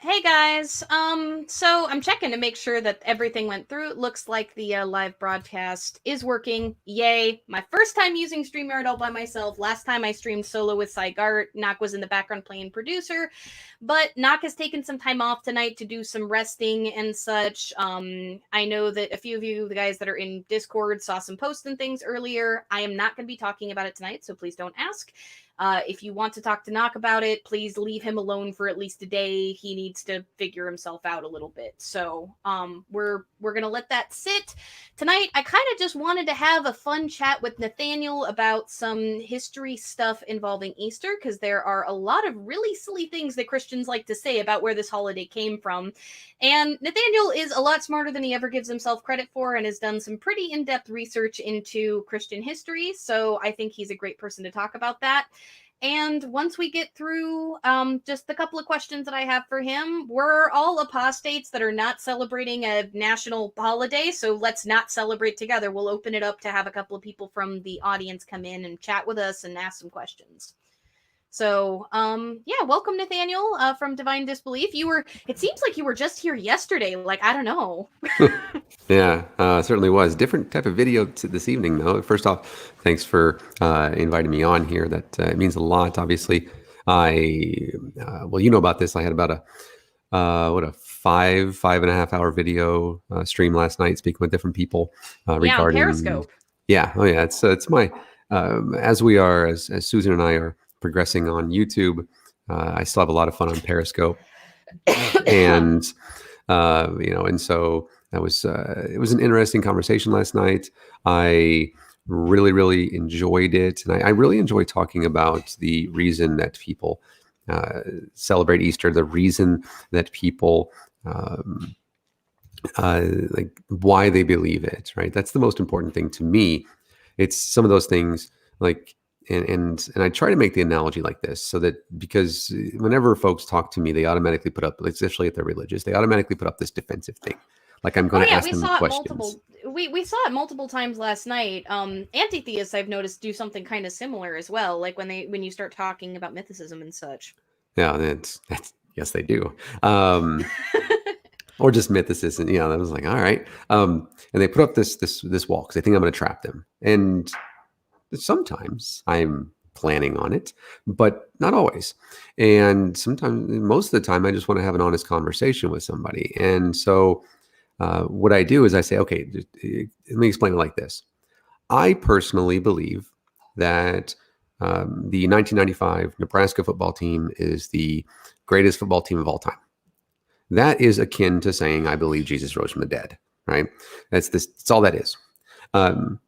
Hey guys, so I'm checking to make sure that everything went through. It looks like the live broadcast is working. Yay. My first time using StreamYard all by myself. Last time I streamed solo with Cygart. Knock was in the background playing producer. But Knock has taken some time off tonight to do some resting and such. I know that a few of you, the guys that are in Discord, saw some posts and things earlier. I am not going to be talking about it tonight, so please don't ask. If you want to talk to Knock about it, please leave him alone for at least a day. He needs to figure himself out a little bit. So we're gonna let that sit. Tonight, I kind of just wanted to have a fun chat with Nathaniel about some history stuff involving Easter, because there are a lot of really silly things that Christians like to say about where this holiday came from. And Nathaniel is a lot smarter than he ever gives himself credit for and has done some pretty in-depth research into Christian history. So I think he's a great person to talk about that. And once we get through just the couple of questions that I have for him, we're all apostates that are not celebrating a national holiday, so let's not celebrate together. We'll open it up to have a couple of people from the audience come in and chat with us and ask some questions. So, yeah, welcome, Nathaniel, from Divine Disbelief. It seems like you were just here yesterday. Like, I don't know. Yeah, certainly was. Different type of video this evening, though. First off, thanks for inviting me on here. That it means a lot. Obviously, well, you know about this. I had about a 5.5 hour video stream last night, speaking with different people Yeah, on regarding. Periscope. Yeah, oh yeah, it's my as Susan and I are progressing on YouTube. I still have a lot of fun on Periscope, and and so that was it was an interesting conversation last night. I really enjoyed it, and I really enjoy talking about the reason that people celebrate Easter, the reason that people like why they believe it. Right, that's the most important thing to me. It's some of those things like. And I try to make the analogy like this so that because whenever folks talk to me, they automatically put up, especially if they're religious, they automatically put up this defensive thing. Like I'm going Oh to yeah, ask we them saw it questions. multiple. We saw it multiple times last night. Anti-theists I've noticed do something kind of similar as well. Like when you start talking about mythicism and such. Yeah, that's yes, they do. Or just mythicists, and I was like, all right. And they put up this wall because they think I'm going to trap them. And sometimes I'm planning on it, but not always. And sometimes, most of the time, I just want to have an honest conversation with somebody. And so, what I do is I say, okay, let me explain it like this. I personally believe that the 1995 Nebraska football team is the greatest football team of all time. That is akin to saying I believe Jesus rose from the dead, right? That's all that is. Um,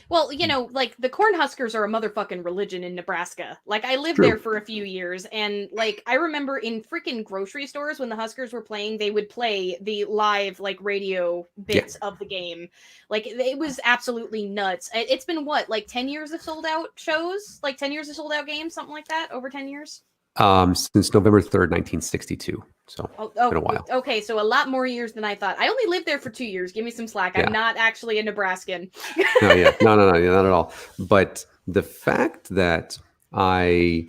Well, like the Cornhuskers are a motherfucking religion in Nebraska. Like I lived there True. for a few years, and like I remember in freaking grocery stores when the Huskers were playing, they would play the live like radio Yeah. bits of the game. Like it was absolutely nuts. It's been what, like 10 years of sold out shows, like 10 years of sold out games, something like that, over 10 years. Since November 3rd, 1962. So Oh, it's been a while. okay. So a lot more years than I thought. I only lived there for 2 years. Give me some slack. I'm Yeah. not actually a Nebraskan. No, yeah. No, yeah, not at all. But the fact that I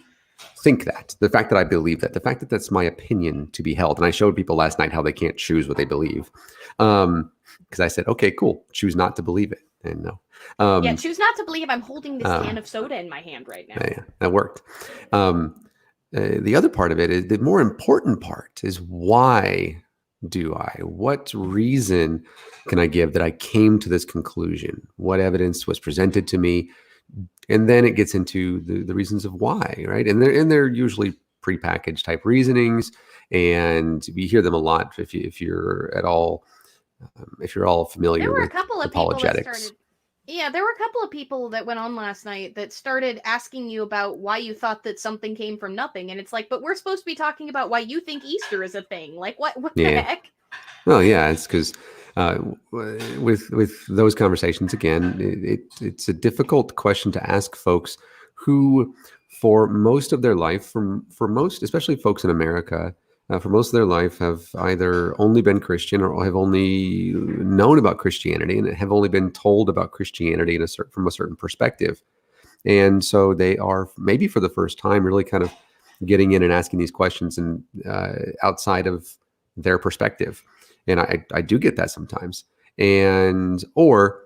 think that, the fact that I believe that, the fact that that's my opinion to be held, and I showed people last night how they can't choose what they believe. Because I said, okay, cool, choose not to believe it. And no. Yeah, Um, choose not to believe I'm holding this uh, can of soda in my hand right now. yeah, that worked. Um, the other part of it is the more important part is why do I? What reason can I give that I came to this conclusion? What evidence was presented to me? And then it gets into the reasons of why, right? And they're usually prepackaged type reasonings, and we hear them a lot if you're at all if you're all There familiar were a with couple of people that apologetics. started. Yeah, there were a couple of people that went on last night that started asking you about why you thought that something came from nothing, and it's like, but we're supposed to be talking about why you think Easter is a thing. Like, what? What the Yeah. heck? Well, yeah, it's because with those conversations again, it's a difficult question to ask folks who, for most of their life, for most, especially folks in America, for most of their life, have either only been Christian or have only known about Christianity and have only been told about Christianity from a certain perspective, and so they are maybe for the first time really kind of getting in and asking these questions and outside of their perspective. And I do get that sometimes. And or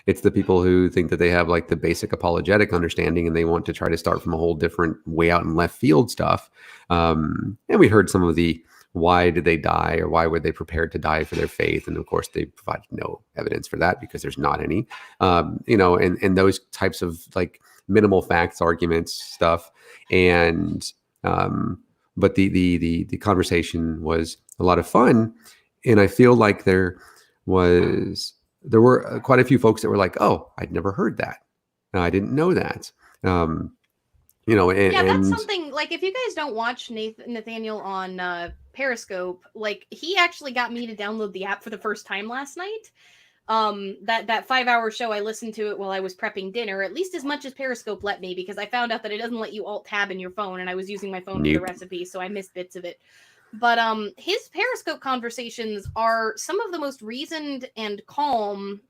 it's the people who think that they have like the basic apologetic understanding and they want to try to start from a whole different way out in left field stuff. And we heard some of the why did they die or why were they prepared to die for their faith? And of course, they provide no evidence for that because there's not any, and those types of like minimal facts arguments stuff. And but the conversation was a lot of fun, and I feel like there were quite a few folks that were like, "Oh, I'd never heard that. I didn't know that." That's something like if you guys don't watch Nathaniel on Periscope, like he actually got me to download the app for the first time last night. That 5-hour show, I listened to it while I was prepping dinner, at least as much as Periscope let me, because I found out that it doesn't let you alt tab in your phone, and I was using my phone for the recipe, so I missed bits of it. But his Periscope conversations are some of the most reasoned and calm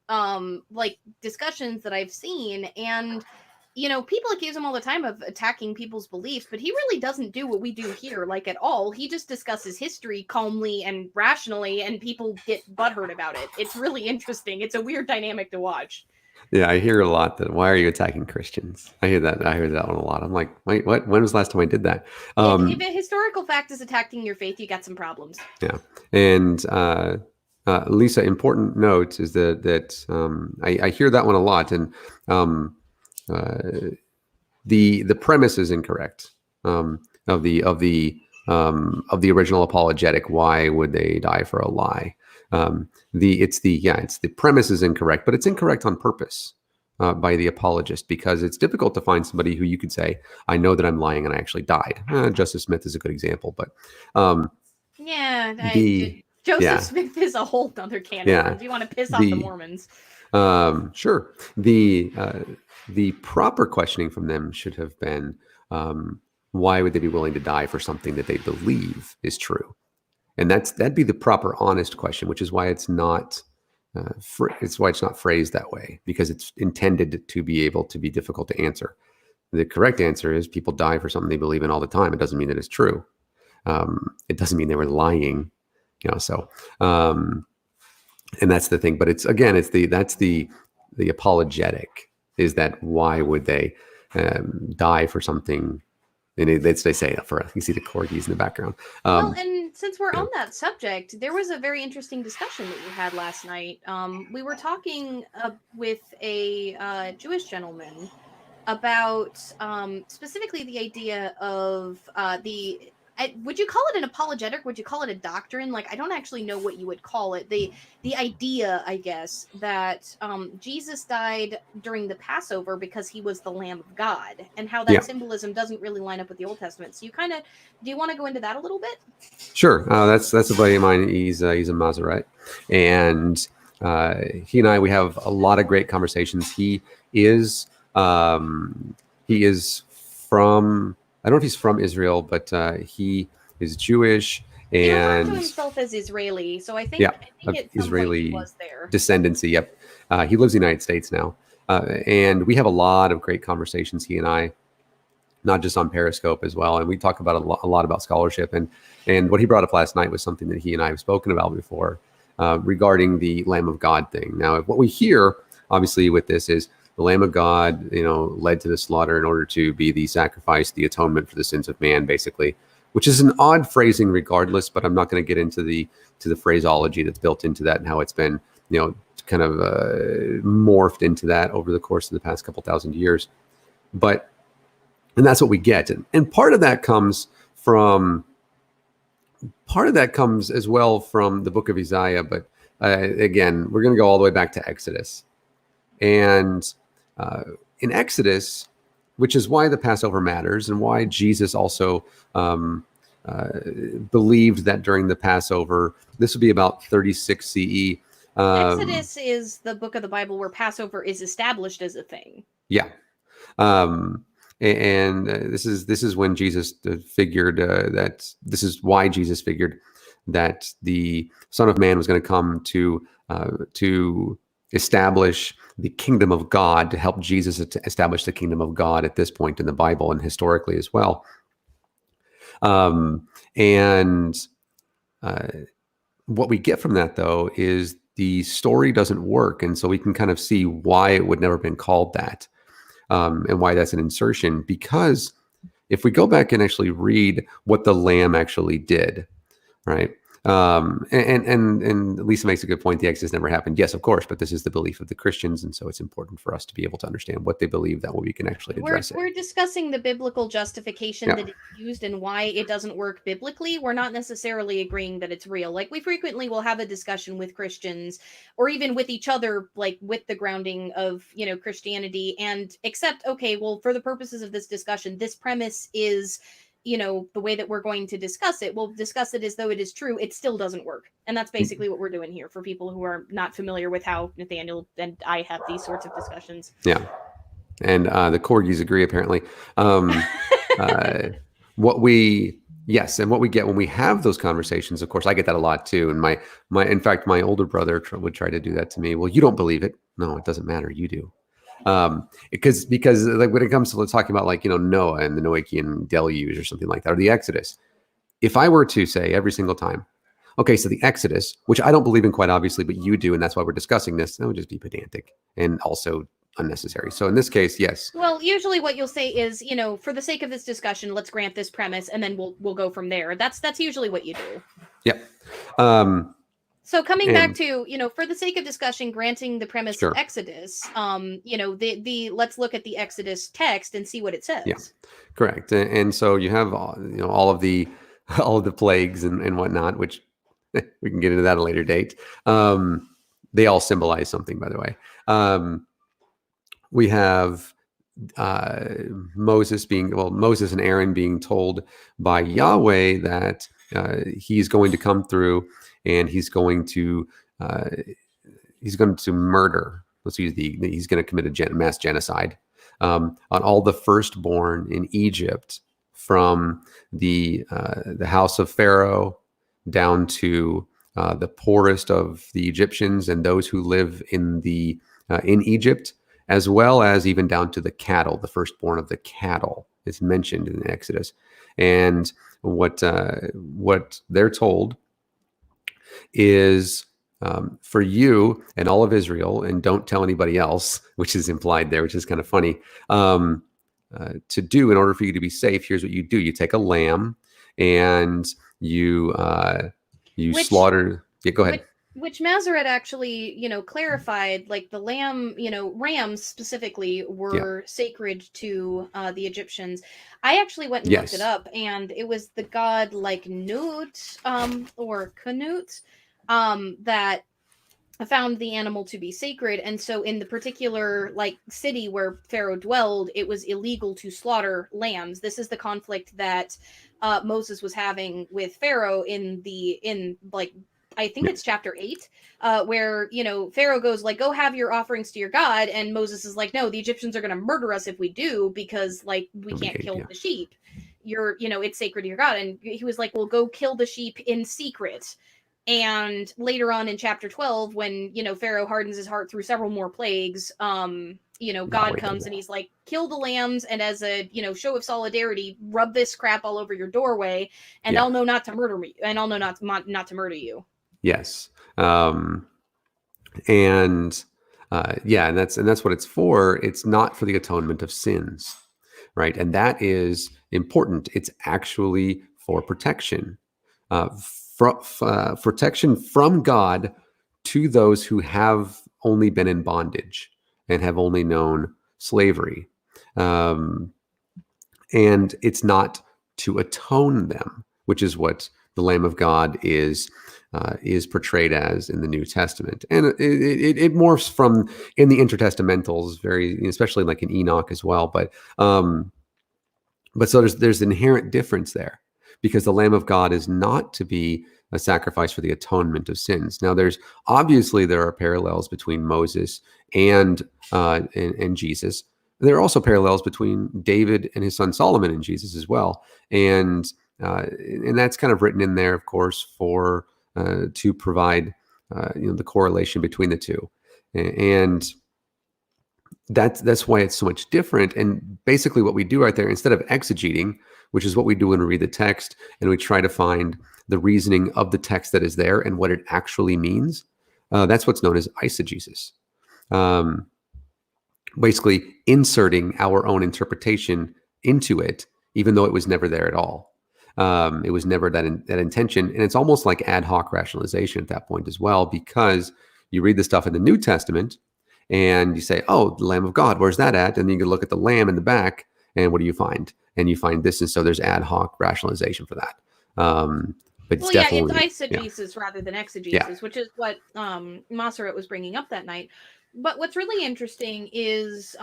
like discussions that I've seen. And people accuse him all the time of attacking people's beliefs, but he really doesn't do what we do here, like at all. He just discusses history calmly and rationally, and people get butthurt about it. It's really interesting. It's a weird dynamic to watch. Yeah, I hear a lot that why are you attacking Christians? I hear that one a lot. I'm like, wait, what? When was the last time I did that? If a historical fact is attacking your faith, you got some problems. Yeah, and Lisa, important note is that I hear that one a lot, and the premise is incorrect of the original apologetic. Why would they die for a lie? The premise is incorrect, but it's incorrect on purpose by the apologist, because it's difficult to find somebody who you could say, I know that I'm lying and I actually died. Justice Smith is a good example, but Joseph Smith is a whole other can. Yeah, if you want to piss off the Mormons. Sure. The proper questioning from them should have been, why would they be willing to die for something that they believe is true? And that'd be the proper, honest question, which is why it's not phrased that way, because it's intended to be able to be difficult to answer. The correct answer is people die for something they believe in all the time. It doesn't mean that it's true. It doesn't mean they were lying, and that's the thing. But that's the apologetic, is that why would they die for something? And they say you see the corgis in the background. And since we're on that subject, there was a very interesting discussion that you had last night. We were talking with a Jewish gentleman about specifically the idea of would you call it an apologetic? Would you call it a doctrine? Like, I don't actually know what you would call it. The idea, I guess, that Jesus died during the Passover because he was the Lamb of God, and how that symbolism doesn't really line up with the Old Testament. So do you want to go into that a little bit? Sure. That's a buddy of mine. He's a Masorite, and he and I, we have a lot of great conversations. He is from, I don't know if he's from Israel, but he is Jewish, and he referred to himself as Israeli. So I think Israeli was there. Descendancy. Yep. He lives in the United States now, and we have a lot of great conversations, he and I, not just on Periscope as well. And we talk about a lot about scholarship, and what he brought up last night was something that he and I have spoken about before regarding the Lamb of God thing. Now, what we hear obviously with this is, the Lamb of God, led to the slaughter in order to be the sacrifice, the atonement for the sins of man, basically, which is an odd phrasing regardless, but I'm not going to get into the phraseology that's built into that and how it's been, kind of morphed into that over the course of the past couple thousand years. And that's what we get. And part of that comes as well from the book of Isaiah. But again, we're going to go all the way back to Exodus. And in Exodus, which is why the Passover matters and why Jesus also believed that during the Passover, this would be about 36 CE. Exodus is the book of the Bible where Passover is established as a thing. Yeah. And this is when Jesus figured that this is why Jesus figured that the Son of Man was going to come to establish the kingdom of God, to help Jesus establish the kingdom of God at this point in the Bible and historically as well. And what we get from that, though, is the story doesn't work. And so we can kind of see why it would never been called that, and why that's an insertion. Because if we go back and actually read what the lamb actually did, right? And Lisa makes a good point. The Exodus never happened. Yes, of course, but this is the belief of the Christians, and so it's important for us to be able to understand what they believe. That way, we can actually address We're it. discussing the biblical justification Yeah. that is used and why it doesn't work biblically. We're not necessarily agreeing that it's real. Like, we frequently will have a discussion with Christians or even with each other, like with the grounding of, Christianity, and accept, okay, well, for the purposes of this discussion, this premise is, the way that we're going to discuss it. We'll discuss it as though it is true. It still doesn't work. And that's basically what we're doing here for people who are not familiar with how Nathaniel and I have these sorts of discussions. Yeah. And the corgis agree, apparently. What we get when we have those conversations, of course, I get that a lot too. And in fact, my older brother would try to do that to me. Well, you don't believe it. No, it doesn't matter. You do. Because like when it comes to talking about Noah and the Noachian deluge or something like that, or the Exodus, if I were to say every single time, okay, so the Exodus, which I don't believe in quite obviously, but you do, and that's why we're discussing this, that would just be pedantic and also unnecessary. So in this case, yes. Well, usually what you'll say is, for the sake of this discussion, let's grant this premise, and then we'll go from there. That's usually what you do. Yep. So coming back to, for the sake of discussion, granting the premise Sure. of Exodus, the let's look at the Exodus text and see what it says. Yeah, correct. And so you have all of the plagues and whatnot, which we can get into that at a later date. They all symbolize something, by the way. We have Moses and Aaron being told by Yahweh that he's going to come through and he's going to murder. He's going to commit a mass genocide on all the firstborn in Egypt, from the house of Pharaoh down to the poorest of the Egyptians and those who live in Egypt, as well as even down to the cattle. The firstborn of the cattle is mentioned in the Exodus. And what they're told is, for you and all of Israel, and don't tell anybody else, which is implied there, which is kind of funny, to do in order for you to be safe. Here's what you do: you take a lamb and you slaughter. Yeah, go ahead. Which Masoret actually, clarified, like the lamb, rams specifically were sacred to the Egyptians. I actually went and looked it up, and it was the god like Nut or Canute that found the animal to be sacred. And so in the particular city where Pharaoh dwelled, it was illegal to slaughter lambs. This is the conflict that Moses was having with Pharaoh I think it's chapter 8, where, Pharaoh goes go have your offerings to your God. And Moses is like, no, the Egyptians are going to murder us if we do, because we can't kill the sheep. It's sacred to your God. And he was like, well, go kill the sheep in secret. And later on in chapter 12, when, Pharaoh hardens his heart through several more plagues, God comes and he's like, kill the lambs, and as a, show of solidarity, rub this crap all over your doorway, and I'll know not to murder me, and I'll know not to murder you. Yes. And that's what it's for. It's not for the atonement of sins, right? And that is important. It's actually for protection, protection from God to those who have only been in bondage and have only known slavery. And it's not to atone them, which is what the Lamb of God is portrayed as in the New Testament. And it morphs from in the intertestamentals, especially like in Enoch as well. But so there's an inherent difference there, because the Lamb of God is not to be a sacrifice for the atonement of sins. Now, there are parallels between Moses and Jesus. There are also parallels between David and his son Solomon and Jesus as well. And that's kind of written in there, of course, to provide the correlation between the two. And that's why it's so much different. And basically what we do right there, instead of exegeting, which is what we do when we read the text and we try to find the reasoning of the text that is there and what it actually means, that's what's known as eisegesis. Basically inserting our own interpretation into it, even though it was never there at all. It was never that intention. And it's almost like ad hoc rationalization at that point as well, because you read the stuff in the New Testament and you say, oh, the Lamb of God, where's that at? And then you can look at the lamb in the back, and what do you find? And you find this. And so there's ad hoc rationalization for that. But it's definitely, it's eisegesis rather than exegesis, which is what Masseret was bringing up that night. But what's really interesting is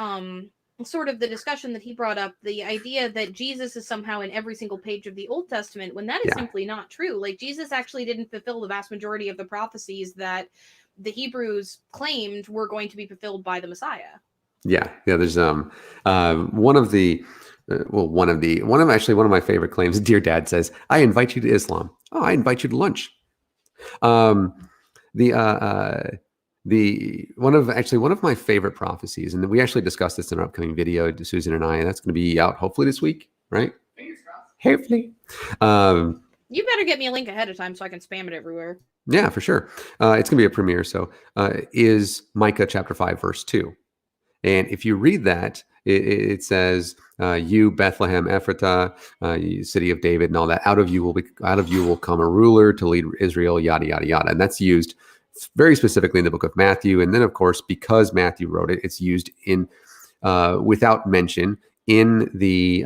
sort of the discussion that he brought up, the idea that Jesus is somehow in every single page of the Old Testament, when that is simply not true. Like, Jesus actually didn't fulfill the vast majority of the prophecies that the Hebrews claimed were going to be fulfilled by the Messiah. Yeah. There's one of my favorite claims. Dear Dad says, "I invite you to Islam." Oh, I invite you to lunch. One of my favorite prophecies, and we actually discussed this in our upcoming video, Susan and I, and that's going to be out hopefully this week, right? Fingers crossed. Hopefully. You better get me a link ahead of time so I can spam it everywhere. Yeah, for sure. It's going to be a premiere. So is Micah chapter 5, verse 2. And if you read that, it says, you, Bethlehem Ephratah, you city of David, and all that, out of you will come a ruler to lead Israel, yada, yada, yada. And that's used very specifically in the book of Matthew. And then, of course, because Matthew wrote it, it's used in without mention in the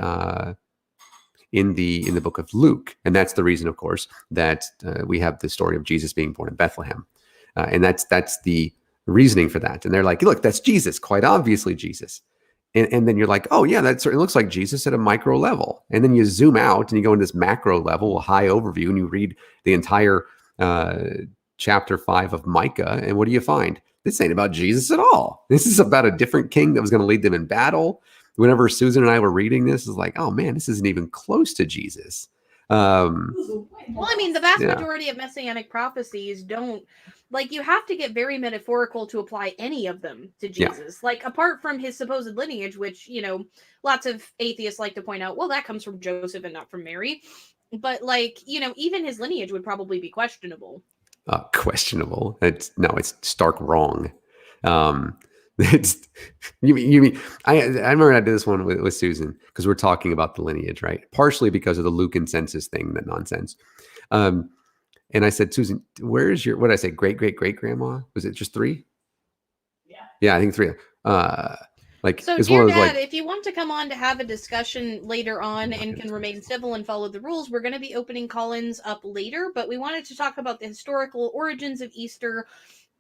book of Luke. And that's the reason, of course, that we have the story of Jesus being born in Bethlehem. And that's the reasoning for that. And they're like, look, that's Jesus, quite obviously Jesus. And then you're like, oh yeah, that certainly looks like Jesus at a micro level. And then you zoom out and you go into this macro level, a high overview, and you read the entire chapter 5 of Micah. And what do you find? This ain't about Jesus at all. This is about a different king that was going to lead them in battle. Whenever Susan and I were reading this, it's like, oh man, this isn't even close to Jesus. Well, I mean, the vast majority of messianic prophecies don't, like, you have to get very metaphorical to apply any of them to Jesus. Yeah. Like, apart from his supposed lineage, which, you know, lots of atheists like to point out, well, that comes from Joseph and not from Mary. But, like, you know, even his lineage would probably be questionable. Questionable? It's stark wrong. It's you mean I remember I did this one with Susan because we're talking about the lineage, right? Partially because of the Lucan census thing, that nonsense. And I said, Susan, where's your, what did I say, great grandma? Was it just 3? Yeah, I think 3. Like, so, dear Dad, if you want to come on to have a discussion later on and can remain civil and follow the rules, we're going to be opening call-ins up later. But we wanted to talk about the historical origins of Easter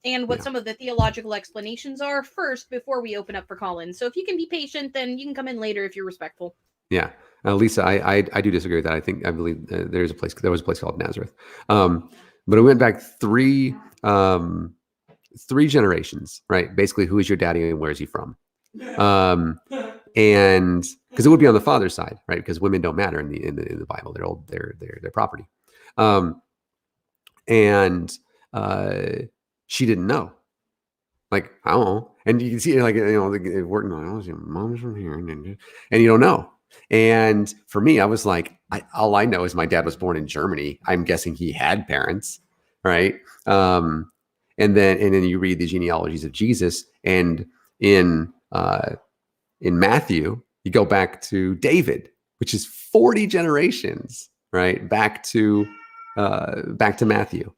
and what some of the theological explanations are first before we open up for call-ins. So if you can be patient, then you can come in later if you're respectful. Yeah. Lisa, I do disagree with that. I believe there was a place called Nazareth. But it went back 3 generations, right? Basically, who is your daddy and where is he from? And because it would be on the father's side, right? Because women don't matter in the Bible. They're property. She didn't know. Like, I don't know. And you can see, like, you know, working on, your mom's from here, and you don't know. And for me, I was like, all I know is my dad was born in Germany. I'm guessing he had parents, right? And then you read the genealogies of Jesus, and in Matthew, you go back to David, which is 40 generations, right? Back to Matthew.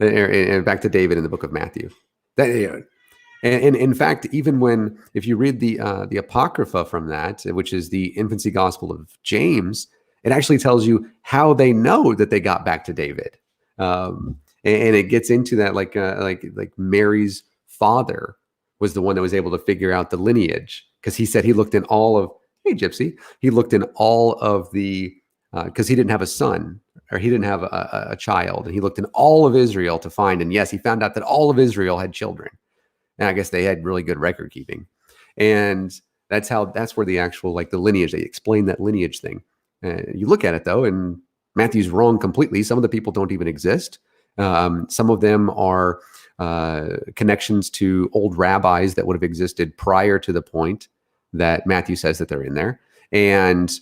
And back to David in the book of Matthew. And in fact, even if you read the Apocrypha from that, which is the infancy gospel of James, it actually tells you how they know that they got back to David. And it gets into that, like Mary's father was the one that was able to figure out the lineage, because he said he looked in all of, hey, Gypsy, he looked in all of the, because he didn't have a son, or he didn't have a child, and he looked in all of Israel to find, and yes, he found out that all of Israel had children, and I guess they had really good record keeping, and that's where the actual, like, the lineage, they explain that lineage thing. You look at it though, and Matthew's wrong completely. Some of the people don't even exist. Some of them are connections to old rabbis that would have existed prior to the point that Matthew says that they're in there. And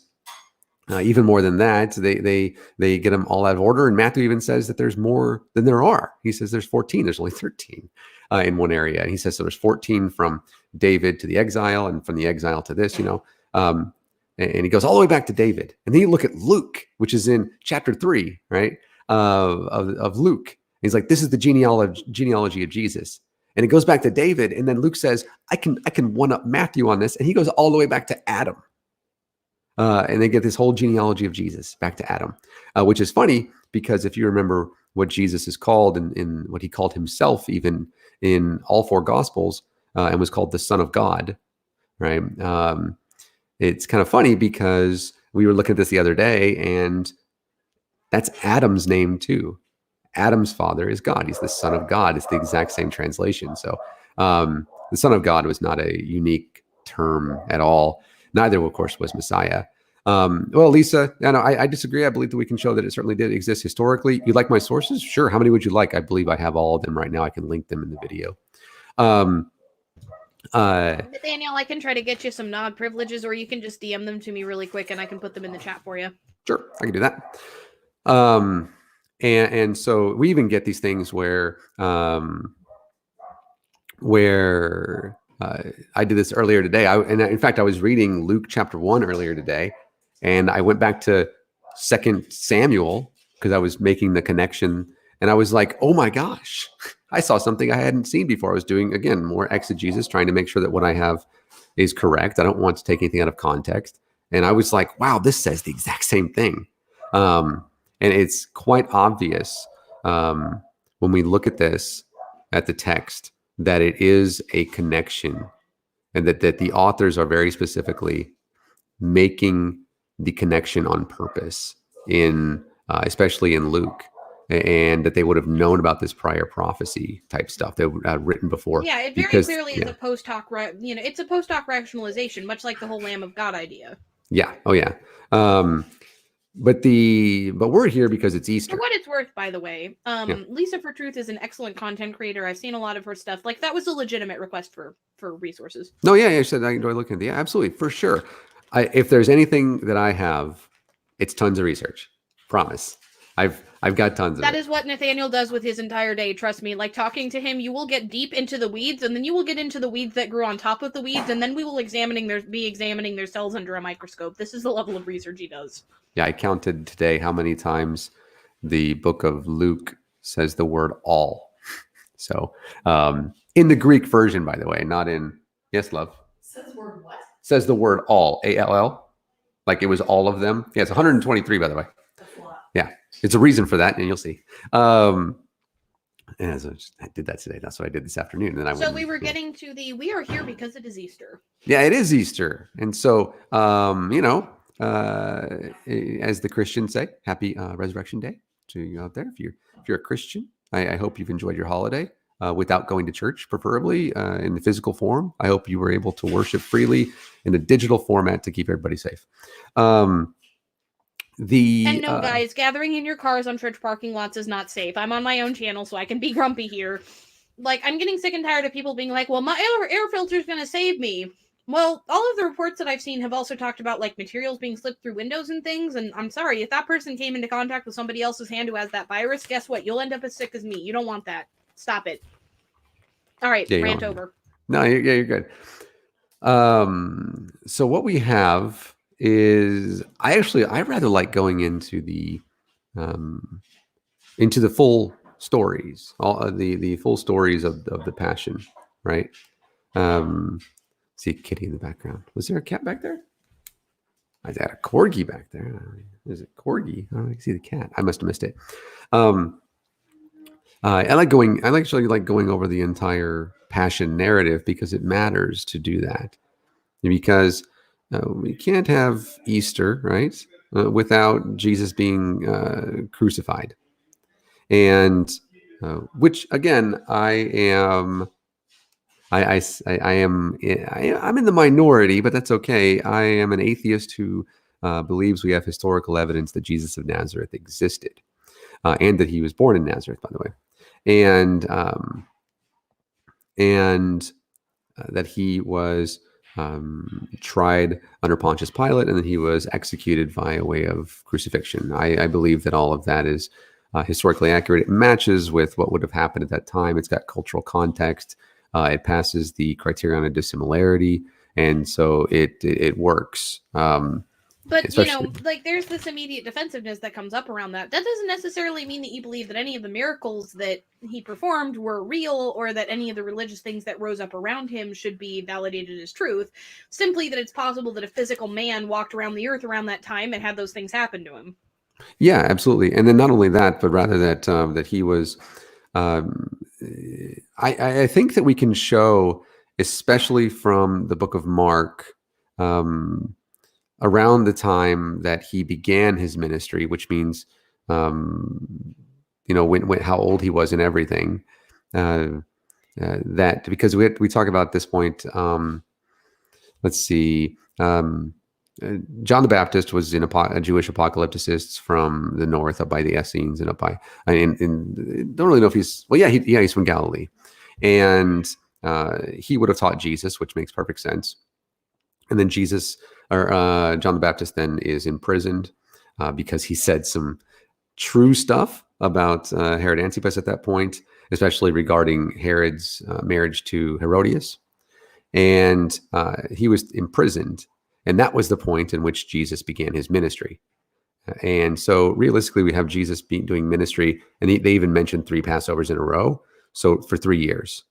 even more than that, they get them all out of order. And Matthew even says that there's more than there are. He says there's 14. There's only 13 in one area. And he says so there's 14 from David to the exile, and from the exile to this, and he goes all the way back to David. And then you look at Luke, which is in chapter 3, right, of Luke. He's like, this is the genealogy of Jesus. And it goes back to David. And then Luke says, I can one up Matthew on this. And he goes all the way back to Adam. And they get this whole genealogy of Jesus back to Adam, which is funny because if you remember what Jesus is called in what he called himself, even in all 4 Gospels, and was called the Son of God, right? It's kind of funny because we were looking at this the other day, and that's Adam's name too. Adam's father is God. He's the Son of God. It's the exact same translation. So the Son of God was not a unique term at all. Neither, of course, was Messiah. Well, Lisa, I disagree. I believe that we can show that it certainly did exist historically. You like my sources? Sure. How many would you like? I believe I have all of them right now. I can link them in the video. Nathaniel, I can try to get you some nod privileges, or you can just DM them to me really quick and I can put them in the chat for you. Sure, I can do that. And so we even get these things where I did this earlier today. In fact, I was reading Luke chapter 1 earlier today, and I went back to 2 Samuel because I was making the connection, and I was like, oh my gosh, I saw something I hadn't seen before. I was doing, again, more exegesis, trying to make sure that what I have is correct. I don't want to take anything out of context. And I was like, wow, this says the exact same thing. And it's quite obvious when we look at this, at the text, that it is a connection, and that the authors are very specifically making the connection on purpose especially in Luke, and that they would have known about this prior prophecy type stuff that written before. Yeah, it very clearly is a post hoc, it's a post hoc rationalization, much like the whole Lamb of God idea. Yeah. Oh yeah. But we're here because it's Easter. For what it's worth, by the way, Lisa for Truth is an excellent content creator. I've seen a lot of her stuff. Like, that was a legitimate request for resources. No, yeah, I said I enjoy looking at the absolutely, for sure. If there's anything that I have, it's tons of research. Promise. I've got tons of it. That is what Nathaniel does with his entire day. Trust me. Like, talking to him, you will get deep into the weeds, and then you will get into the weeds that grew on top of the weeds, and then we will be examining their cells under a microscope. This is the level of research he does. Yeah, I counted today how many times the book of Luke says the word all. So, in the Greek version, by the way, not in, yes, love? Says the word what? Says the word all, A-L-L. Like it was all of them. Yeah, it's 123, by the way. That's a lot. Yeah, it's a reason for that, and you'll see. And I did that today. That's what I did this afternoon. And then we were getting to we are here because it is Easter. Yeah, it is Easter. And so, as the Christians say, happy Resurrection Day to you out there. If you're a Christian, I hope you've enjoyed your holiday without going to church, preferably in the physical form. I hope you were able to worship freely in a digital format to keep everybody safe. Guys, gathering in your cars on church parking lots is not safe. I'm on my own channel, so I can be grumpy here. Like, I'm getting sick and tired of people being like, well, my air filter is going to save me. Well, all of the reports that I've seen have also talked about, like, materials being slipped through windows and things, and I'm sorry, if that person came into contact with somebody else's hand who has that virus, guess what? You'll end up as sick as me. You don't want that. Stop it. All right, rant over. No, you're good. So what we have is, I rather like going into the full stories, all the full stories of the Passion, right? See a kitty in the background. Was there a cat back there? I had a corgi back there. Is it corgi? I don't see the cat. I must have missed it. I actually like going over the entire Passion narrative because it matters to do that. Because we can't have Easter, right, without Jesus being crucified. And which, again, I'm in the minority, but that's okay. I am an atheist who believes we have historical evidence that Jesus of Nazareth existed, and that he was born in Nazareth, by the way. And and that he was tried under Pontius Pilate, and then he was executed via way of crucifixion. I believe that all of that is historically accurate. It matches with what would have happened at that time. It's got cultural context. It passes the criterion of dissimilarity, and so it works. But, you know, like, there's this immediate defensiveness that comes up around that. That doesn't necessarily mean that you believe that any of the miracles that he performed were real, or that any of the religious things that rose up around him should be validated as truth. Simply that it's possible that a physical man walked around the earth around that time and had those things happen to him. Yeah, absolutely. And then not only that, but rather that that he was. I think that we can show, especially from the book of Mark, around the time that he began his ministry, which means, you know, when how old he was and everything. That because we talk about at this point. Let's see. John the Baptist was a Jewish apocalypticist from the north, up by the Essenes, and up by. Don't really know if he's he's from Galilee, and he would have taught Jesus, which makes perfect sense. And then John the Baptist then is imprisoned because he said some true stuff about Herod Antipas at that point, especially regarding Herod's marriage to Herodias. And he was imprisoned. And that was the point in which Jesus began his ministry. And so realistically, we have Jesus doing ministry. And they even mentioned 3 Passovers in a row. So for 3 years.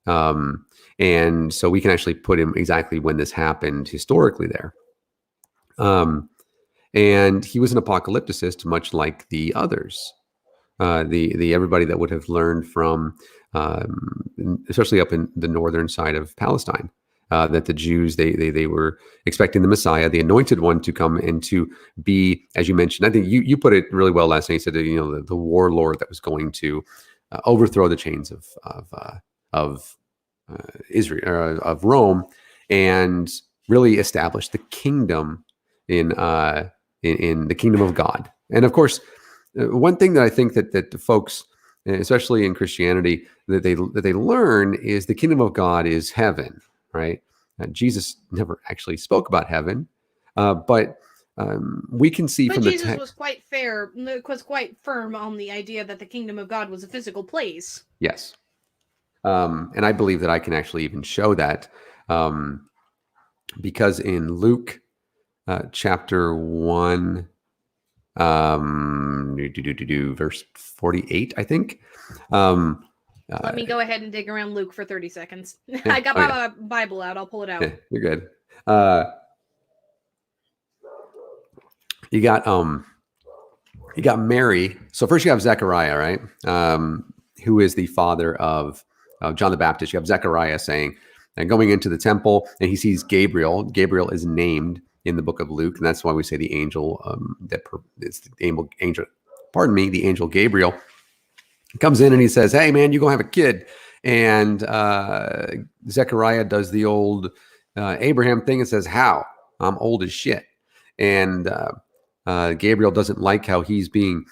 And so we can actually put him exactly when this happened historically there. And he was an apocalypticist, much like the others. The everybody that would have learned from, especially up in the northern side of Palestine, that the Jews they were expecting the Messiah, the Anointed One, to come and to be, as you mentioned. I think you put it really well last night. You said that, you know, the warlord that was going to overthrow the chains of Israel, or of Rome, and really establish the kingdom in the kingdom of God. And of course, one thing that I think that the folks, especially in Christianity, that they learn is the kingdom of God is heaven, right? Jesus never actually spoke about heaven, but we can see from the text. Jesus was quite firm on the idea that the kingdom of God was a physical place. Yes, and I believe that I can actually even show that, because in Luke chapter 1. Verse 48, I think. Let me go ahead and dig around Luke for 30 seconds. I got my Bible out. I'll pull it out. Yeah, you're good. You got Mary. So first you have Zechariah, right? Who is the father of John the Baptist. You have Zechariah saying, and going into the temple, and he sees Gabriel. Gabriel is named in the book of Luke, and that's why we say the angel it's the angel. Pardon me, the angel Gabriel comes in and he says, "Hey, man, you're gonna have a kid." And Zechariah does the old Abraham thing and says, "How? I'm old as shit." And Gabriel doesn't like how he's being,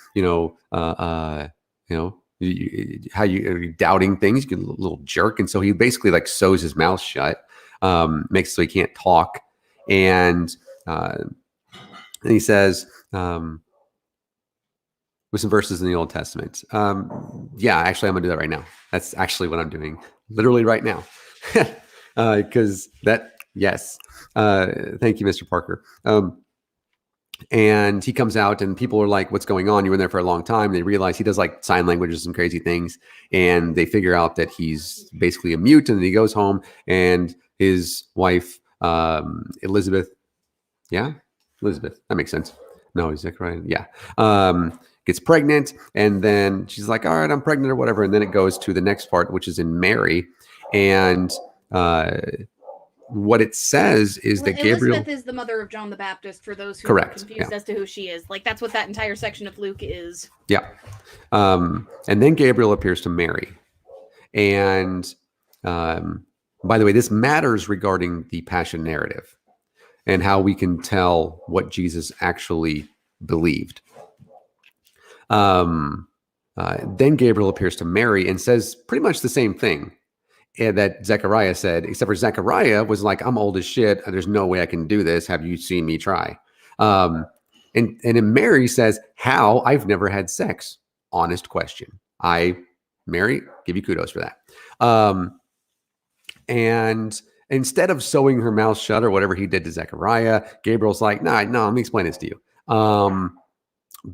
how you doubting things. You get a little jerk, and so he basically like sews his mouth shut, makes it so he can't talk. And he says, with some verses in the Old Testament. Actually, I'm going to do that right now. That's actually what I'm doing literally right now. Because yes. Thank you, Mr. Parker. And he comes out and people are like, "What's going on? You were in there for a long time." They realize he does like sign languages, some crazy things. And they figure out that he's basically a mute. And then he goes home and his wife, Elizabeth. Yeah, Elizabeth. That makes sense. No, is that right? Yeah. Gets pregnant. And then she's like, "All right, I'm pregnant," or whatever. And then it goes to the next part, which is in Mary. And what it says is that Gabriel... Elizabeth is the mother of John the Baptist, for those who are confused as to who she is. Like, that's what that entire section of Luke is. Yeah. And then Gabriel appears to Mary. And by the way, this matters regarding the Passion narrative and how we can tell what Jesus actually believed. Then Gabriel appears to Mary and says pretty much the same thing. and that Zechariah said, except for Zechariah was like, I'm old as shit. There's no way I can do this. Have you seen me try? And then Mary says, how? I've never had sex. Honest question. Mary, give you kudos for that. And instead of sewing her mouth shut or whatever he did to Zechariah, Gabriel's like, no, let me explain this to you.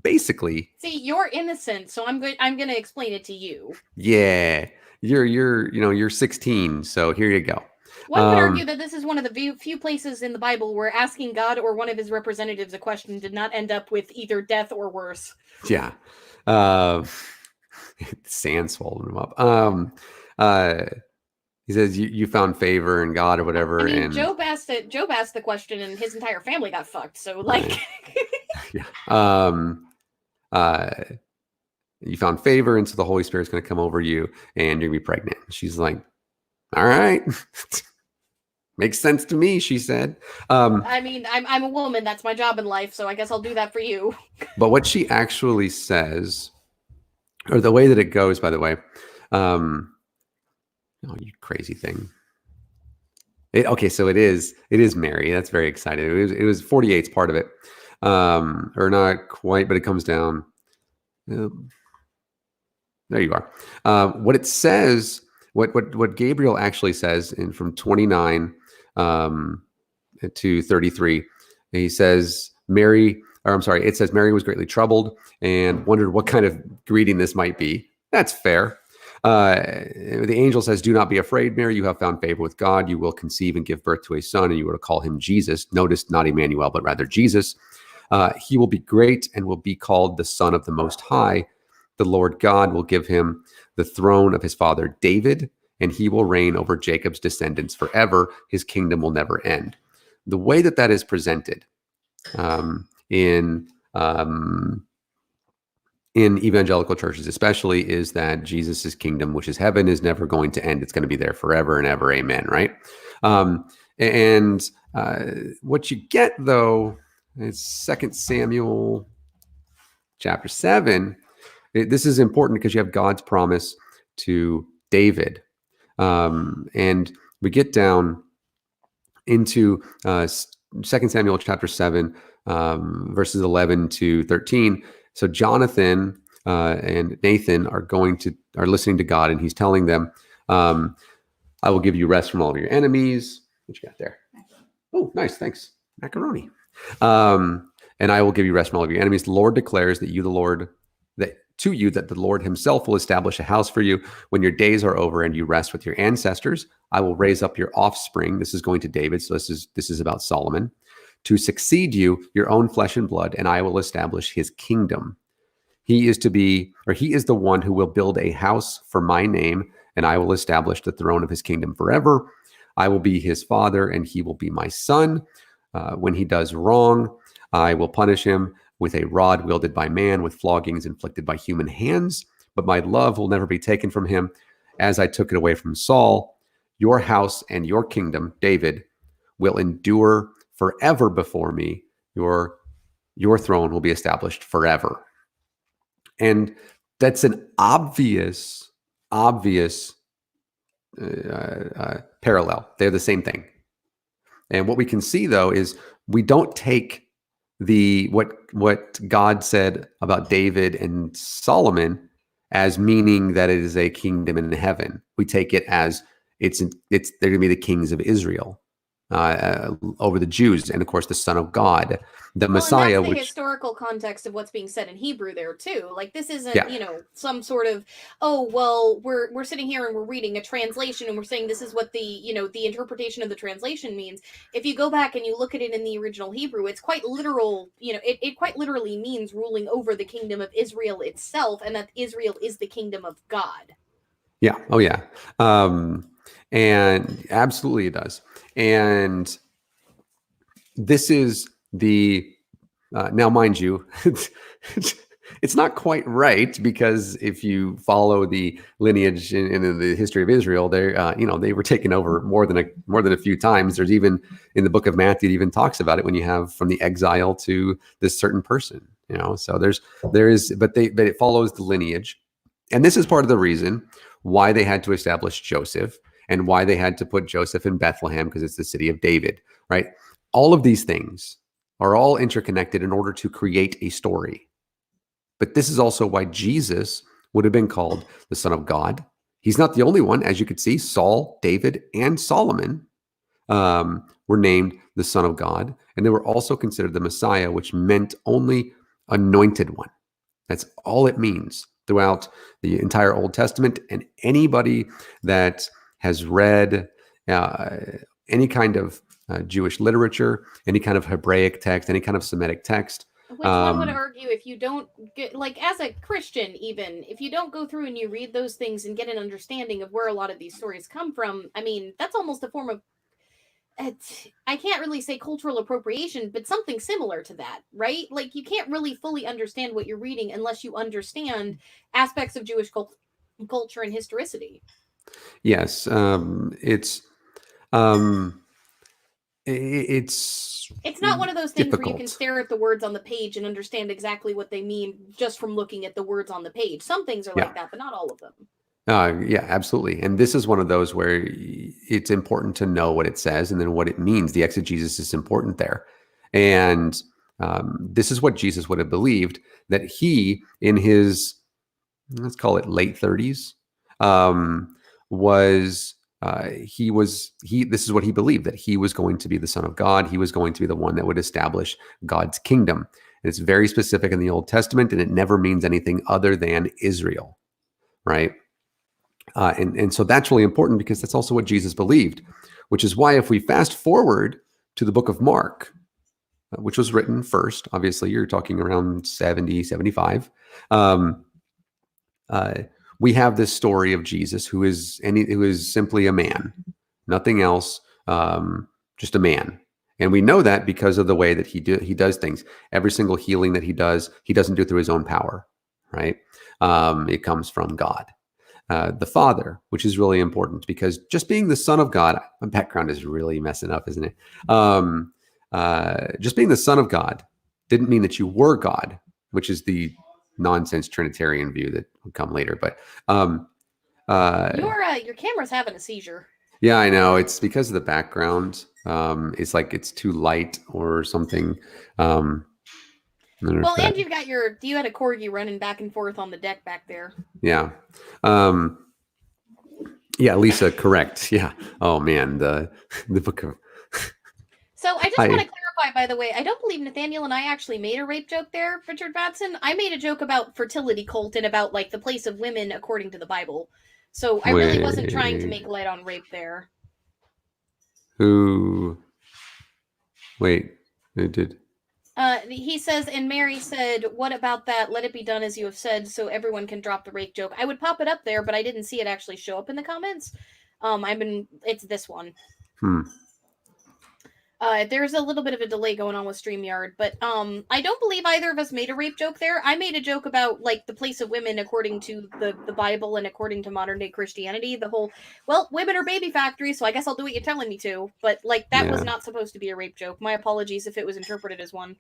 Basically, see, you're innocent, so I'm gonna explain it to you. yeah, you're 16, so here you go. One could argue that this is one of the few places in the Bible where asking God or one of his representatives a question did not end up with either death or worse. Yeah. Sand swallowed him up. He says, you found favor in God or whatever. I mean, and Job asked the question and his entire family got fucked. So like, yeah. You found favor, and so the Holy Spirit's going to come over you and you're going to be pregnant. She's like, all right. Makes sense to me, she said. I mean, I'm a woman. That's my job in life. So I guess I'll do that for you. But what she actually says, or the way that it goes, by the way, oh, you crazy thing. Okay, so it is Mary. That's very exciting. It was 48's part of it, or not quite, but it comes down. There you are. What it says, what Gabriel actually says, from 29 to 33, he says it says Mary was greatly troubled and wondered what kind of greeting this might be. That's fair. The angel says, do not be afraid, Mary. You have found favor with God. You will conceive and give birth to a son, and you are to call him Jesus. Notice not Emmanuel, but rather Jesus. He will be great and will be called the Son of the Most High. The Lord God will give him the throne of his father David, and he will reign over Jacob's descendants forever. His kingdom will never end. The way that is presented in evangelical churches especially is that Jesus's kingdom, which is heaven, is never going to end. It's going to be there forever and ever. Amen. Right? What you get, though, is 2 Samuel chapter 7. This is important because you have God's promise to David. And we get down into 2 Samuel chapter 7, verses 11 to 13. So Jonathan and Nathan are listening to God, and he's telling them, I will give you rest from all of your enemies. What you got there? Oh, nice. Thanks. Macaroni. And I will give you rest from all of your enemies. The Lord declares that the Lord himself will establish a house for you when your days are over and you rest with your ancestors. I will raise up your offspring. This is going to David. So this is about Solomon, to succeed you, your own flesh and blood, and I will establish his kingdom. He is the one who will build a house for my name, and I will establish the throne of his kingdom forever. I will be his father, and he will be my son. When he does wrong, I will punish him with a rod wielded by man, with floggings inflicted by human hands. But my love will never be taken from him, as I took it away from Saul. Your house and your kingdom, David, will endure forever before me. Your throne will be established forever. And that's an obvious parallel. They're the same thing. And what we can see, though, is we don't take what God said about David and Solomon as meaning that it is a kingdom in heaven. We take it as they're going to be the kings of Israel over the Jews, and of course the Son of God, the Messiah. And that's the historical context of what's being said in Hebrew there too. Like this isn't some sort of we're sitting here and we're reading a translation and we're saying this is what the interpretation of the translation means. If you go back and you look at it in the original Hebrew, it's quite literal. It quite literally means ruling over the kingdom of Israel itself, and that Israel is the kingdom of God. Yeah. Oh yeah. And absolutely it does. And this is now, mind you, it's not quite right, because if you follow the lineage in the history of Israel, they were taken over more than a few times. There's even in the book of Matthew, it even talks about it when you have from the exile to this certain person. So but it follows the lineage, and this is part of the reason why they had to establish Joseph. and why they had to put Joseph in Bethlehem because it's the city of David, right? All of these things are all interconnected in order to create a story. But this is also why Jesus would have been called the Son of God. He's not the only one. As you could see, Saul, David, and Solomon were named the Son of God. And they were also considered the Messiah, which meant only anointed one. That's all it means throughout the entire Old Testament. And anybody that has read any kind of Jewish literature, any kind of Hebraic text, any kind of Semitic text. Which one would argue, if you don't get, like, as a Christian, even if you don't go through and you read those things and get an understanding of where a lot of these stories come from, I mean, that's almost a form of, I can't really say cultural appropriation, but something similar to that, right? Like, you can't really fully understand what you're reading unless you understand aspects of Jewish culture and historicity. Yes, it's not one of those things difficult. where you can stare at the words on the page and understand exactly what they mean just from looking at the words on the page. Some things are like that, but not all of them. Yeah, absolutely. And this is one of those where it's important to know what it says and then what it means. The exegesis is important there. And this is what Jesus would have believed, that he, in his, let's call it late 30s, this is what he believed, that he was going to be the Son of God. He was going to be the one that would establish God's kingdom. And it's very specific in the Old Testament, and it never means anything other than Israel, right? And so that's really important because that's also what Jesus believed, which is why if we fast forward to the book of Mark, which was written first, obviously you're talking around 70, 75, we have this story of Jesus who is simply a man, nothing else, just a man. And we know that because of the way that he does things. Every single healing that he doesn't do through his own power, right? It comes from God. The Father, which is really important because just being the Son of God, my background is really messing up, isn't it? Just being the Son of God didn't mean that you were God, which is the nonsense Trinitarian view that will come later. But your camera's having a seizure. Yeah, I know. It's because of the background. It's like it's too light or something. Well, and you had a corgi running back and forth on the deck back there. Yeah. Yeah, Lisa, correct. Yeah. Oh man, the book of. So I just want to clarify, by the way, I don't believe Nathaniel and I actually made a rape joke there, Richard Batson. I made a joke about fertility cult and about like the place of women according to the Bible. So I really wasn't trying to make light on rape there. Who did? He says, and Mary said, what about that? Let it be done as you have said, so everyone can drop the rape joke. I would pop it up there, but I didn't see it actually show up in the comments. It's this one. There's a little bit of a delay going on with StreamYard, but I don't believe either of us made a rape joke there. I made a joke about like the place of women according to the Bible and according to modern day Christianity. The whole, well, women are baby factories, so I guess I'll do what you're telling me to. But like that was not supposed to be a rape joke. My apologies if it was interpreted as one.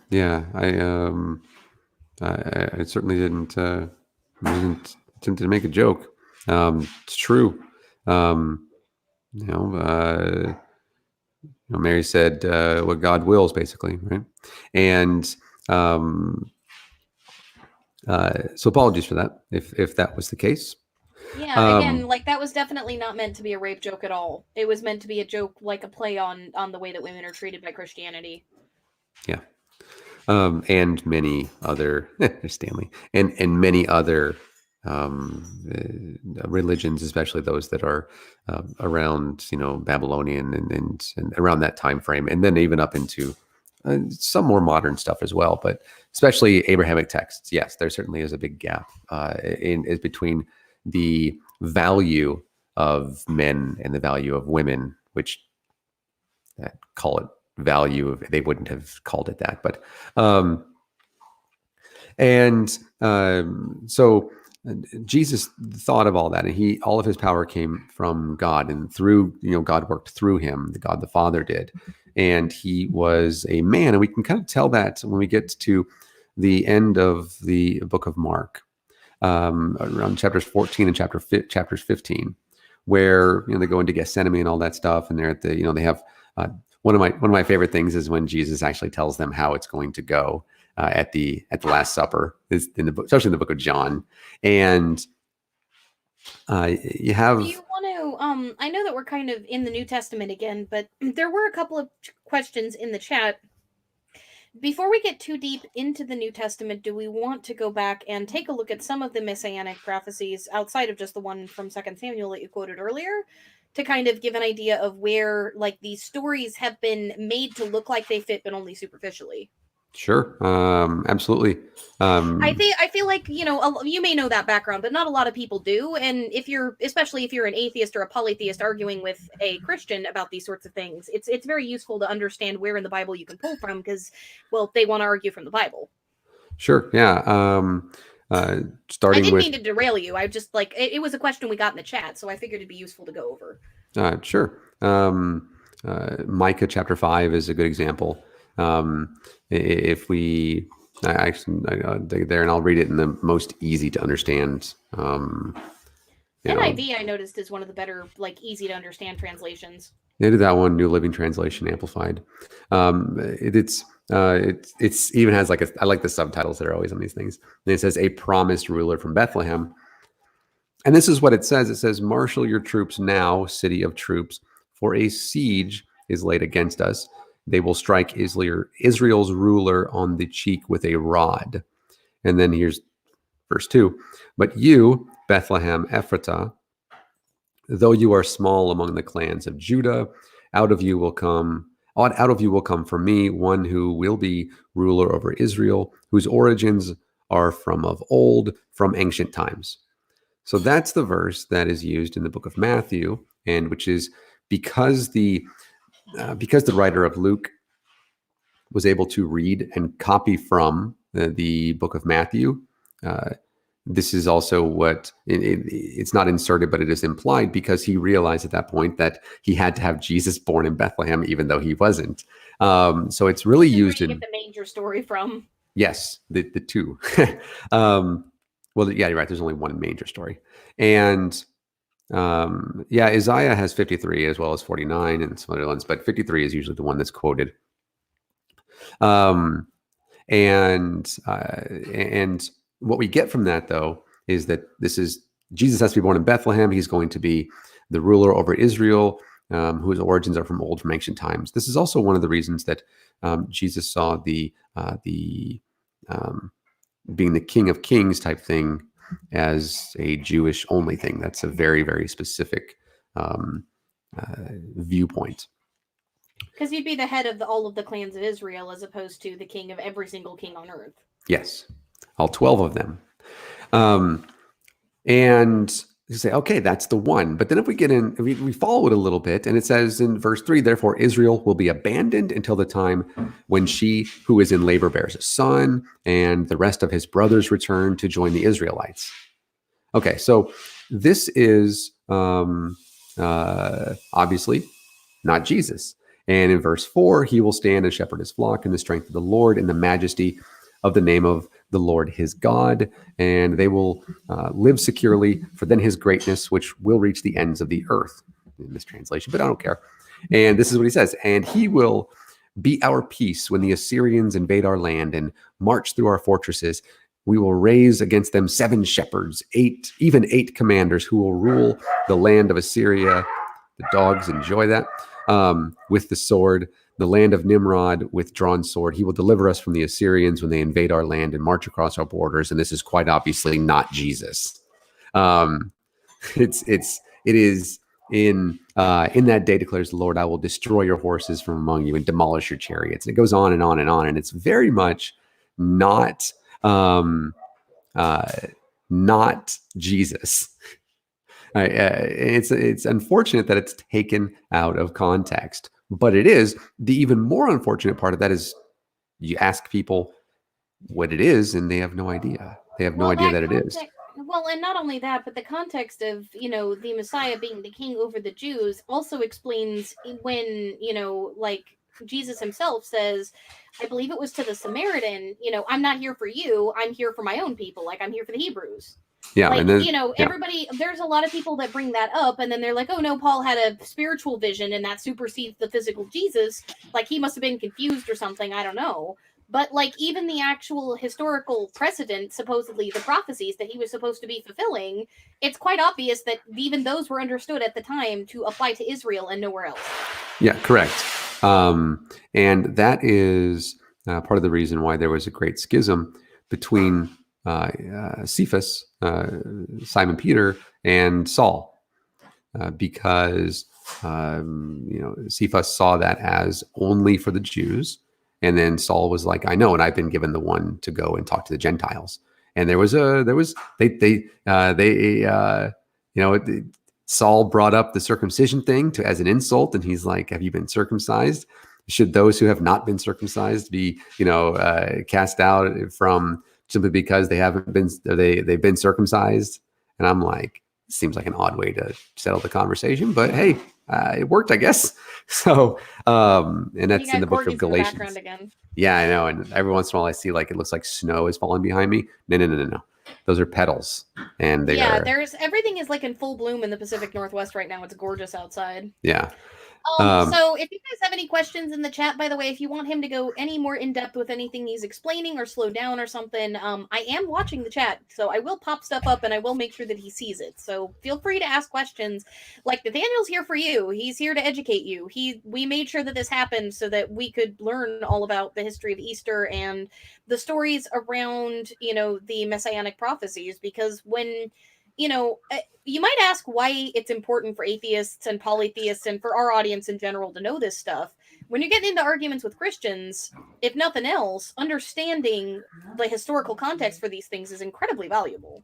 Yeah, I certainly wasn't attempted to make a joke. It's true. Mary said what God wills, basically, right? And so apologies for that, if that was the case. Yeah, again, like that was definitely not meant to be a rape joke at all. It was meant to be a joke, like a play on the way that women are treated by Christianity. Yeah. And many other Stanley and many other religions, especially those that are around Babylonian and around that time frame, and then even up into some more modern stuff as well. But especially Abrahamic texts, yes, there certainly is a big gap in between the value of men and the value of women, which call it value of, they wouldn't have called it that, but so Jesus thought of all that, and all of his power came from God, and through God worked through him. God the Father did, and he was a man, and we can kind of tell that when we get to the end of the book of Mark, around chapters 14 and chapters 15, where they go into Gethsemane and all that stuff, and they're at the they have one of my favorite things is when Jesus actually tells them how it's going to go at the Last Supper, is in the book, especially in the book of John, and you have. Do you want to? I know that we're kind of in the New Testament again, but there were a couple of questions in the chat. Before we get too deep into the New Testament, do we want to go back and take a look at some of the messianic prophecies outside of just the one from 2 Samuel that you quoted earlier, to kind of give an idea of where like these stories have been made to look like they fit, but only superficially? Sure. Absolutely. I feel like you may know that background, but not a lot of people do. And especially if you're an atheist or a polytheist arguing with a Christian about these sorts of things, it's very useful to understand where in the Bible you can pull from, because, well, they want to argue from the Bible. Sure. Yeah. I Starting didn't with. mean to derail you. I just it was a question we got in the chat, so I figured it'd be useful to go over. Sure. Micah chapter 5 is a good example. If we, I'll dig there and I'll read it in the most easy to understand. NIV, I noticed, is one of the better, like, easy to understand translations. They did that one, New Living Translation Amplified. It's even has like I like the subtitles that are always on these things. And it says, "A promised ruler from Bethlehem." And this is what it says. It says, "Marshal your troops now, city of troops, for a siege is laid against us. They will strike Israel's ruler on the cheek with a rod." And then here's verse 2. "But you, Bethlehem Ephratah, though you are small among the clans of Judah, out of you will come for me one who will be ruler over Israel, whose origins are from of old, from ancient times." So that's the verse that is used in the book of Matthew, and which is because the writer of Luke was able to read and copy from the book of Matthew. This is also what it's not inserted, but it is implied, because he realized at that point that he had to have Jesus born in Bethlehem, even though he wasn't. So it's really used where you in get the manger story from. Yes, the two. Well, yeah, you're right. There's only one manger story, and Isaiah has 53 as well as 49 and some other ones, but 53 is usually the one that's quoted. And what we get from that, though, is that Jesus has to be born in Bethlehem. He's going to be the ruler over Israel, whose origins are from old, from ancient times. This is also one of the reasons that Jesus saw the being the King of Kings type thing as a Jewish only thing. That's a very, very specific viewpoint. Because you'd be the head of all of the clans of Israel, as opposed to the king of every single king on earth. Yes, all 12 of them. And you say, okay, that's the one. But then if we get in, we follow it a little bit, and it says in verse 3, "Therefore Israel will be abandoned until the time when she who is in labor bears a son, and the rest of his brothers return to join the Israelites." Okay, so this is obviously not Jesus. And in verse 4, "He will stand and shepherd his flock in the strength of the Lord, in the majesty of the name of the Lord his God, and they will live securely, for then his greatness, which will reach the ends of the earth." In this translation, but I don't care. And this is what he says: "And he will be our peace when the Assyrians invade our land and march through our fortresses. We will raise against them 7 shepherds, 8 commanders, who will rule the land of Assyria." The dogs enjoy that. "With the sword, the land of Nimrod with drawn sword. He will deliver us from the Assyrians when they invade our land and march across our borders." And this is quite obviously not Jesus. It is in that day, declares the Lord, "I will destroy your horses from among you and demolish your chariots." And it goes on and on and on. And it's very much not Jesus. It's unfortunate that it's taken out of context, but it is. The even more unfortunate part of that is you ask people what it is, and they have no idea. They have no idea that it is. Well, and not only that, but the context of, the Messiah being the king over the Jews also explains when, like Jesus himself says, I believe it was to the Samaritan, "I'm not here for you. I'm here for my own people. Like, I'm here for the Hebrews." Yeah, Like, and then you know, yeah, everybody, there's a lot of people that bring that up, and then they're like, oh no, Paul had a spiritual vision and that supersedes the physical Jesus. Like, he must have been confused or something. I don't know. But, like, even the actual historical precedent, supposedly the prophecies that he was supposed to be fulfilling, it's quite obvious that even those were understood at the time to apply to Israel and nowhere else. yeah, correct. And that is part of the reason why there was a great schism between Cephas, Simon Peter, and Saul, because Cephas saw that as only for the Jews, and then Saul was like, "I know, and I've been given the one to go and talk to the Gentiles." And there was Saul brought up the circumcision thing as an insult, and he's like, "Have you been circumcised? Should those who have not been circumcised be, cast out from simply because they've been circumcised?" And I'm like, seems like an odd way to settle the conversation, but hey, it worked, I guess. So, and that's in the book of Galatians. Again. Yeah, I know. And every once in a while, I see like it looks like snow is falling behind me. No. Those are petals, and they are. There's everything is like in full bloom in the Pacific Northwest right now. It's gorgeous outside. Yeah. So if you guys have any questions in the chat, by the way, if you want him to go any more in depth with anything he's explaining or slow down or something, I am watching the chat, so I will pop stuff up and I will make sure that he sees it. So feel free to ask questions. Like, Nathaniel's here for you. He's here to educate you. We made sure that this happened so that we could learn all about the history of Easter and the stories around, the messianic prophecies, because when you might ask why it's important for atheists and polytheists and for our audience in general to know this stuff. When you're getting into arguments with Christians, if nothing else, understanding the historical context for these things is incredibly valuable.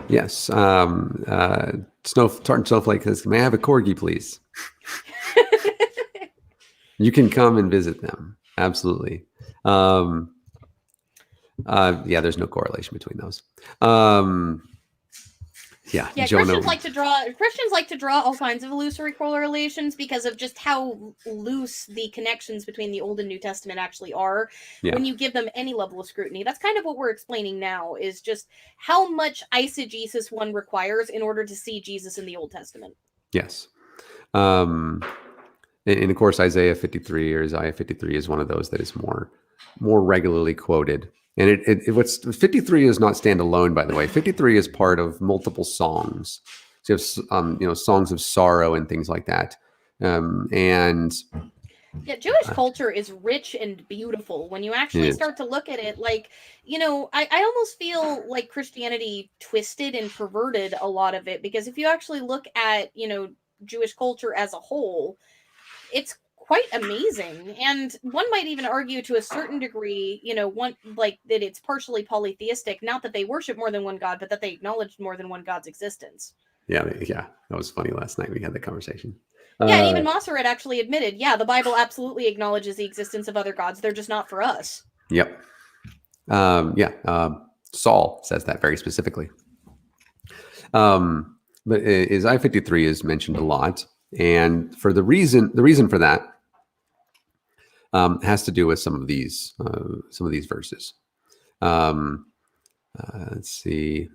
Yes. Tartan Snowflake says, "May I have a corgi, please?" You can come and visit them. Absolutely. Yeah, there's no correlation between those. Yeah, Christians like to draw all kinds of illusory correlations because of just how loose the connections between the Old and New Testament actually are when you give them any level of scrutiny. That's kind of what we're explaining now, is just how much eisegesis one requires in order to see Jesus in the Old Testament. Yes. And of course, Isaiah 53 is one of those that is more regularly quoted. And what's 53 is not standalone, by the way. 53 is part of multiple songs. So you have, songs of sorrow and things like that. Jewish culture is rich and beautiful when you actually start to look at it. Like, I almost feel like Christianity twisted and perverted a lot of it, because if you actually look at, Jewish culture as a whole, it's quite amazing. And one might even argue to a certain degree, that it's partially polytheistic, not that they worship more than one God, but that they acknowledge more than one God's existence. Yeah, that was funny last night. We had that conversation. Yeah, and even Mosseret actually admitted, the Bible absolutely acknowledges the existence of other gods. They're just not for us. Yep. Saul says that very specifically. But Isaiah 53 is mentioned a lot. And for the reason for that has to do with some of these verses. Let's see.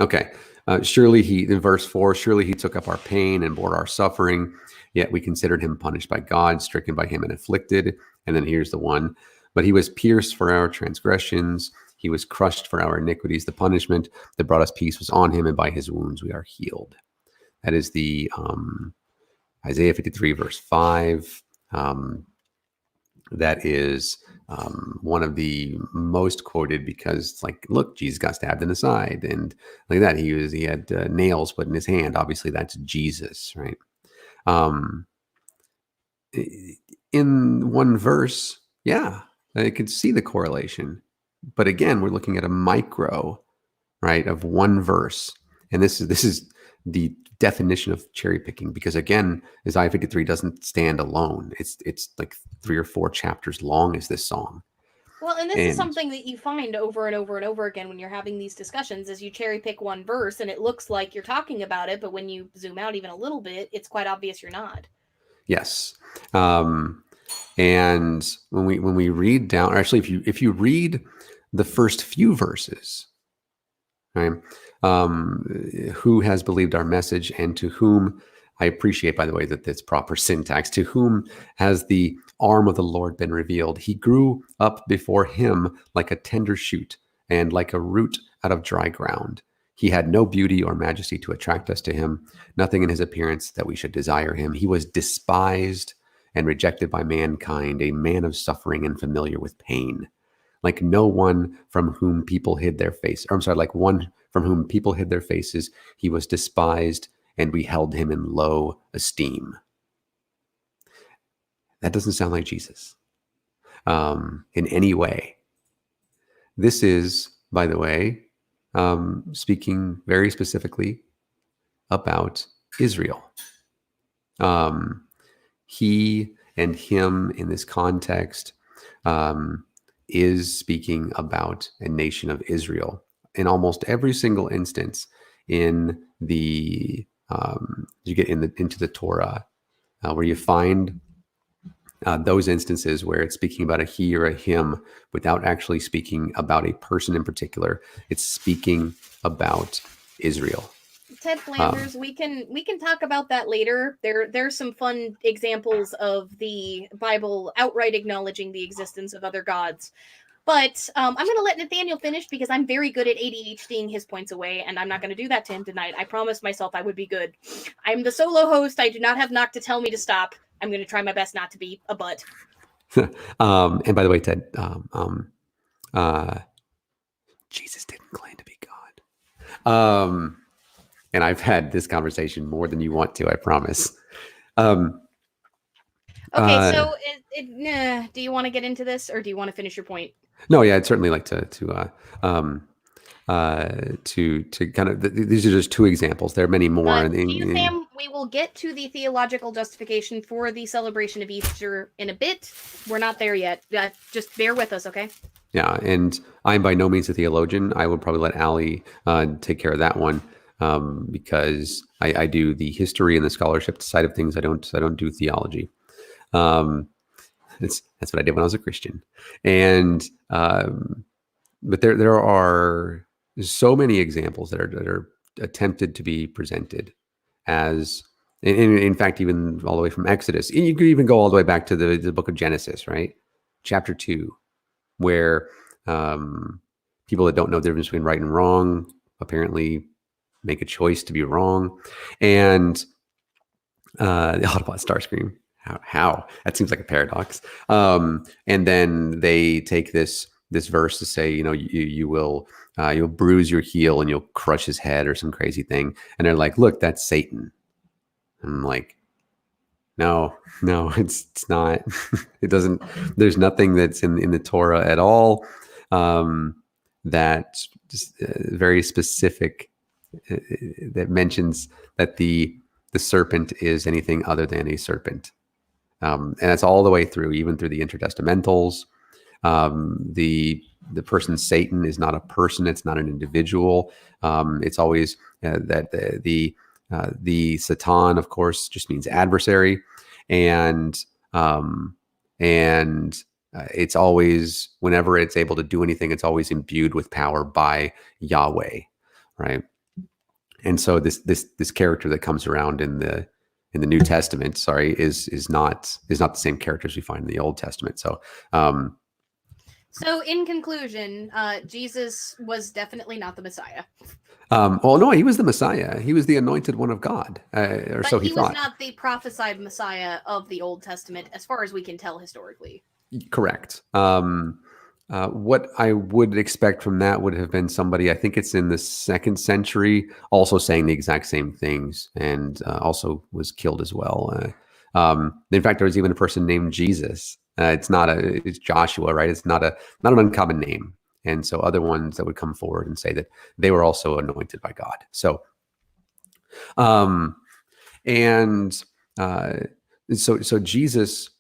Okay. In verse 4, surely he took up our pain and bore our suffering, yet we considered him punished by God, stricken by him and afflicted. And then here's the one, but he was pierced for our transgressions. He was crushed for our iniquities. The punishment that brought us peace was on him, and by his wounds we are healed. That is the Isaiah 53 verse 5. That is one of the most quoted, because it's like, look, Jesus got stabbed in the side, and like that, he had nails put in his hand. Obviously, that's Jesus, right? In one verse, I could see the correlation, but again, we're looking at a micro, right, of one verse, and this is the definition of cherry picking, because again, Isaiah 53 doesn't stand alone. It's like 3 or 4 chapters long is this song. Well, and this is something that you find over and over and over again when you're having these discussions, is you cherry pick one verse and it looks like you're talking about it, but when you zoom out even a little bit, it's quite obvious you're not. Yes. And when we read down, or actually if you read the first few verses, right, who has believed our message, and to whom, I appreciate, by the way, that that's proper syntax, to whom has the arm of the Lord been revealed. He grew up before him like a tender shoot and like a root out of dry ground. He had no beauty or majesty to attract us to him, nothing in his appearance that we should desire him. He was despised and rejected by mankind, a man of suffering and familiar with pain. Like no one from whom people hid their face, or I'm sorry, like one from whom people hid their faces, he was despised, and we held him in low esteem. That doesn't sound like Jesus in any way. This is, by the way, speaking very specifically about Israel. He and him in this context is speaking about a nation of Israel. In almost every single instance in the you get into the Torah, where you find those instances where it's speaking about a he or a him without actually speaking about a person in particular, it's speaking about Israel. Ted Flanders, we can talk about that later. There's some fun examples of the Bible outright acknowledging the existence of other gods. But I'm going to let Nathaniel finish because I'm very good at ADHDing his points away, and I'm not going to do that to him tonight. I promised myself I would be good. I'm the solo host. I do not have Knock to tell me to stop. I'm going to try my best not to be a butt. And by the way, Ted, Jesus didn't claim to be God. And I've had this conversation more than you want to, I promise. Okay, so do you want to get into this, or do you want to finish your point? No, yeah, I'd certainly like to kind of. These are just two examples. There are many more. Sam, we will get to the theological justification for the celebration of Easter in a bit. We're not there yet. Just bear with us, okay? Yeah, and I'm by no means a theologian. I would probably let Ali take care of that one. Because I do the history and the scholarship side of things. I don't do theology. That's what I did when I was a Christian. And but there are so many examples that are attempted to be presented as, in fact, even all the way from Exodus. And you could even go all the way back to the book of Genesis, right? Chapter 2, where people that don't know the difference between right and wrong apparently make a choice to be wrong. And the Autobot Starscream, how that seems like a paradox. And then they take this verse to say, you'll bruise your heel and you'll crush his head or some crazy thing. And they're like, look, that's Satan. And I'm like, no, it's not. It doesn't. There's nothing that's in the Torah at all that just very specific that mentions that the serpent is anything other than a serpent. And that's all the way through, even through the intertestamentals. The person Satan is not a person; it's not an individual. It's always that the Satan, of course, just means adversary, and it's always, whenever it's able to do anything, it's always imbued with power by Yahweh, right? And so this character that comes around in the New Testament, is not the same characters we find in the Old Testament. So, so in conclusion, Jesus was definitely not the Messiah. Well, no, he was the Messiah. He was the anointed one of God, or so he thought. He was not the prophesied Messiah of the Old Testament, as far as we can tell historically. Correct. What I would expect from that would have been somebody, I think it's in the 2nd century, also saying the exact same things, and also was killed as well. In fact, there was even a person named Jesus. It's Joshua, right? It's not an uncommon name. And so other ones that would come forward and say that they were also anointed by God. So, so Jesus.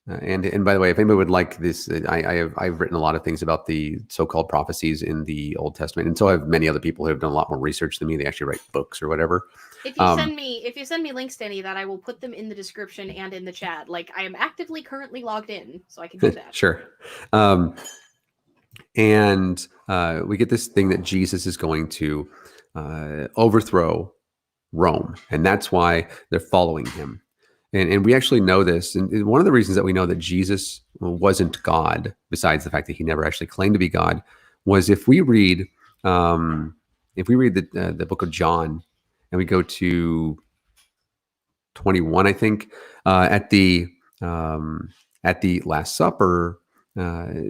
And by the way, if anybody would like this, I've written a lot of things about the so-called prophecies in the Old Testament, and so have many other people who have done a lot more research than me. They actually write books or whatever. If you send me links to any of that, I will put them in the description and in the chat. Like, I am actively currently logged in, so I can do that. Sure. And we get this thing that Jesus is going to overthrow Rome, and that's why they're following him. And we actually know this, and one of the reasons that we know that Jesus wasn't God, besides the fact that he never actually claimed to be God, was if we read the book of John, and we go to 21, I think, at the Last Supper,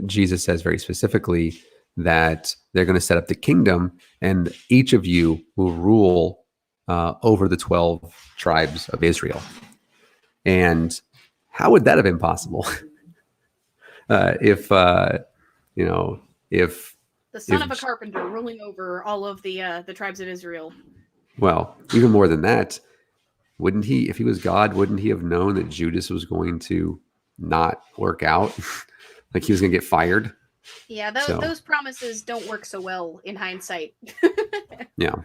Jesus says very specifically that they're going to set up the kingdom, and each of you will rule over the 12 tribes of Israel. And how would that have been possible if if the son of a carpenter ruling over all of the tribes of Israel? Well, even more than that, wouldn't he, if he was God, wouldn't he have known that Judas was going to not work out? Like he was going to get fired? Yeah, those promises don't work so well in hindsight. Yeah.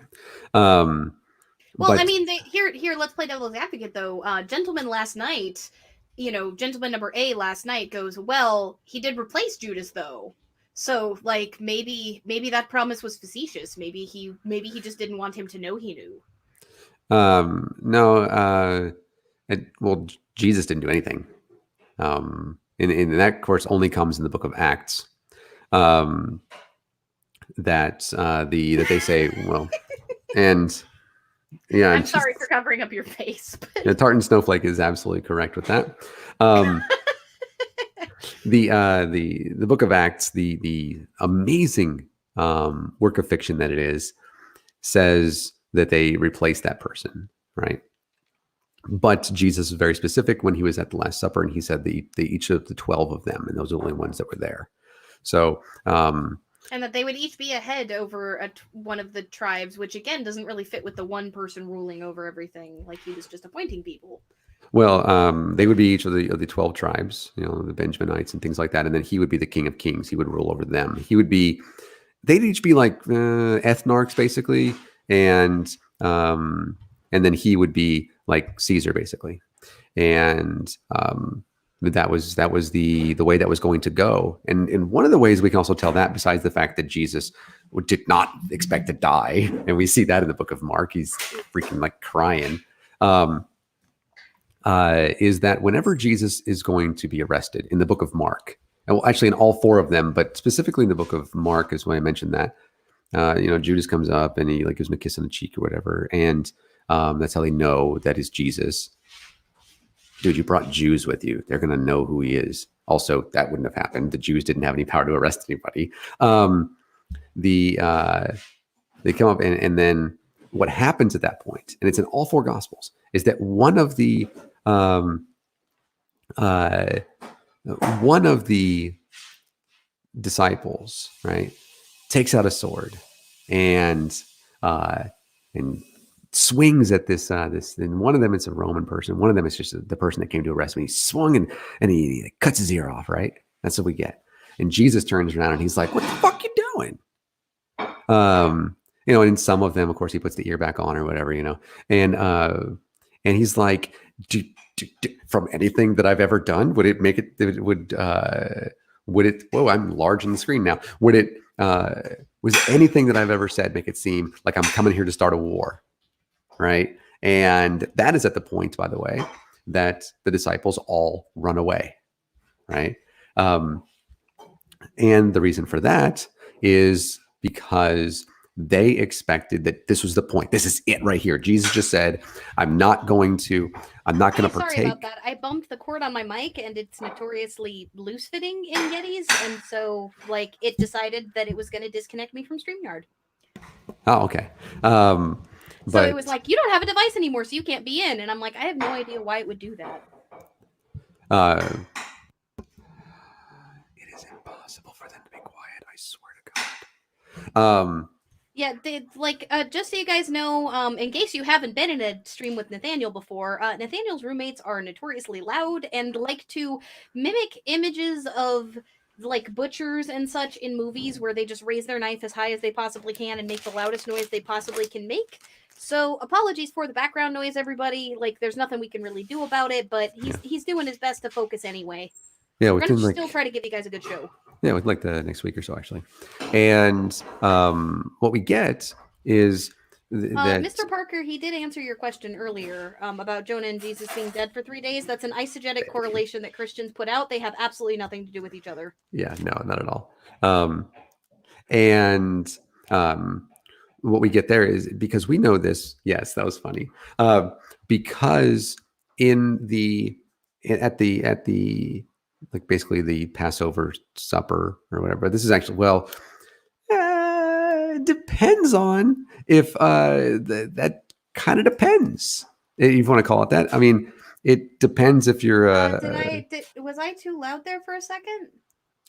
Well, I mean, here, let's play devil's advocate, though. Gentleman last night, gentleman number A last night goes, well, he did replace Judas, though. So, like, maybe that promise was facetious. Maybe he just didn't want him to know he knew. No. Well, Jesus didn't do anything. And that, of course, only comes in the book of Acts. That they say, well, and yeah, I'm sorry for covering up your face. But... Yeah, Tartan Snowflake is absolutely correct with that. The book of Acts, the amazing work of fiction that it is, says that they replaced that person, right? But Jesus was very specific when he was at the Last Supper, and he said they each of the 12 of them, and those are the only ones that were there. So, and that they would each be a head over one of the tribes, which again doesn't really fit with the one person ruling over everything. Like he was just appointing people. Well, they would be each of the 12 tribes, the Benjaminites and things like that, and then he would be the King of Kings. He would rule over them. They'd each be like ethnarchs, basically, and then he would be like Caesar, basically, and that was the way that was going to go. And one of the ways we can also tell that, besides the fact that Jesus did not expect to die, and we see that in the book of Mark, he's freaking like crying, is that whenever Jesus is going to be arrested in the book of Mark, and well, actually in all four of them, but specifically in the book of Mark is when I mentioned that, Judas comes up and he like gives him a kiss on the cheek or whatever, and that's how they know that is Jesus. Dude, you brought Jews with you. They're going to know who he is. Also, that wouldn't have happened. The Jews didn't have any power to arrest anybody. They come up, and then what happens at that point, and it's in all four Gospels, is that one of the disciples, right, takes out a sword and swings at this, and one of them is a Roman person. One of them is just the person that came to arrest me. He swung and he cuts his ear off, right? That's what we get. And Jesus turns around and he's like, what the fuck you doing? And in some of them, of course, he puts the ear back on or whatever, and he's like, from anything that I've ever done, would it make it, would it, whoa, I'm large on the screen now. Would it, was anything that I've ever said make it seem like I'm coming here to start a war? Right. And that is at the point, by the way, that the disciples all run away. Right. And the reason for that is because they expected that this was the point. This is it right here. Jesus just said, I'm not going to partake. Sorry about that. I bumped the cord on my mic and it's notoriously loose fitting in Yetis. And so like it decided that it was going to disconnect me from StreamYard. Oh, okay. So it was like, you don't have a device anymore, so you can't be in. And I'm like, I have no idea why it would do that. It is impossible for them to be quiet. I swear to God. Yeah, just so you guys know, in case you haven't been in a stream with Natheniel before, Nathaniel's roommates are notoriously loud and like to mimic images of like butchers and such in movies where they just raise their knife as high as they possibly can and make the loudest noise they possibly can make. So apologies for the background noise, everybody. Like, there's nothing we can really do about it, but he's doing his best to focus anyway. Yeah, we're gonna still try to give you guys a good show. Yeah, we'd like the next week or so, actually. And what we get is that Mr. Parker, he did answer your question earlier about Jonah and Jesus being dead for 3 days. That's an eisegetic correlation that Christians put out. They have absolutely nothing to do with each other. yeah, no, not at all. And what we get there is because we know this. Yes, that was funny. Because in the at the like basically the Passover supper or whatever. This is actually depends on if that kind of depends if you want to call it that. I mean, it depends if you're. Was I too loud there for a second?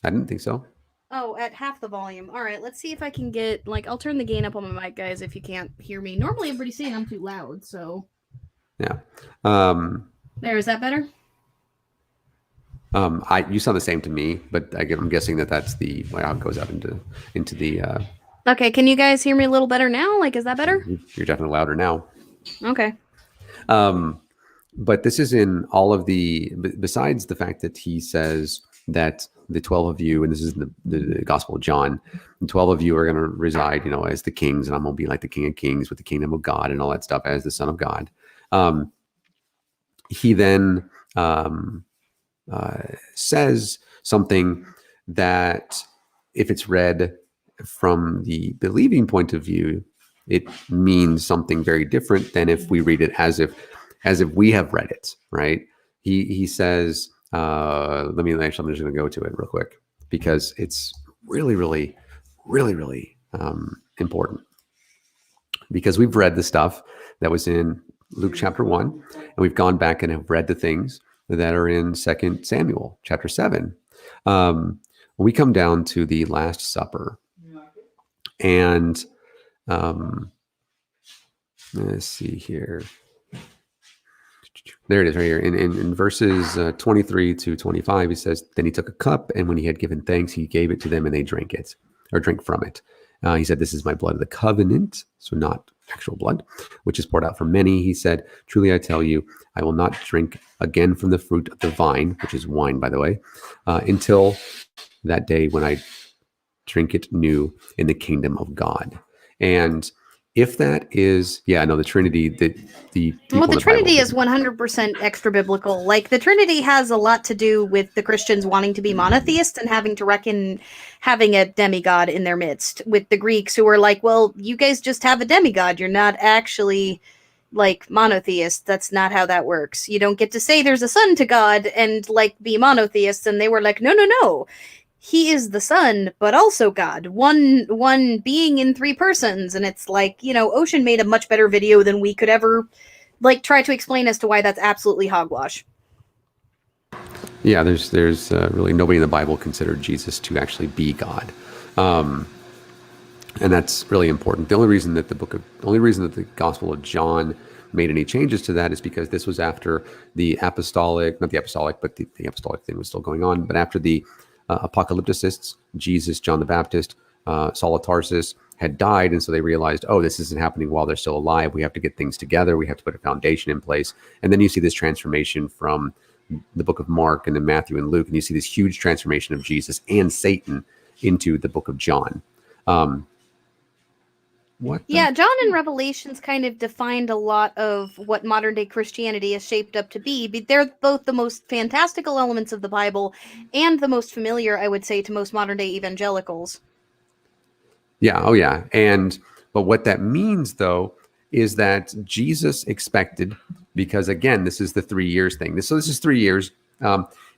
I didn't think so. Oh, at half the volume. All right, let's see if I can get I'll turn the gain up on my mic, guys, if you can't hear me. Normally, everybody's saying I'm too loud, so Yeah. There, is that better? You sound the same to me, but I'm guessing that's the how it goes out into the. Okay, can you guys hear me a little better now? Like, is that better? You're definitely louder now. Okay. But this is in all of besides the fact that he says that the 12 of you, and this is the Gospel of John, the 12 of you are going to reside, as the kings, and I'm going to be like the King of Kings with the kingdom of God and all that stuff as the Son of God. He then says something that, if it's read from the believing point of view, it means something very different than if we read it as if we have read it, right? He says, I'm just going to go to it real quick because it's really, really, really, really important. Because we've read the stuff that was in Luke chapter 1, and we've gone back and have read the things that are in 2 Samuel chapter 7. We come down to the Last Supper, and let's see here. There it is right here. In verses 23 to 25, he says, then he took a cup, and when he had given thanks, he gave it to them, and they drank from it. He said, this is my blood of the covenant, so not actual blood, which is poured out for many. He said, truly I tell you, I will not drink again from the fruit of the vine, which is wine, by the way, until that day when I drink it new in the kingdom of God. And if that is, the Trinity, the Trinity is 100% extra biblical. Like, the Trinity has a lot to do with the Christians wanting to be monotheists and having to reckon having a demigod in their midst, with the Greeks who are like, well, you guys just have a demigod. You're not actually like monotheists. That's not how that works. You don't get to say there's a son to God and like be monotheists. And they were like, no. He is the Son, but also God. One being in three persons. And it's like, Ocean made a much better video than we could ever try to explain as to why that's absolutely hogwash. Yeah, there's really nobody in the Bible considered Jesus to actually be God. And that's really important. The only reason that the Gospel of John made any changes to that is because this was after the apostolic thing was still going on, but after the apocalypticists, Jesus, John the Baptist, Saul of Tarsus had died, and so they realized, this isn't happening while they're still alive. We have to get things together. We have to put a foundation in place. And then you see this transformation from the book of Mark and then Matthew and Luke, and you see this huge transformation of Jesus and Satan into the book of John. John and Revelations kind of defined a lot of what modern day Christianity is shaped up to be. They're both the most fantastical elements of the Bible and the most familiar, I would say, to most modern day evangelicals. Yeah. Oh yeah. But what that means though, is that Jesus expected, because again, this is the 3 years thing. This is 3 years.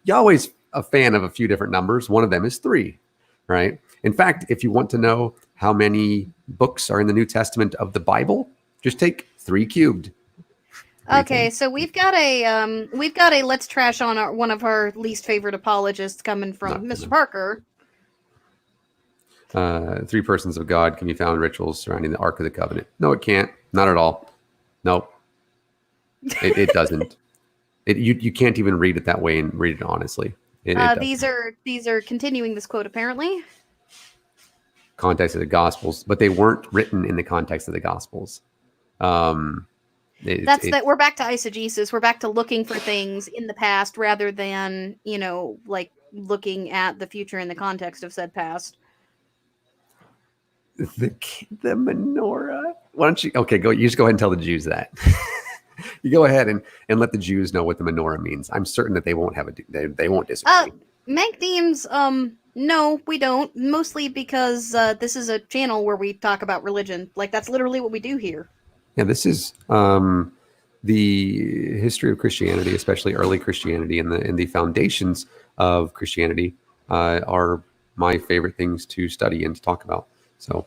Yahweh's a fan of a few different numbers. One of them is 3, right? In fact, if you want to know how many books are in the New Testament of the Bible, just take 3 cubed. Okay, so we've got a let's trash on one of our least favorite apologists coming from Mr. Parker. 3 persons of God can be found in rituals surrounding the Ark of the Covenant. No, it can't. Not at all. Nope. It doesn't. You can't even read it that way and read it honestly. These are continuing this quote apparently. Context of the Gospels, but they weren't written in the context of the Gospels. We're back to eisegesis. We're back to looking for things in the past rather than, looking at the future in the context of said past. the menorah. Why don't you? Okay, go. You just go ahead and tell the Jews that. You go ahead and let the Jews know what the menorah means. I'm certain that they won't have they won't disagree. Meg themes, no, we don't. Mostly because this is a channel where we talk about religion. Like, that's literally what we do here. Yeah, this is the history of Christianity, especially early Christianity, and the foundations of Christianity are my favorite things to study and to talk about. So,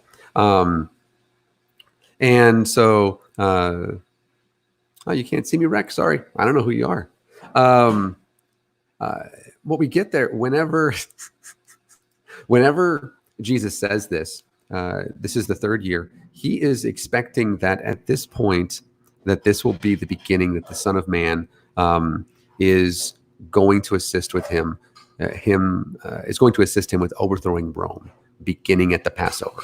and so, oh, you can't see me, Rex. Sorry, I don't know who you are. What we get there whenever Jesus says this, this is the third year. He is expecting that at this point, that this will be the beginning, that the Son of Man is going to assist with him. Is going to assist him with overthrowing Rome, beginning at the Passover.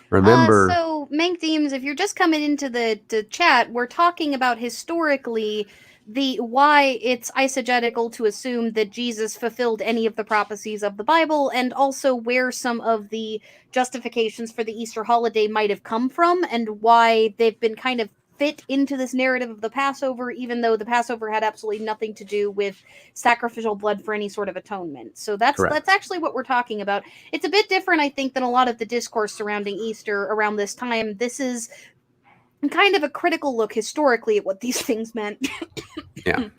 Remember, so Mank themes, if you're just coming into the chat, we're talking about historically why it's eisegetical to assume that Jesus fulfilled any of the prophecies of the Bible, and also where some of the justifications for the Easter holiday might have come from, and why they've been kind of fit into this narrative of the Passover, even though the Passover had absolutely nothing to do with sacrificial blood for any sort of atonement. So that's actually what we're talking about. It's a bit different, I think, than a lot of the discourse surrounding Easter around this time. This is kind of a critical look historically at what these things meant. Yeah.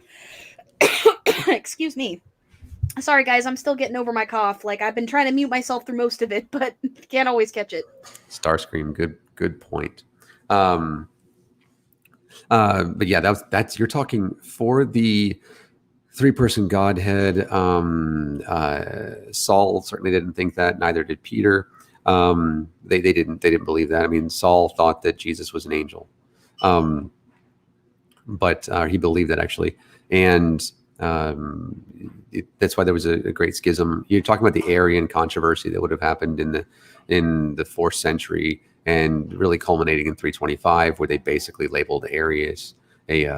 Excuse me. Sorry, guys, I'm still getting over my cough. Like, I've been trying to mute myself through most of it, but can't always catch it. Starscream, good point. But yeah, that's you're talking for the three-person Godhead. Saul certainly didn't think that. Neither did Peter. They didn't believe that. I mean, Saul thought that Jesus was an angel, but he believed that actually, and that's why there was a great schism. You're talking about the Arian controversy that would have happened in the 4th century, and really culminating in 325, where they basically labeled Arius a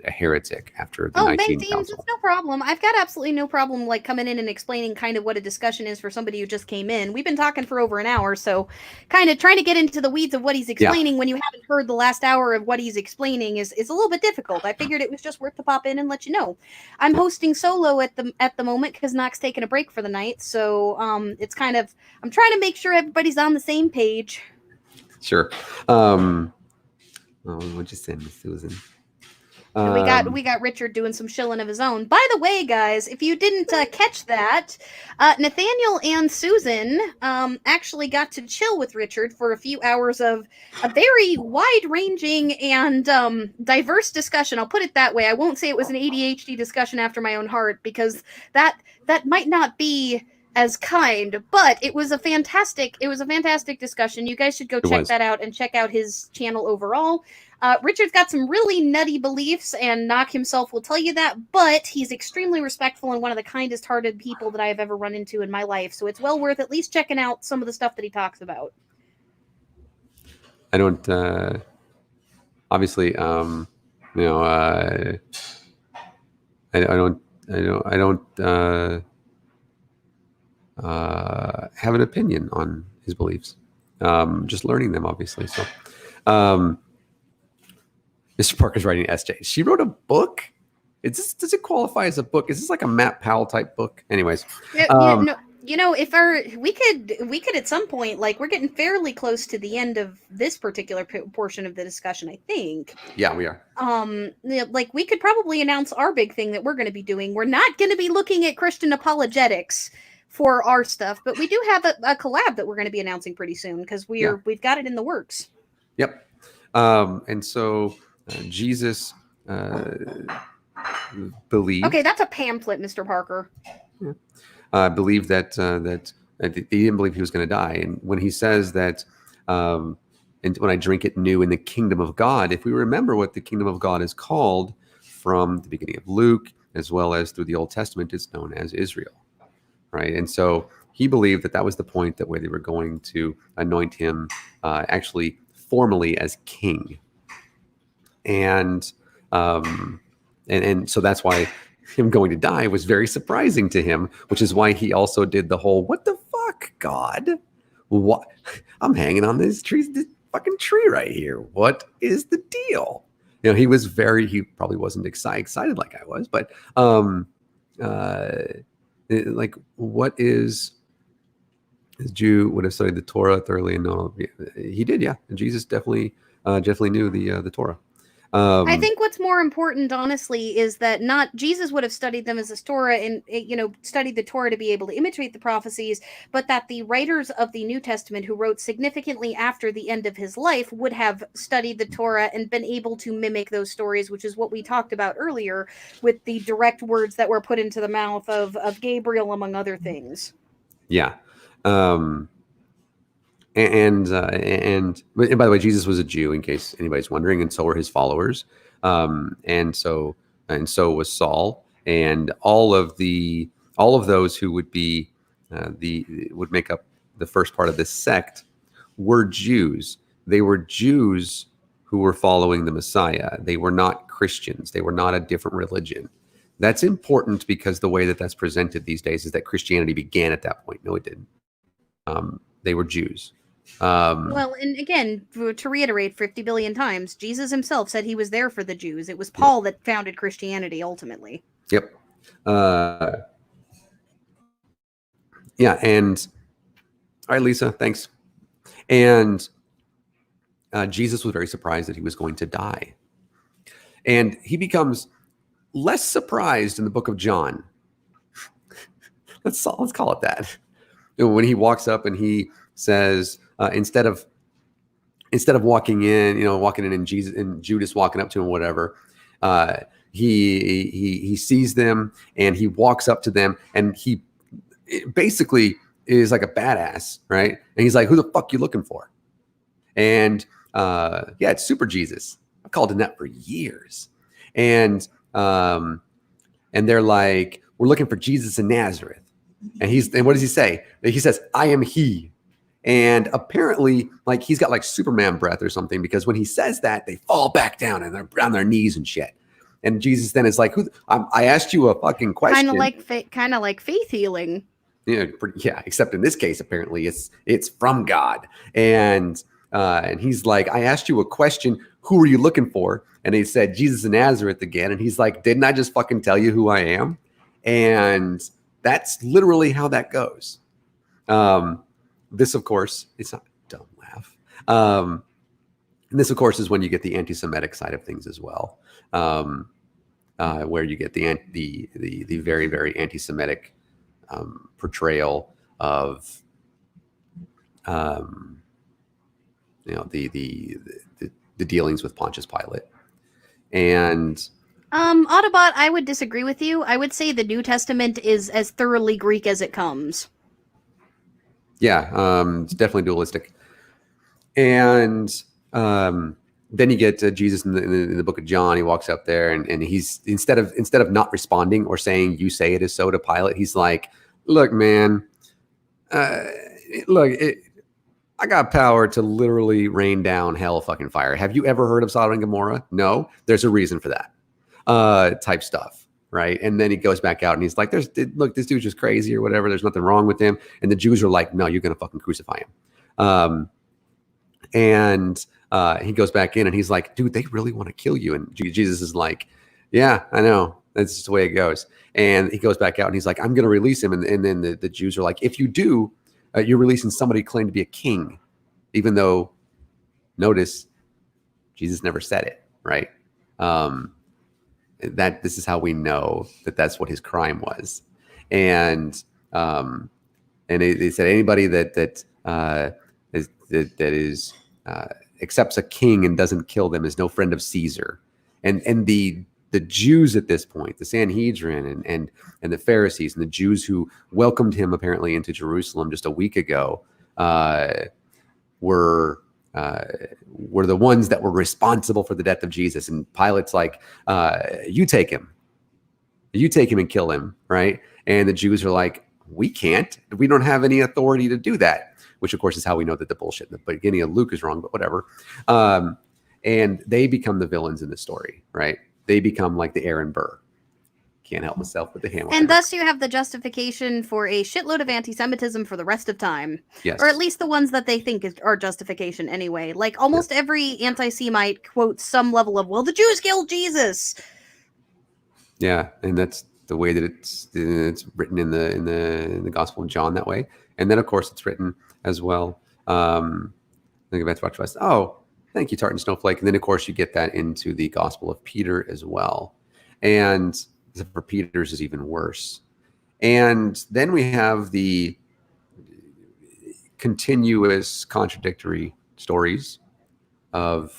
heretic after the Nicene Council. It's no problem. I've got absolutely no problem like coming in and explaining kind of what a discussion is for somebody who just came in. We've been talking for over an hour, so kind of trying to get into the weeds of what he's explaining when you haven't heard the last hour of what he's explaining is a little bit difficult. I figured it was just worth to pop in and let you know. I'm hosting solo at the moment because Knock's taking a break for the night, so it's kind of, I'm trying to make sure everybody's on the same page. Sure. What'd you send me, Susan? And we got Richard doing some shilling of his own. By the way, guys, if you didn't catch that, Nathaniel and Susan actually got to chill with Richard for a few hours of a very wide-ranging and diverse discussion. I'll put it that way. I won't say it was an ADHD discussion after my own heart, because that might not be as kind, but it was a fantastic discussion. You guys should go check that out and check out his channel overall. Richard's got some really nutty beliefs, and Knock himself will tell you that, but he's extremely respectful and one of the kindest hearted people that I've ever run into in my life. So it's well worth at least checking out some of the stuff that he talks about. I don't, obviously, I don't have an opinion on his beliefs. Just learning them, obviously. So, Mr. Parker's writing SJ. She wrote a book. Does it qualify as a book? Is this like a Matt Powell type book? Anyways, no, if we could at some point, like, we're getting fairly close to the end of this particular portion of the discussion, I think. Yeah, we are. Like, we could probably announce our big thing that we're going to be doing. We're not going to be looking at Christian apologetics for our stuff, but we do have a collab that we're going to be announcing pretty soon, because we've got it in the works. Yep. And so Jesus believed. Okay, that's a pamphlet, Mr. Parker. Yeah. Believed that he didn't believe he was going to die, and when he says that, and when I drink it new in the kingdom of God, if we remember what the kingdom of God is called from the beginning of Luke, as well as through the Old Testament, it's known as Israel. Right. And so he believed that was the point that where they were going to anoint him actually formally as king. And so that's why him going to die was very surprising to him, which is why he also did the whole, what the fuck, God? what? I'm hanging on this fucking tree right here. What is the deal? He was he probably wasn't excited like I was, but like, what is a Jew would have studied the Torah thoroughly and known. He did, yeah. And Jesus definitely knew the Torah. I think what's more important, honestly, is that not Jesus would have studied them as a Torah and studied the Torah to be able to imitate the prophecies, but that the writers of the New Testament who wrote significantly after the end of his life would have studied the Torah and been able to mimic those stories, which is what we talked about earlier with the direct words that were put into the mouth of Gabriel, among other things. Yeah. And by the way, Jesus was a Jew, in case anybody's wondering, and so were his followers. And so was Saul, and all of those who would be would make up the first part of this sect were Jews. They were Jews who were following the Messiah. They were not Christians. They were not a different religion. That's important because the way that that's presented these days is that Christianity began at that point. No, it didn't. They were Jews. Well, and again, to reiterate 50 billion times, Jesus himself said he was there for the Jews. It was Paul that founded Christianity ultimately. Yep. Yeah. And all right, Lisa, thanks. And Jesus was very surprised that he was going to die. And he becomes less surprised in the book of John. Let's call it that. When he walks up and he says, instead of walking in and Jesus and Judas walking up to him, whatever, he sees them and he walks up to them and he basically is like a badass, right? And he's like, "Who the fuck you looking for?" And yeah, it's super Jesus. I've called him that for years. And they're like, "We're looking for Jesus in Nazareth." And what does he say? He says, "I am he." And apparently, like, he's got like Superman breath or something, because when he says that, they fall back down and they're on their knees and shit. And Jesus then is like, I asked you a fucking question. Kind of like faith healing. Yeah, except in this case, apparently it's from God. And he's like, "I asked you a question. Who are you looking for?" And he said, "Jesus of Nazareth" again. And he's like, "Didn't I just fucking tell you who I am?" And that's literally how that goes. This, of course, it's not a dumb laugh. And this, of course, is when you get the anti-Semitic side of things as well, where you get the very, very anti-Semitic portrayal of the dealings with Pontius Pilate. And Autobot, I would disagree with you. I would say the New Testament is as thoroughly Greek as it comes. Yeah, it's definitely dualistic. And then you get Jesus in the book of John. He walks up there and he's instead of not responding or saying, "You say it is so" to Pilate, he's like, "Look, man, I got power to literally rain down hell fucking fire. Have you ever heard of Sodom and Gomorrah? No, there's a reason for that." Type stuff. Right. And then he goes back out and he's like, this dude's just crazy or whatever. There's nothing wrong with him. And the Jews are like, "No, you're going to fucking crucify him." And he goes back in and he's like, "Dude, they really want to kill you." And Jesus is like, "Yeah, I know. That's just the way it goes." And he goes back out and he's like, "I'm going to release him." And then the Jews are like, "If you do, you're releasing somebody claimed to be a king," even though, notice, Jesus never said it, right? That this is how we know that that's what his crime was. And they said anybody that accepts a king and doesn't kill them is no friend of Caesar. And the Jews at this point, the Sanhedrin and the Pharisees and the Jews who welcomed him apparently into Jerusalem just a week ago, were the ones that were responsible for the death of Jesus. And Pilate's like, you take him and kill him, right? And the Jews are like, "We can't. We don't have any authority to do that," which of course is how we know that the bullshit in the beginning of Luke is wrong, but whatever. And they become the villains in the story, right? They become like the Aaron Burr. Can't help myself with the hand. And thus you have the justification for a shitload of anti-Semitism for the rest of time. Yes. Or at least the ones that they think are justification anyway. Like, almost every anti-Semite quotes some level of, well, the Jews killed Jesus! Yeah, and that's the way that it's written in the Gospel of John that way. And then, of course, it's written as well. Think about watch West. Oh, thank you, Tartan Snowflake. And then, of course, you get that into the Gospel of Peter as well. And for Peter's is even worse. And then we have the continuous contradictory stories of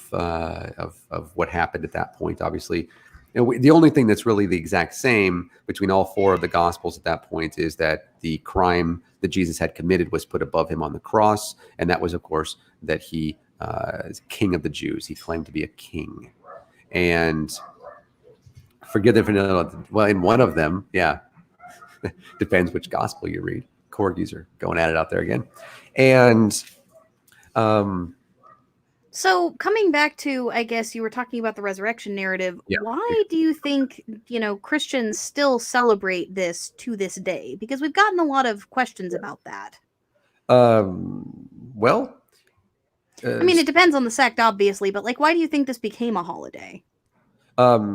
what happened at that point. Obviously, the only thing that's really the exact same between all four of the Gospels at that point is that the crime that Jesus had committed was put above him on the cross, and that was, of course, that he is king of the Jews. He claimed to be a king, and forgive them for well, in one of them, yeah, depends which gospel you read. Corgis are going at it out there again, and so coming back to, I guess you were talking about the resurrection narrative. Yeah. Why do you think, Christians still celebrate this to this day? Because we've gotten a lot of questions about that. Well, I mean, it depends on the sect, obviously, but why do you think this became a holiday? Why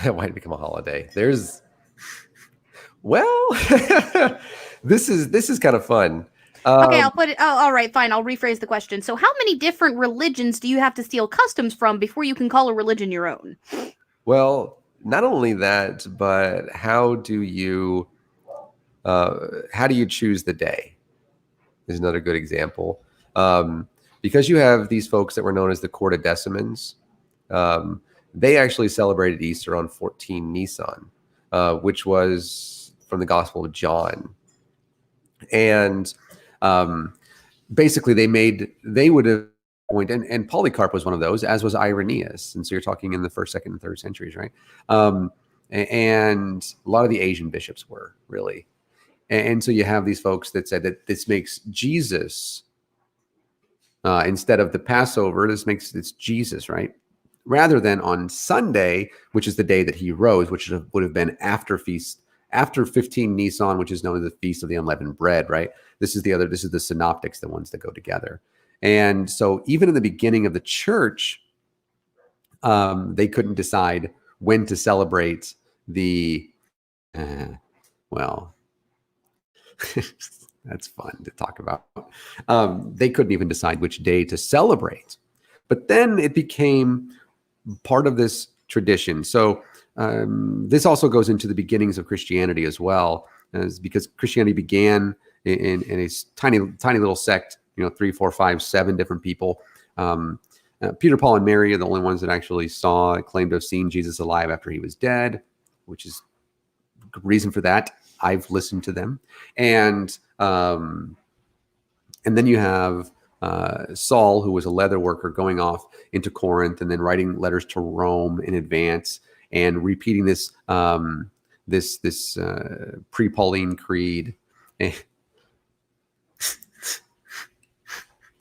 did it become a holiday? This is kind of fun. Okay, I'll put it. Oh, all right, fine. I'll rephrase the question. So, how many different religions do you have to steal customs from before you can call a religion your own? Well, not only that, but how do you choose the day? Is another good example. Because you have these folks that were known as the Quartodecimans. They actually celebrated Easter on 14 Nisan, which was from the Gospel of John. And basically they would have point, and Polycarp was one of those, as was Irenaeus. And so you're talking in the 1st, 2nd, and 3rd centuries, right? And a lot of the Asian bishops were really. And so you have these folks that said that this makes Jesus, instead of the Passover, it's Jesus, right? Rather than on Sunday, which is the day that he rose, which would have been after 15 Nisan, which is known as the Feast of the Unleavened Bread, right? This is the synoptics, the ones that go together. And so even in the beginning of the church, they couldn't decide when to celebrate the, that's fun to talk about. They couldn't even decide which day to celebrate. But then it became part of this tradition. So this also goes into the beginnings of Christianity as well, because Christianity began in a tiny little sect, 3, 4, 5, 7 different people. Peter, Paul, and Mary are the only ones that actually claimed to have seen Jesus alive after he was dead, which is reason for that. I've listened to them. And then you have Saul, who was a leather worker, going off into Corinth and then writing letters to Rome in advance and repeating this pre-Pauline creed.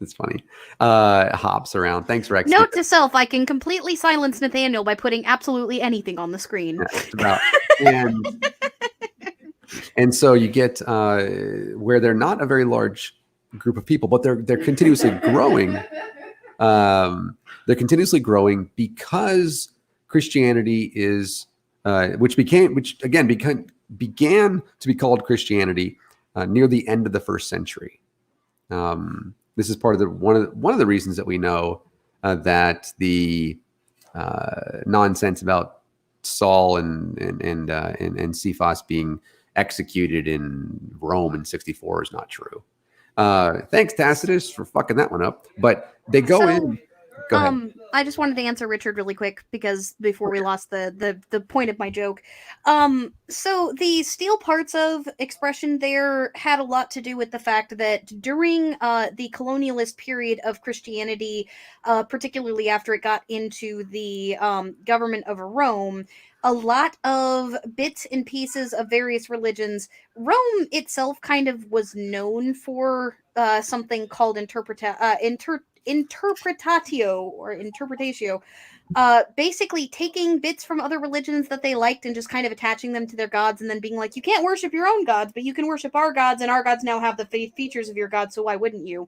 It's funny. Hops around. Thanks, Rex. Note to self, I can completely silence Nathaniel by putting absolutely anything on the screen. And so you get where they're not a very large group of people, but they're continuously growing. They're continuously growing because Christianity is, which began to be called Christianity near the end of the 1st century. This is part of one of the reasons that we know that the nonsense about Saul and Cephas being executed in Rome in 64 is not true. Thanks, Tacitus, for fucking that one up. But they go in. Go ahead. I just wanted to answer Richard really quick because before we lost the point of my joke. So the steel parts of expression there had a lot to do with the fact that during the colonialist period of Christianity, particularly after it got into the government of Rome, a lot of bits and pieces of various religions. Rome itself kind of was known for something called interpretatio or interpretatio, basically taking bits from other religions that they liked and just kind of attaching them to their gods, and then being like, you can't worship your own gods, but you can worship our gods, and our gods now have the features of your god, so why wouldn't you?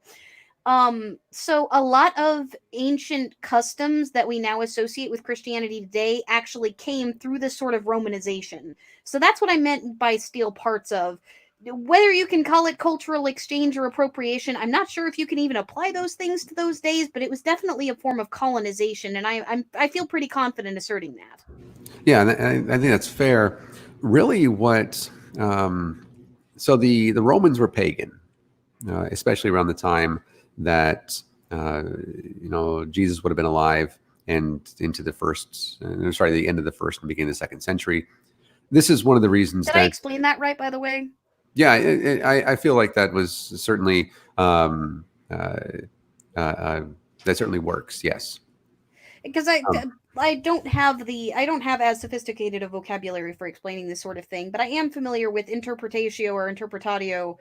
So a lot of ancient customs that we now associate with Christianity today actually came through this sort of Romanization. So that's what I meant by steal parts of. Whether you can call it cultural exchange or appropriation, I'm not sure if you can even apply those things to those days, but it was definitely a form of colonization, and I feel pretty confident asserting that. Yeah, and I think that's fair. Really, what so the Romans were pagan, especially around the time that Jesus would have been alive and into the the end of the first and beginning of the second century. This is one of the reasons Did I that explain that right, by the way? yeah, I feel like that was certainly that certainly works. Yes. Because Um, I don't have as sophisticated a vocabulary for explaining this sort of thing, but I am familiar with interpretatio or interpretatio, sure.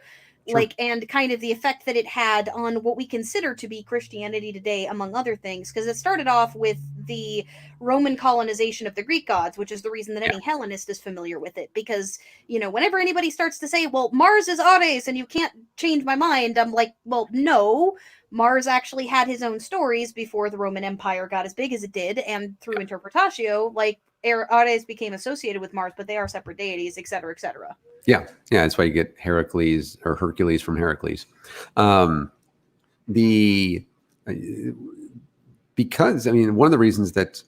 like, and kind of the effect that it had on what we consider to be Christianity today, among other things, because it started off with the Roman colonization of the Greek gods, which is the reason that Yeah. any Hellenist is familiar with it, because whenever anybody starts to say, well, Mars is Ares and you can't change my mind, I'm like, well, no, Mars actually had his own stories before the Roman Empire got as big as it did, and through interpretatio, like Ares became associated with Mars, but they are separate deities, etc., etc. Yeah. Yeah. That's why you get Heracles or Hercules from Heracles. Um, the Because I mean, one of the reasons that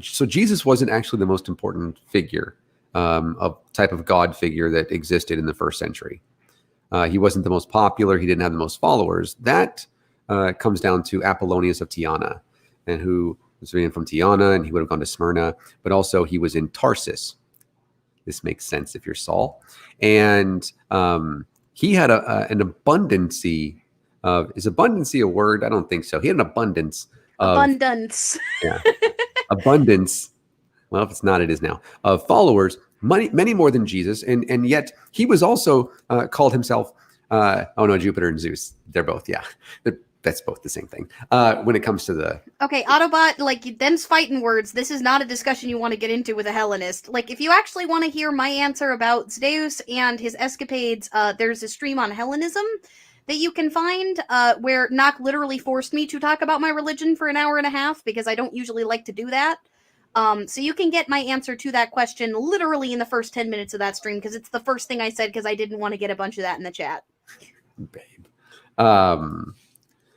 so Jesus wasn't actually the most important figure, of type of God figure that existed in the first century. He wasn't the most popular. He didn't have the most followers. That comes down to Apollonius of Tyana, and who was from Tyana, and he would have gone to Smyrna, but also he was in Tarsus. This makes sense if you're Saul, and he had an abundancy of is abundancy a word? I don't think so. He had an abundance of Abundance. yeah abundance. Well, if it's not, it is now of followers, many more than Jesus, and yet he was also called himself. Oh no, Jupiter and Zeus. They're both that's both the same thing. When it comes to the Okay, Autobot, like, them's fighting words. This is not a discussion you want to get into with a Hellenist. Like, if you actually want to hear my answer about Zeus and his escapades, there's a stream on Hellenism that you can find where Nock literally forced me to talk about my religion for an hour and a half because I don't usually like to do that. So you can get my answer to that question literally in the first 10 minutes of that stream because it's the first thing I said because I didn't want to get a bunch of that in the chat. babe. Um,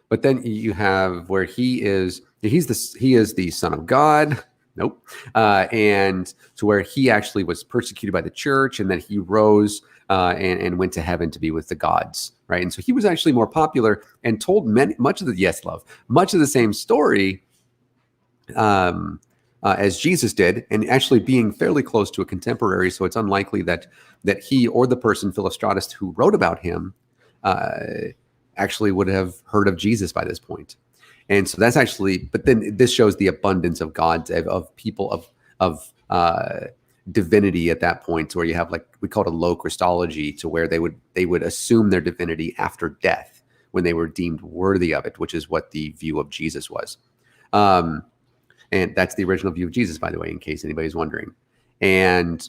but then you have where he is the son of God. Nope. And to where he actually was persecuted by the church, and then he rose and went to heaven to be with the gods, right? And so he was actually more popular and told much of the same story as Jesus did, and actually being fairly close to a contemporary. So it's unlikely that he or the person Philostratus who wrote about him actually would have heard of Jesus by this point. And so that's actually, but then this shows the abundance of gods, of people, of divinity at that point, where you have, like, we call it a low Christology, to where they would assume their divinity after death when they were deemed worthy of it, which is what the view of Jesus was. And that's the original view of Jesus, by the way, in case anybody's wondering. And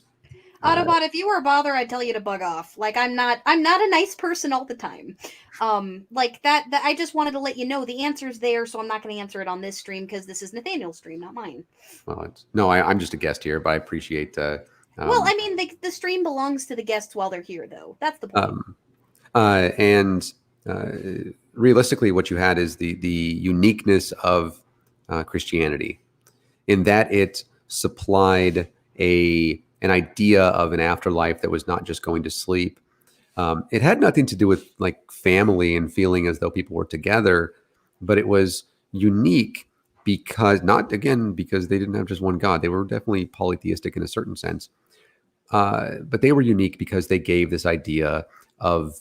Autobot, if you were a bother, I'd tell you to bug off. Like, I'm not a nice person all the time. Like that I just wanted to let you know the answer's there, so I'm not going to answer it on this stream because this is Nathaniel's stream, not mine. well, no, I'm just a guest here, but I appreciate. Well, I mean, the stream belongs to the guests while they're here, though. That's the point. And realistically, what you had is the uniqueness of Christianity, in that it supplied an idea of an afterlife that was not just going to sleep. It had nothing to do with, like, family and feeling as though people were together, but it was unique because not again because they didn't have just one God. They were definitely polytheistic in a certain sense, but they were unique because they gave this idea of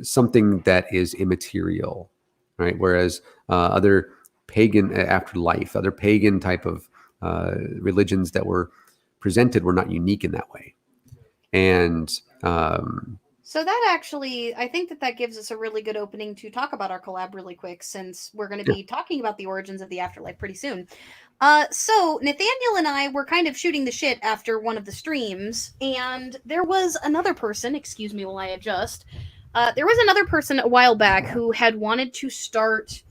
something that is immaterial, right? Whereas other pagan afterlife, other pagan type of religions that were presented were not unique in that way. And So that actually, I think that gives us a really good opening to talk about our collab really quick, since we're going to yeah, be talking about the origins of the afterlife pretty soon. So Nathaniel and I were kind of shooting the shit after one of the streams, and there was another person, excuse me while I adjust, there was another person a while back who had wanted to start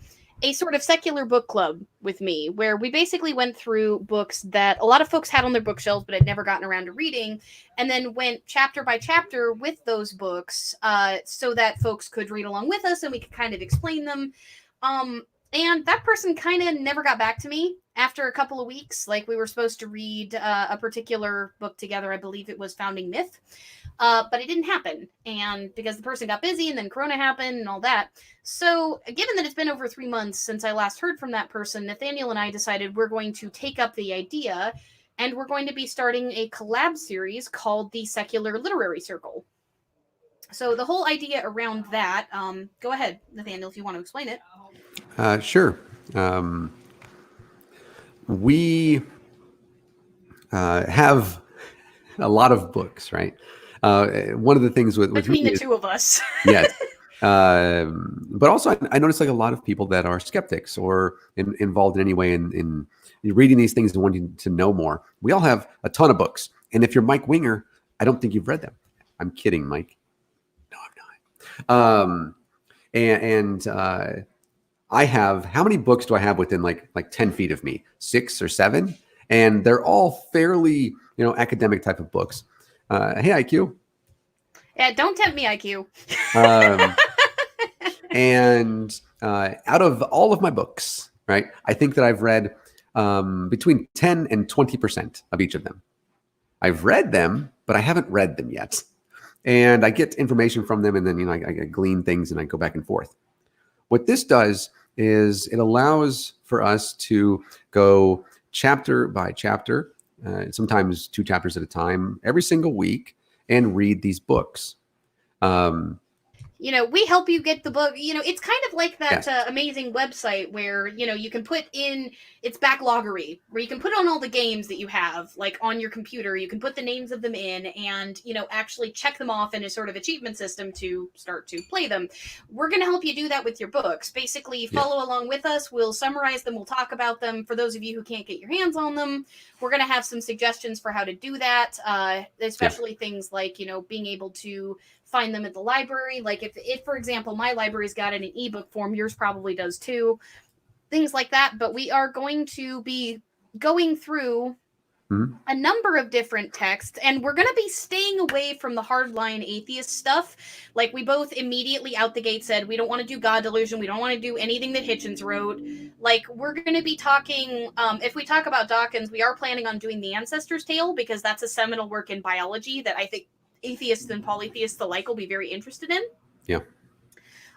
a sort of secular book club with me, where we basically went through books that a lot of folks had on their bookshelves but had never gotten around to reading, and then went chapter by chapter with those books, so that folks could read along with us and we could kind of explain them. Um, and that person kind of never got back to me after a couple of weeks. Like, we were supposed to read a particular book together. I believe it was Founding Myth. But it didn't happen. And because the person got busy and then Corona happened and all that. So, given that it's been over 3 months since I last heard from that person, Nathaniel and I decided we're going to take up the idea and we're going to be starting a collab series called the Secular Literary Circle. So, the whole idea around that, go ahead, Nathaniel, if you want to explain it. Sure. We have a lot of books, right? One of the things with Between me the is, two of us. yes. But also, I notice like a lot of people that are skeptics or involved in any way in reading these things and wanting to know more. We all have a ton of books. And if you're Mike Winger, I don't think you've read them. I'm kidding, Mike. No, I'm not. I have, how many books do I have within like 10 feet of me? 6 or 7? And they're all fairly, academic type of books. Hey, IQ. Yeah, don't tempt me, IQ. Um, and out of all of my books, right, I think that I've read between 10 and 20% of each of them. I've read them, but I haven't read them yet. And I get information from them, and then I glean things and I go back and forth. What this does is it allows for us to go chapter by chapter, sometimes 2 chapters at a time, every single week, and read these books. We help you get the book. It's kind of like that Yes. amazing website where, you can put in its backloggery, where you can put on all the games that you have, like on your computer. You can put the names of them in and, actually check them off in a sort of achievement system to start to play them. We're going to help you do that with your books. Basically, follow along with us. We'll summarize them. We'll talk about them. For those of you who can't get your hands on them, we're going to have some suggestions for how to do that, especially things like, being able to find them at the library. Like if for example, my library's got it in an ebook form, yours probably does too. Things like that. But we are going to be going through a number of different texts, and we're going to be staying away from the hardline atheist stuff. Like, we both immediately out the gate said we don't want to do God delusion. We don't want to do anything that Hitchens wrote. Like, we're going to be talking, if we talk about Dawkins, we are planning on doing the Ancestor's Tale, because that's a seminal work in biology that I think atheists and polytheists alike will be very interested in. Yeah.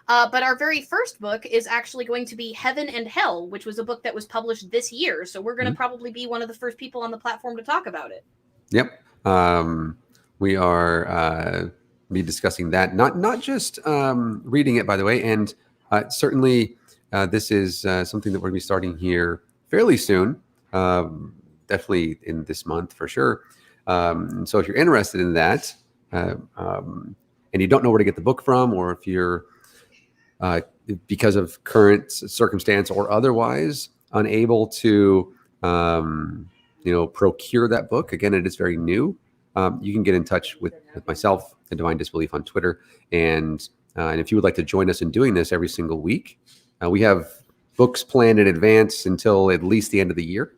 But our very first book is actually going to be Heaven and Hell, which was a book that was published this year. So we're going to probably be one of the first people on the platform to talk about it. Yep. We are be discussing that, not just reading it, by the way, and certainly this is something that we're going to be starting here fairly soon, definitely in this month for sure. So if you're interested in that, and you don't know where to get the book from, or if you're because of current circumstance or otherwise unable to procure that book, again, it is very new. You can get in touch with myself and Divine Disbelief on Twitter, and if you would like to join us in doing this every single week, we have books planned in advance until at least the end of the year.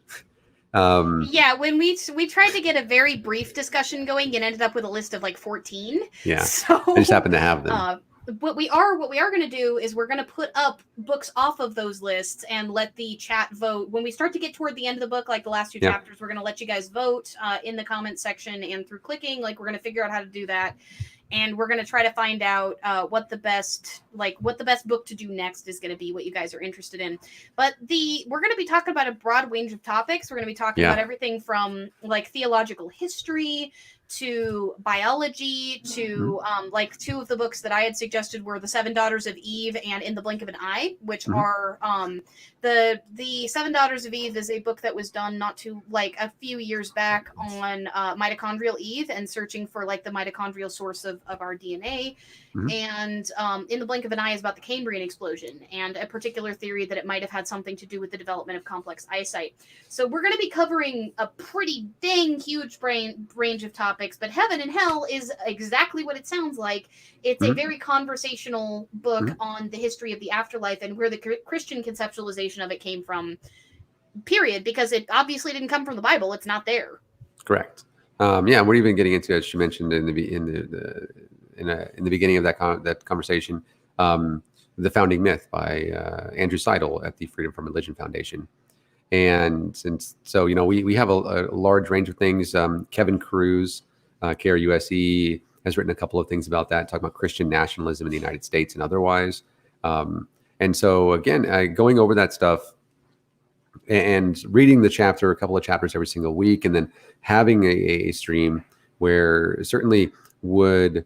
When we tried to get a very brief discussion going and ended up with a list of like 14. Yeah, so I just happen to have them. What we are going to do is we're going to put up books off of those lists and let the chat vote. When we start to get toward the end of the book, like the last 2 chapters, we're going to let you guys vote in the comments section and through clicking. Like, we're going to figure out how to do that. And we're going to try to find out what the best book to do next is going to be, what you guys are interested in. But we're going to be talking about a broad range of topics. We're going to be talking about everything from like theological history to biology to like 2 of the books that I had suggested were The 7 Daughters of Eve and In the Blink of an Eye, which are the 7 Daughters of Eve is a book that was done not too like a few years back on mitochondrial Eve and searching for like the mitochondrial source of of our DNA. Mhm. And In the Blink of an Eye is about the Cambrian explosion and a particular theory that it might have had something to do with the development of complex eyesight. So we're going to be covering a pretty dang huge range of topics, but Heaven and Hell is exactly what it sounds like. It's a Mhm. very conversational book Mhm. on the history of the afterlife and where the Christian conceptualization of it came from, period, because it obviously didn't come from the Bible. It's not there. Correct. Yeah, we're even getting into, as you mentioned in the beginning of that conversation, the founding myth by Andrew Seidel at the Freedom from Religion Foundation. And so, we have a large range of things. Kevin Cruz, KRUSE, has written a couple of things about that, talking about Christian nationalism in the United States and otherwise. And so, again, going over that stuff and reading a couple of chapters every single week, and then having a stream where certainly would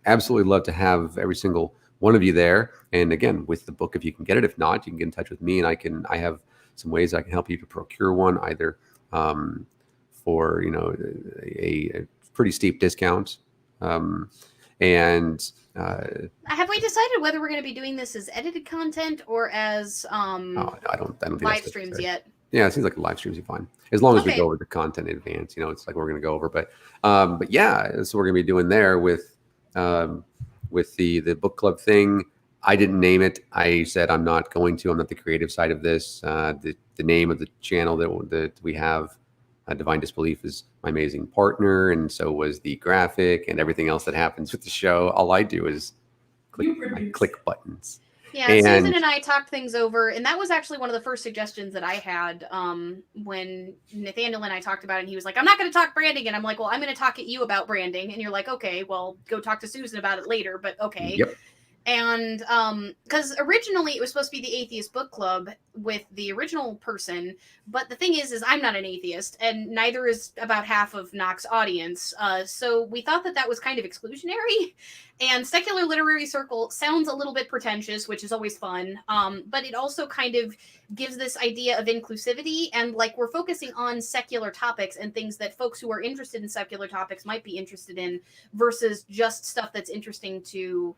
absolutely love to have every single one of you there. And again, with the book, if you can get it, if not, you can get in touch with me, and I have some ways I can help you to procure one, either for a pretty steep discount, and Have we decided whether we're going to be doing this as edited content or as I don't think live that's streams necessary. yet? Yeah, it seems like live streams are fine as long as we Okay. go over the content in advance. It's like we're going to go over, but yeah, that's what we're going to be doing there with the book club thing. I didn't name it. I said I'm not going to. I'm not the creative side of this. The name of the channel that we have, Divine Disbelief, is my amazing partner, and so was the graphic and everything else that happens with the show. All I do is click buttons. Yeah, And Susan and I talked things over, and that was actually one of the first suggestions that I had when Nathaniel and I talked about it. And he was like, "I'm not going to talk branding," and I'm like, "Well, I'm going to talk at you about branding," and you're like, "Okay, well, go talk to Susan about it later." But okay. Yep. And because originally it was supposed to be the Atheist Book Club with the original person, but the thing is I'm not an atheist, and neither is about half of Knox audience. So we thought that was kind of exclusionary. And Secular Literary Circle sounds a little bit pretentious, which is always fun. But it also kind of gives this idea of inclusivity, and like we're focusing on secular topics and things that folks who are interested in secular topics might be interested in, versus just stuff that's interesting to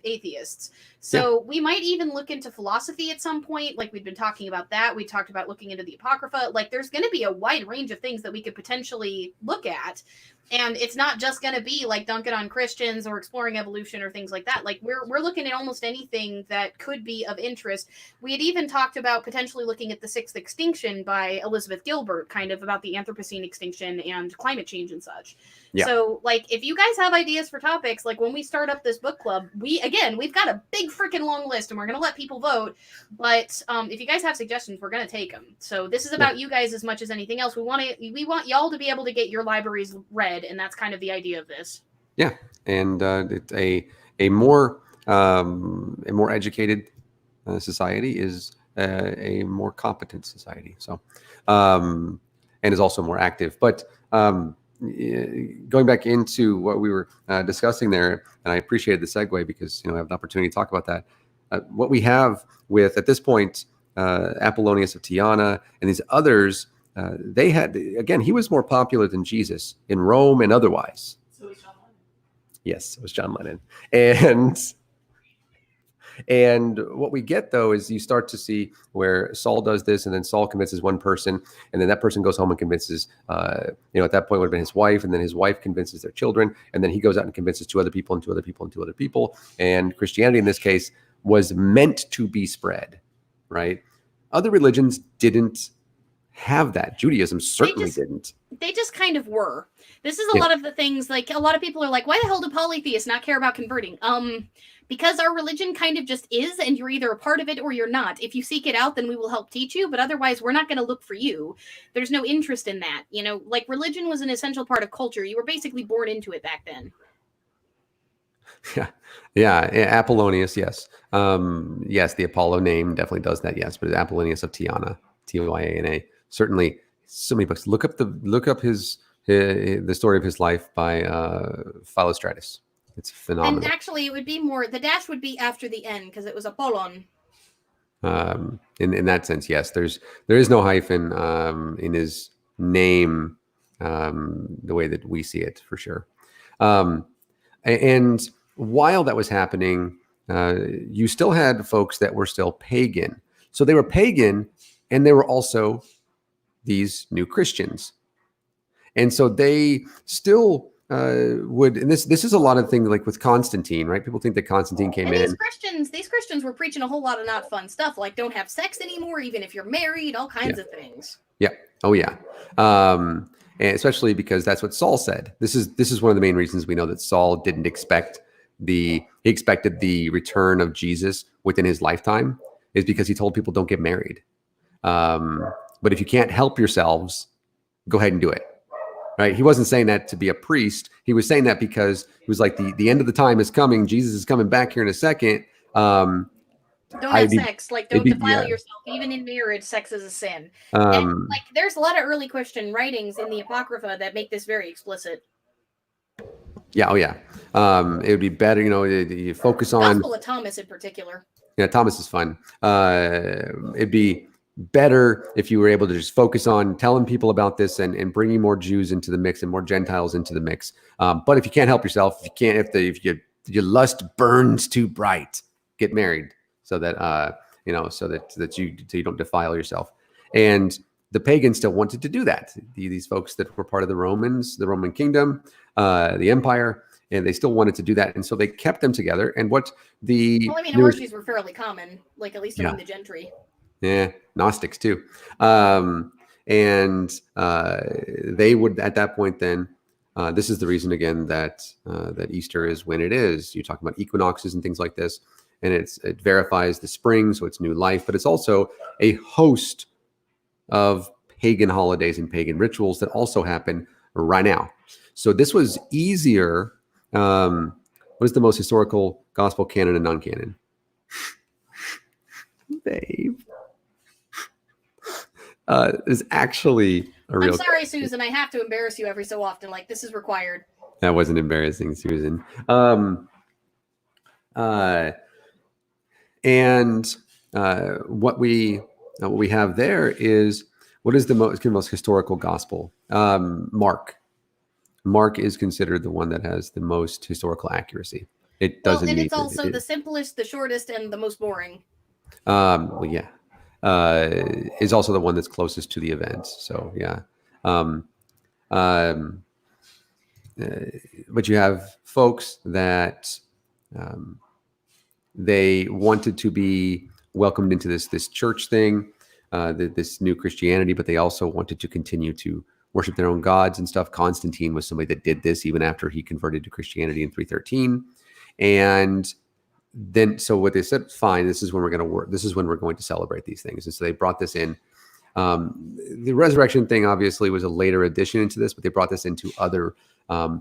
atheists. So we might even look into philosophy at some point. Like we've been talking about that. We talked about looking into the Apocrypha. Like there's going to be a wide range of things that we could potentially look at. And it's not just going to be like dunking on Christians or exploring evolution or things like that. Like we're looking at almost anything that could be of interest. We had even talked about potentially looking at The Sixth Extinction by Elizabeth Gilbert, kind of about the Anthropocene extinction and climate change and such. Yeah. So like if you guys have ideas for topics, like when we start up this book club, we've got a big freaking long list and we're going to let people vote. But if you guys have suggestions, we're going to take them. So this is about you guys as much as anything else. We want y'all to be able to get your libraries read, and that's kind of the idea of this. Yeah, and it's a more educated society is a more competent society. So, and is also more active. But going back into what we were discussing there, and I appreciated the segue because I have the opportunity to talk about that. What we have with at this point Apollonius of Tyana and these others, they had, again, he was more popular than Jesus in Rome and otherwise. So was John Lennon. Yes, it was John Lennon. And what we get, though, is you start to see where Saul does this, and then Saul convinces one person, and then that person goes home and convinces, at that point would have been his wife, and then his wife convinces their children, and then he goes out and convinces two other people, and two other people, and two other people. And Christianity, in this case, was meant to be spread, right? Other religions didn't have that. Judaism certainly didn't. They just kind of were. This is a lot of the things, like a lot of people are like, why the hell do polytheists not care about converting? Because our religion kind of just is, and you're either a part of it or you're not. If you seek it out, then we will help teach you, but otherwise we're not going to look for you. There's no interest in that. Like religion was an essential part of culture. You were basically born into it back then. Yeah. Apollonius, yes. Yes, the Apollo name definitely does that, yes, but Apollonius of Tyana, Tyana, certainly so many books. Look up his the story of his life by Philostratus. It's phenomenal. And actually, it would be more, the dash would be after the N because it was Apollon. In that sense, yes. There is no hyphen in his name the way that we see it, for sure. And while that was happening, you still had folks that were still pagan. So they were pagan, and they were also these new Christians. And so they still would, and this is a lot of things like with Constantine, right? People think that Constantine came And in. these Christians were preaching a whole lot of not fun stuff, like don't have sex anymore, even if you're married, all kinds of things. Yeah. Oh yeah. And especially because that's what Saul said. This is one of the main reasons we know that Saul didn't expect he expected the return of Jesus within his lifetime, is because he told people don't get married. But if you can't help yourselves, go ahead and do it. Right? He wasn't saying that to be a priest. He was saying that because he was like, the end of the time is coming. Jesus is coming back here in a second. Don't have sex. Like, don't defile yourself. Even in marriage, sex is a sin. And like, there's a lot of early Christian writings in the Apocrypha that make this very explicit. Yeah. Oh yeah. It would be better, you focus on Gospel of Thomas in particular. Yeah, Thomas is fun. It'd be better if you were able to just focus on telling people about this and bringing more Jews into the mix and more Gentiles into the mix. But if you can't help yourself, if your lust burns too bright, get married so that so that you don't defile yourself. And the pagans still wanted to do that. These folks that were part of the Roman kingdom, the empire, and they still wanted to do that, and so they kept them together. And orgies were fairly common, like at least among the gentry. Yeah, Gnostics too. And they would, at that point then, this is the reason again that Easter is when it is. You talk about equinoxes and things like this, and it verifies the spring, so it's new life, but it's also a host of pagan holidays and pagan rituals that also happen right now. So this was easier. What is the most historical gospel canon and non-canon? Babe. Is actually a real. I'm sorry, Susan. I have to embarrass you every so often. Like, this is required. That wasn't embarrassing, Susan. What we have there is, what is the most historical gospel? Mark. Mark is considered the one that has the most historical accuracy. It doesn't. And it's also the simplest, the shortest, and the most boring. Well, yeah. Is also the one that's closest to the event. So yeah. But you have folks that they wanted to be welcomed into this church thing, this new Christianity, but they also wanted to continue to worship their own gods and stuff. Constantine was somebody that did this even after he converted to Christianity in 313. And then, so what they said, fine, this is when we're going to work. This is when we're going to celebrate these things. And so they brought this in. The resurrection thing obviously was a later addition into this, but they brought this into other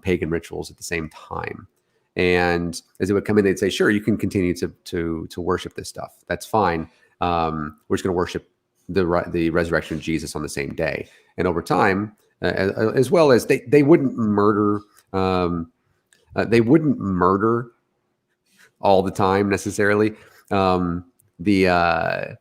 pagan rituals at the same time. And as it would come in, they'd say, sure, you can continue to worship this stuff. That's fine. We're just going to worship the resurrection of Jesus on the same day. And over time, as well as they wouldn't murder. They wouldn't murder all the time necessarily. The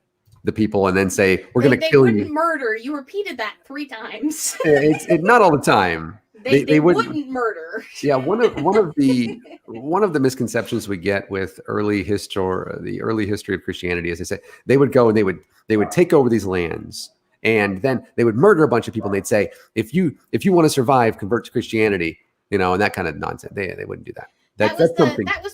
people, and then say, we're going to kill you. They wouldn't murder. You repeated that 3 times. It's not all the time. They wouldn't murder. Yeah, one of the misconceptions we get with the early history of Christianity is they say they would go and they would take over these lands, and then they would murder a bunch of people, and they'd say, if you want to survive, convert to Christianity, and that kind of nonsense. They wouldn't do that. That was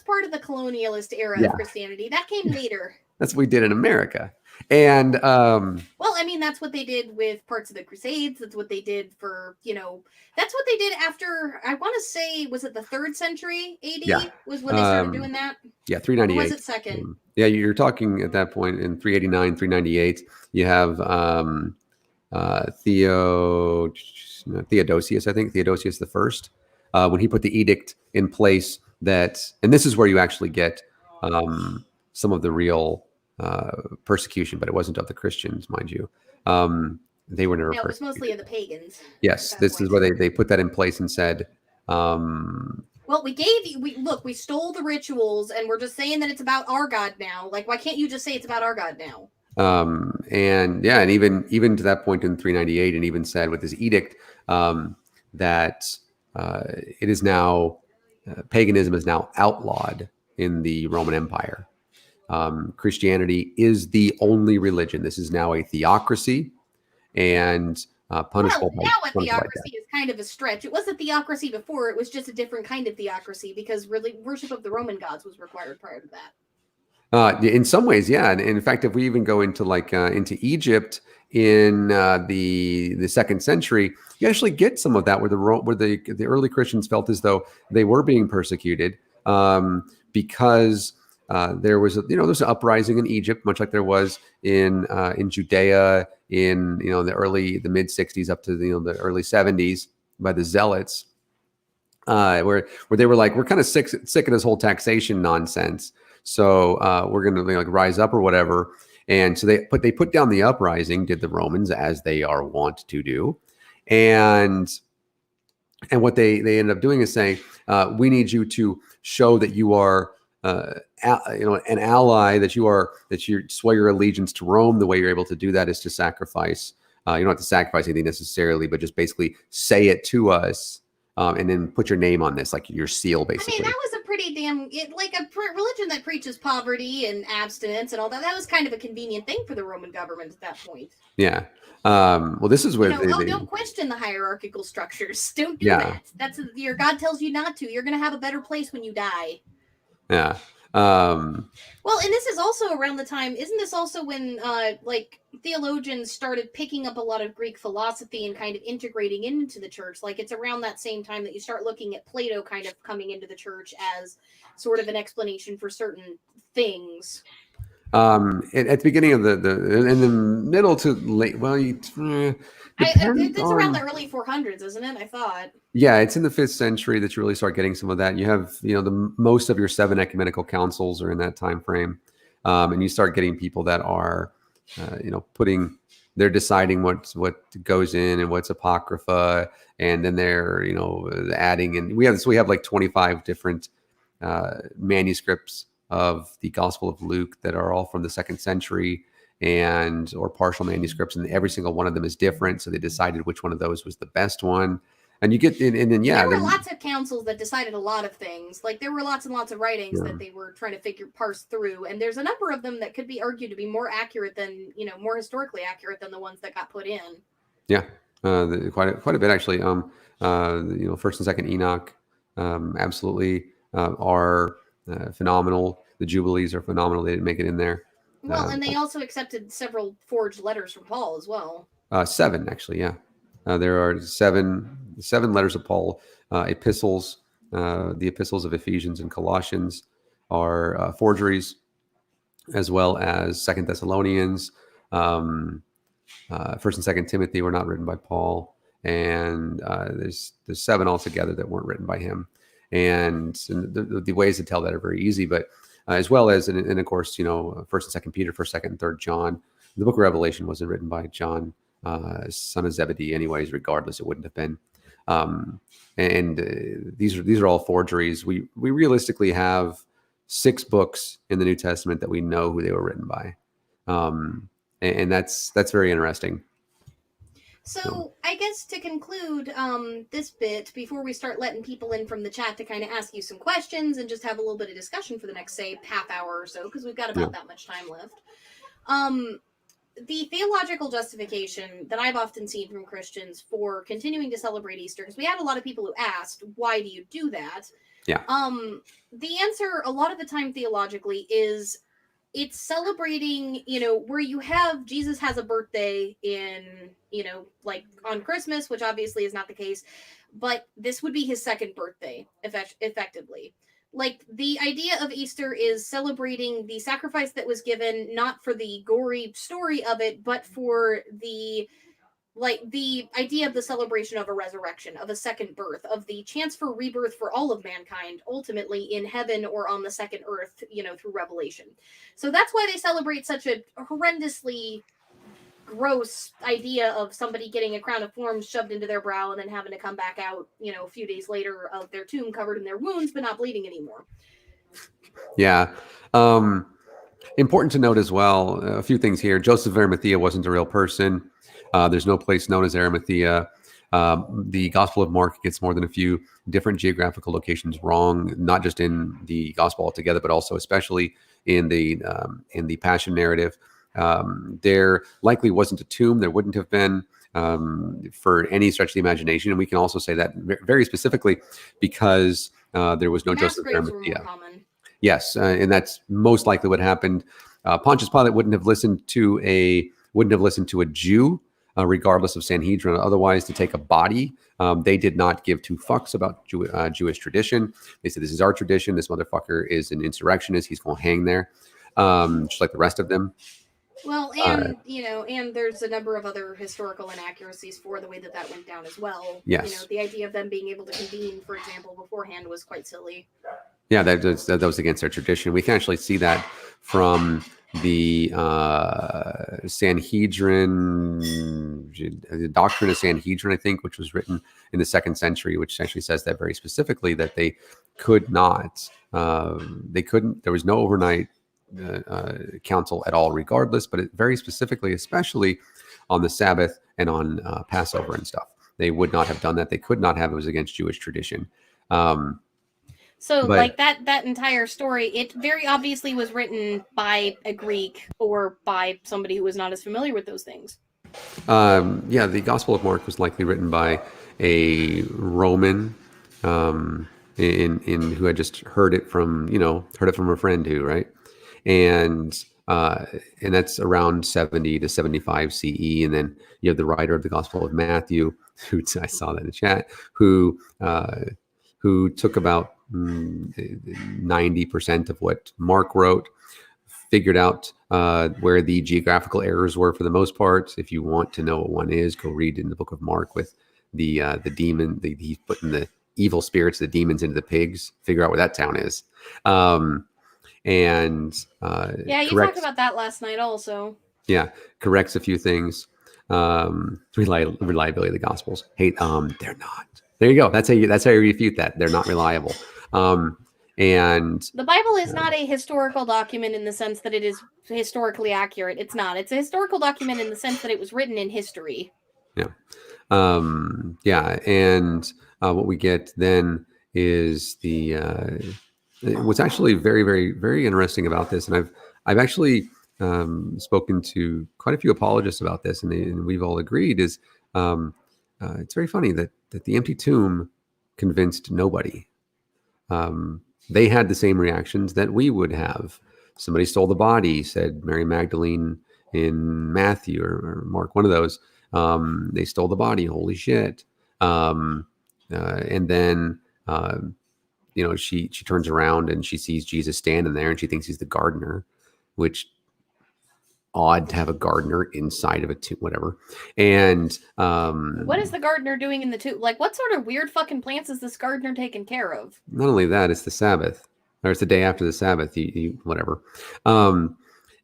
part of the colonialist era of Christianity. That came later. That's what we did in America. And that's what they did with parts of the Crusades. That's what they did for, that's what they did after, I want to say, was it the 3rd century AD was when they started doing that? Yeah, 398. Or was it second? Yeah, you're talking at that point in 389, 398. You have Theodosius, I think, Theodosius the First, when he put the edict in place that, and this is where you actually get some of the real persecution, but it wasn't of the Christians, mind you. They were never persecuted. It was mostly of the pagans. Yes, this is where they put that in place and said, well, we stole the rituals, and we're just saying that it's about our God now. Like, why can't you just say it's about our God now? And even to that point in 398, and even said with this edict that it is now paganism is now outlawed in the Roman Empire. Christianity is the only religion. This is now a theocracy, and punishable Well, now a by theocracy death. is kind of a stretch. It was a theocracy before. It was just a different kind of theocracy because really worship of the Roman gods was required prior to that. In some ways, yeah. And in fact, if we even go into into Egypt in the second century, you actually get some of that where the early Christians felt as though they were being persecuted because there was there's an uprising in Egypt, much like there was in Judea in the mid 60s up to the early 70s by the Zealots, where they were like, we're kind of sick of this whole taxation nonsense. So we're going to rise up or whatever. And so they put down the uprising, did the Romans, as they are wont to do. And what they ended up doing is saying, we need you to show that you are an ally, that you swear your allegiance to Rome. The way you're able to do that is to sacrifice. You don't have to sacrifice anything necessarily, but just basically say it to us. And then put your name on this, like your seal, basically. I mean, that was a pretty religion that preaches poverty and abstinence and all that. That was kind of a convenient thing for the Roman government at that point. Yeah. Well, this is where don't question the hierarchical structures. Don't do that. That's your God tells you not to. You're going to have a better place when you die. Yeah. Well, and this is also around the time, isn't this also when theologians started picking up a lot of Greek philosophy and kind of integrating into the church? Like it's around that same time that you start looking at Plato kind of coming into the church as sort of an explanation for certain things. At the beginning of in the middle to late, it's around the early 400s, isn't it? I thought. Yeah, it's in the 5th century that you really start getting some of that. You have, most of your 7 ecumenical councils are in that time frame, and you start getting people that are, they're deciding what goes in and what's apocrypha, and then they're adding, and we have like 25 different manuscripts of the Gospel of Luke that are all from the 2nd century or partial manuscripts, and every single one of them is different. So they decided which one of those was the best one. And you get, and then, yeah. There were lots of councils that decided a lot of things. Like there were lots and lots of writings that they were trying to parse through. And there's a number of them that could be argued to be more accurate than, more historically accurate than the ones that got put in. Yeah. Quite a bit, actually. 1st and 2nd Enoch, absolutely, are phenomenal. The Jubilees are phenomenal. They didn't make it in there. Well, and they also accepted several forged letters from Paul as well. 7, actually, yeah. There are seven letters of Paul, epistles. The epistles of Ephesians and Colossians are forgeries, as well as 2nd Thessalonians. 1st and 2nd Timothy were not written by Paul, and there's 7 altogether that weren't written by him. And the ways to tell that are very easy, but as well as, and of course, 1st and 2nd Peter, 1st, 2nd, and 3rd John. The book of Revelation wasn't written by John, son of Zebedee, anyways. Regardless, it wouldn't have been. These are all forgeries. We realistically have 6 books in the New Testament that we know who they were written by, and that's very interesting. So I guess to conclude this bit, before we start letting people in from the chat to kind of ask you some questions and just have a little bit of discussion for the next, say, half hour or so, because we've got about that much time left. The theological justification that I've often seen from Christians for continuing to celebrate Easter, because we had a lot of people who asked, why do you do that? Yeah. The answer a lot of the time theologically is it's celebrating, where you have Jesus has a birthday in, like on Christmas, which obviously is not the case, but this would be his 2nd birthday, effectively. Like the idea of Easter is celebrating the sacrifice that was given, not for the gory story of it, but for the idea of the celebration of a resurrection, of a second birth, of the chance for rebirth for all of mankind, ultimately in heaven or on the second earth, through Revelation. So that's why they celebrate such a horrendously gross idea of somebody getting a crown of thorns shoved into their brow and then having to come back out, a few days later of their tomb covered in their wounds, but not bleeding anymore. Yeah. Important to note as well, a few things here. Joseph of Arimathea wasn't a real person. There's no place known as Arimathea. The Gospel of Mark gets more than a few different geographical locations wrong, not just in the Gospel altogether, but also especially in the Passion narrative. There likely wasn't a tomb. There wouldn't have been for any stretch of the imagination, and we can also say that very specifically because there was no Mass Joseph graves were more Arimathea. common. Yes, and that's most likely what happened. Pontius Pilate wouldn't have listened to a Jew, regardless of Sanhedrin. Otherwise, to take a body, they did not give two fucks about Jewish tradition. They said, "This is our tradition. This motherfucker is an insurrectionist. He's going to hang there, just like the rest of them." Well, and and there's a number of other historical inaccuracies for the way that went down as well. Yes. The idea of them being able to convene, for example, beforehand was quite silly. Yeah, that was against their tradition. We can actually see that from the Sanhedrin, the Doctrine of Sanhedrin, I think, which was written in the 2nd century, which actually says that very specifically, that they could not, there was no overnight council at all, regardless, but very specifically, especially on the Sabbath and on Passover and stuff. They would not have done that. They could not have. It was against Jewish tradition. So, like that entire story, it very obviously was written by a Greek or by somebody who was not as familiar with those things. Yeah, the Gospel of Mark was likely written by a Roman, in who had just heard it from a friend who, right, and that's around 70 to 75 CE, and then you have the writer of the Gospel of Matthew, who I saw that in the chat, who took about 90% of what Mark wrote, figured out where the geographical errors were for the most part. If you want to know what one is, go read in the book of Mark with the demon. He's putting the evil spirits, the demons, into the pigs. Figure out where that town is. Yeah, you talked about that last night also. Yeah, corrects a few things. Reliability of the Gospels. They're not. There you go. That's how you refute that. They're not reliable. And the Bible is not a historical document in the sense that it is historically accurate. It's not. It's a historical document in the sense that it was written in history. Yeah. Yeah. And what we get then is what's actually very, very, very interesting about this. And I've actually spoken to quite a few apologists about this, and we've all agreed is it's very funny that the empty tomb convinced nobody. They had the same reactions that we would have. Somebody stole the body, said Mary Magdalene in Matthew or Mark, one of those. They stole the body. Holy shit. And then, she turns around and she sees Jesus standing there and she thinks he's the gardener, which odd to have a gardener inside of a tomb, whatever. And what is the gardener doing in the tomb? Like, what sort of weird fucking plants is this gardener taking care of? Not only that, it's the Sabbath, or it's the day after the Sabbath. Whatever.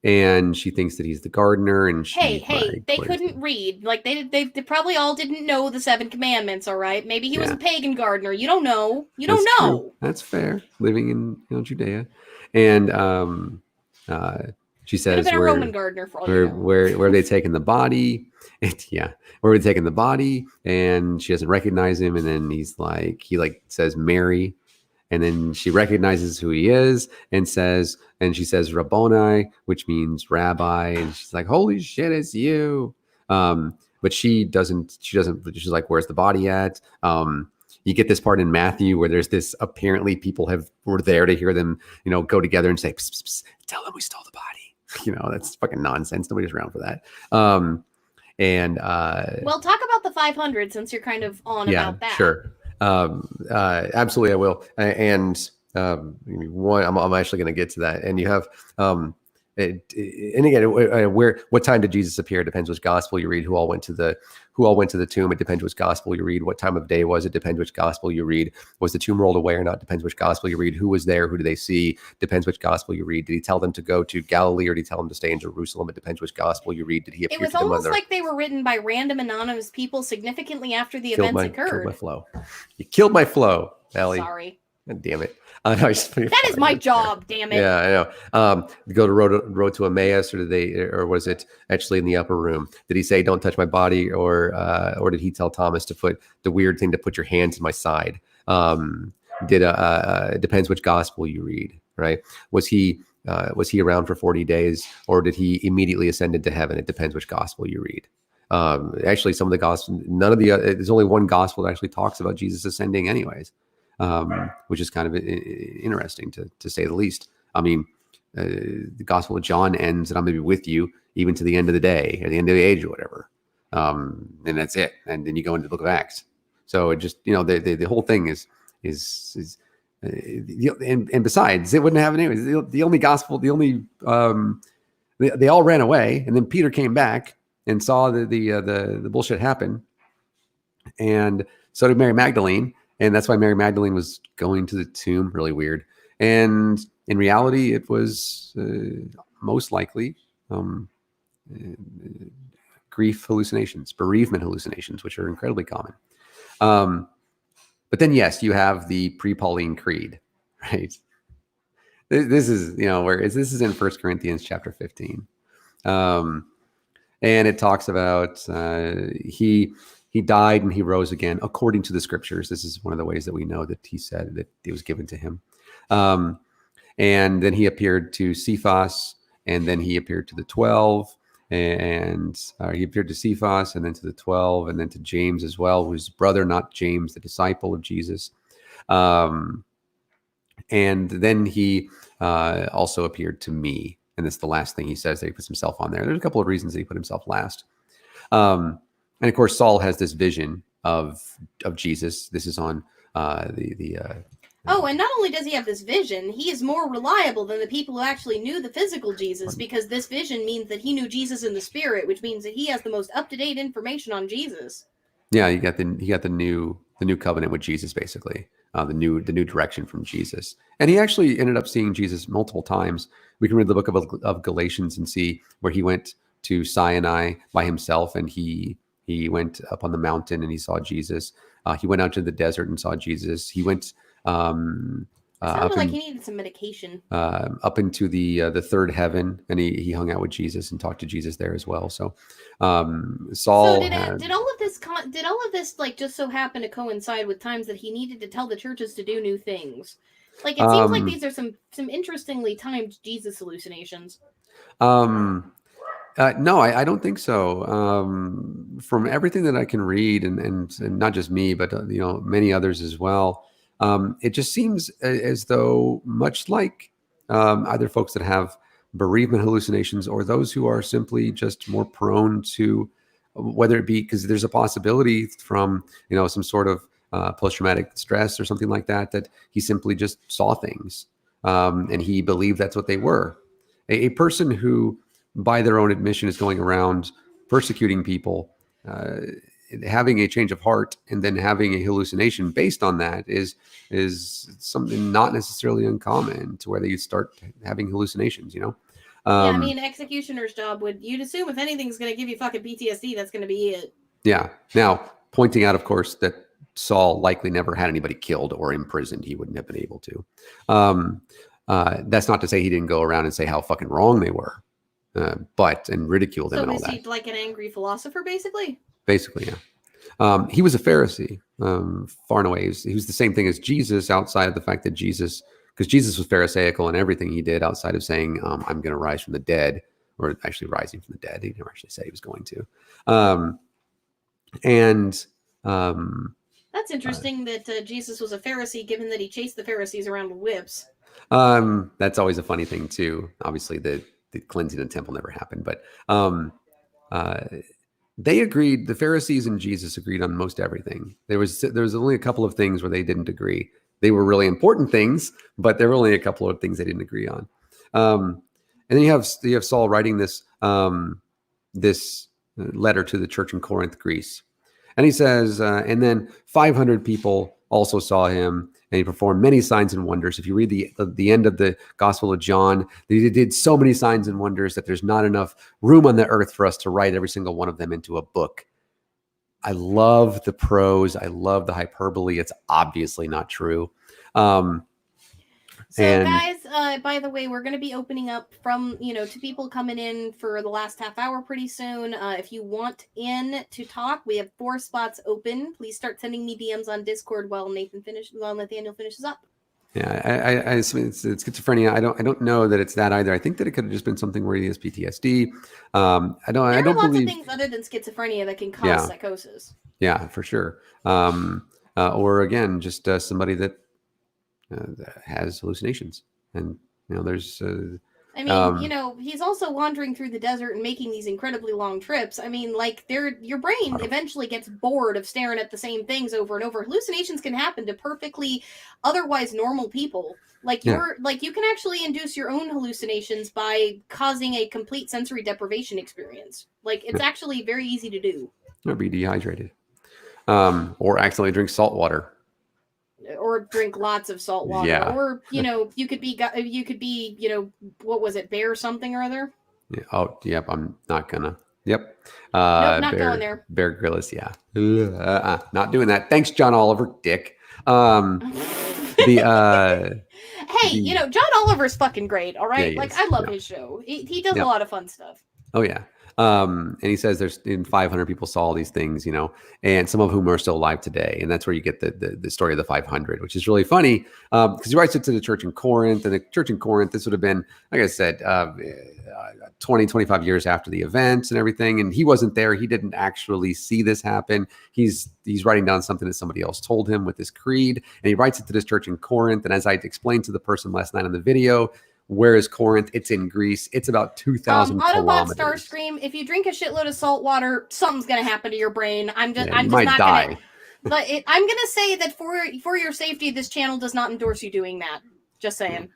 And she thinks that he's the gardener, and they couldn't read. Like they probably all didn't know the 7 commandments. All right, maybe he was a pagan gardener. You don't know. Don't know. True. That's fair. Living in Judea, and she says, "Where a Roman gardener for all you know. where are they taking the body?" Where are they taking the body? And she doesn't recognize him, and then he says Mary. And then she recognizes who he is and she says Rabboni, which means rabbi. And she's like, holy shit, it's you. But she doesn't, she's like, where's the body at? You get this part in Matthew where there's this, apparently people were there to hear them, go together and say, psst, psst, psst, tell them we stole the body. That's fucking nonsense. Nobody's around for that. Well, talk about the 500 since you're kind of on about that. Sure. Absolutely, I will. And I'm actually going to get to that. And you have, and again, what time did Jesus appear? It depends which gospel you read. Who all went to the tomb? It depends which gospel you read. What time of day was it? Depends which gospel you read. Was the tomb rolled away or not? Depends which gospel you read. Who was there? Who did they see? Depends which gospel you read. Did he tell them to go to Galilee or did he tell them to stay in Jerusalem? It depends which gospel you read. Did he appear to them? It was almost like they were written by random anonymous people significantly after the events occurred. Killed my flow. You killed my flow, Ellie. Sorry. God damn it. No, That is my job, damn it. Yeah, I know. Go to road to Emmaus, or was it actually in the upper room? Did he say, "Don't touch my body," or did he tell Thomas to put the weird thing to put your hands in my side? It depends which gospel you read, right? Was he around for 40 days, or did he immediately ascend into heaven? It depends which gospel you read. Actually, some of the gospels, there's only one gospel that actually talks about Jesus ascending, anyways. Which is kind of interesting to say the least. I mean, the Gospel of John ends, and I'm going to be with you even to the end of the day, or the end of the age, or whatever. And that's it. And then you go into the Book of Acts. So it just, the whole thing is and besides, it wouldn't have anyways. The only gospel, they all ran away, and then Peter came back and saw the bullshit happen, and so did Mary Magdalene. And that's why Mary Magdalene was going to the tomb. Really weird. And in reality, it was most likely grief hallucinations, bereavement hallucinations, which are incredibly common. But then, yes, you have the pre-Pauline Creed, right? This is, this is in 1 Corinthians chapter 15. And it talks about he died and he rose again according to the scriptures. This is one of the ways that we know that he said that it was given to him. And then he appeared to Cephas, and then he appeared to the 12, and he appeared to Cephas, and then to the 12, and then to James as well, who's brother, not James, the disciple of Jesus. And then he also appeared to me. And that's the last thing he says, that he puts himself on there. There's a couple of reasons that he put himself last. And of course, Saul has this vision of Jesus. This is on Oh, and not only does he have this vision, he is more reliable than the people who actually knew the physical Jesus, because this vision means that he knew Jesus in the spirit, which means that he has the most up-to-date information on Jesus. Yeah, he got the new covenant with Jesus, basically, the new direction from Jesus. And he actually ended up seeing Jesus multiple times. We can read the book of Galatians and see where he went to Sinai by himself, and he went up on the mountain and he saw Jesus. He went out to the desert and saw Jesus. He went sounded like he needed some medication. Up into the third heaven, and he hung out with Jesus and talked to Jesus there as well. So Saul. So did all of this like just so happen to coincide with times that he needed to tell the churches to do new things? Like, it seems like these are some interestingly timed Jesus hallucinations. No, I don't think so. From everything that I can read, and not just me, but many others as well, it just seems as though, much like either folks that have bereavement hallucinations or those who are simply just more prone to, whether it be because there's a possibility from some sort of post-traumatic stress or something like that, that he simply just saw things and he believed that's what they were. A person who, by their own admission, is going around persecuting people, having a change of heart and then having a hallucination based on that is something not necessarily uncommon, to where they start having hallucinations, Yeah, I mean, executioner's job you'd assume if anything's going to give you fucking PTSD, that's going to be it. Yeah. Now, pointing out, of course, that Saul likely never had anybody killed or imprisoned. He wouldn't have been able to. That's not to say he didn't go around and say how fucking wrong they were. And ridicule them and all that. So was he like an angry philosopher, basically? Basically, yeah. He was a Pharisee, far and away. He was the same thing as Jesus, outside of the fact that because Jesus was Pharisaical in everything he did, outside of saying, I'm going to rise from the dead, or actually rising from the dead. He never actually said he was going to. That's interesting that Jesus was a Pharisee, given that he chased the Pharisees around with whips. That's always a funny thing, too. Obviously, the cleansing of the temple never happened, but they agreed. The Pharisees and Jesus agreed on most everything. There was only a couple of things where they didn't agree. They were really important things, but there were only a couple of things they didn't agree on. And then you have Saul writing this letter to the church in Corinth, Greece, and he says, and then 500 people also saw him, and he performed many signs and wonders. If you read the end of the Gospel of John, he did so many signs and wonders that there's not enough room on the earth for us to write every single one of them into a book. I love the prose. I love the hyperbole. It's obviously not true. Um, So, and guys, by the way, we're going to be opening up from, to people coming in for the last half hour pretty soon. If you want in to talk, we have 4 spots open. Please start sending me DMs on Discord while Nathaniel finishes up. yeah, I it's schizophrenia. I don't know that it's that either. I think that it could have just been something where he has PTSD. I There are don't lots of believe. things other than schizophrenia that can cause Yeah, psychosis. yeah, for sure. Or again, just somebody that has hallucinations, and there's. I mean, he's also wandering through the desert and making these incredibly long trips. I mean, like, your brain eventually gets bored of staring at the same things over and over. Hallucinations can happen to perfectly otherwise normal people. Like, you can actually induce your own hallucinations by causing a complete sensory deprivation experience. Like, it's actually very easy to do. Or be dehydrated, or accidentally drink salt water. Or drink lots of salt water, Yeah. or you could be what was it, bear something or other? Yeah. Oh, yep. I'm not gonna. Yep. Nope, not going there. Bear Grylls. Yeah. Not doing that. Thanks, John Oliver. Dick. Hey, John Oliver's fucking great. All right, Yeah, I love his show. He does a lot of fun stuff. Oh yeah. And he says there's 500 people saw all these things, and some of whom are still alive today. And that's where you get the story of the 500, which is really funny because he writes it to the church in Corinth. And the church in Corinth, this would have been, like I said, 20, 25 years after the events and everything. And he wasn't there. He didn't actually see this happen. He's writing down something that somebody else told him with this creed. And he writes it to this church in Corinth. And as I explained to the person last night in the video, where is Corinth? It's in Greece. It's about 2,000 kilometers. Autobot Starscream, if you drink a shitload of salt water, something's going to happen to your brain. I'm just might not die. Gonna, but I'm going to say that for your safety, this channel does not endorse you doing that. Just saying.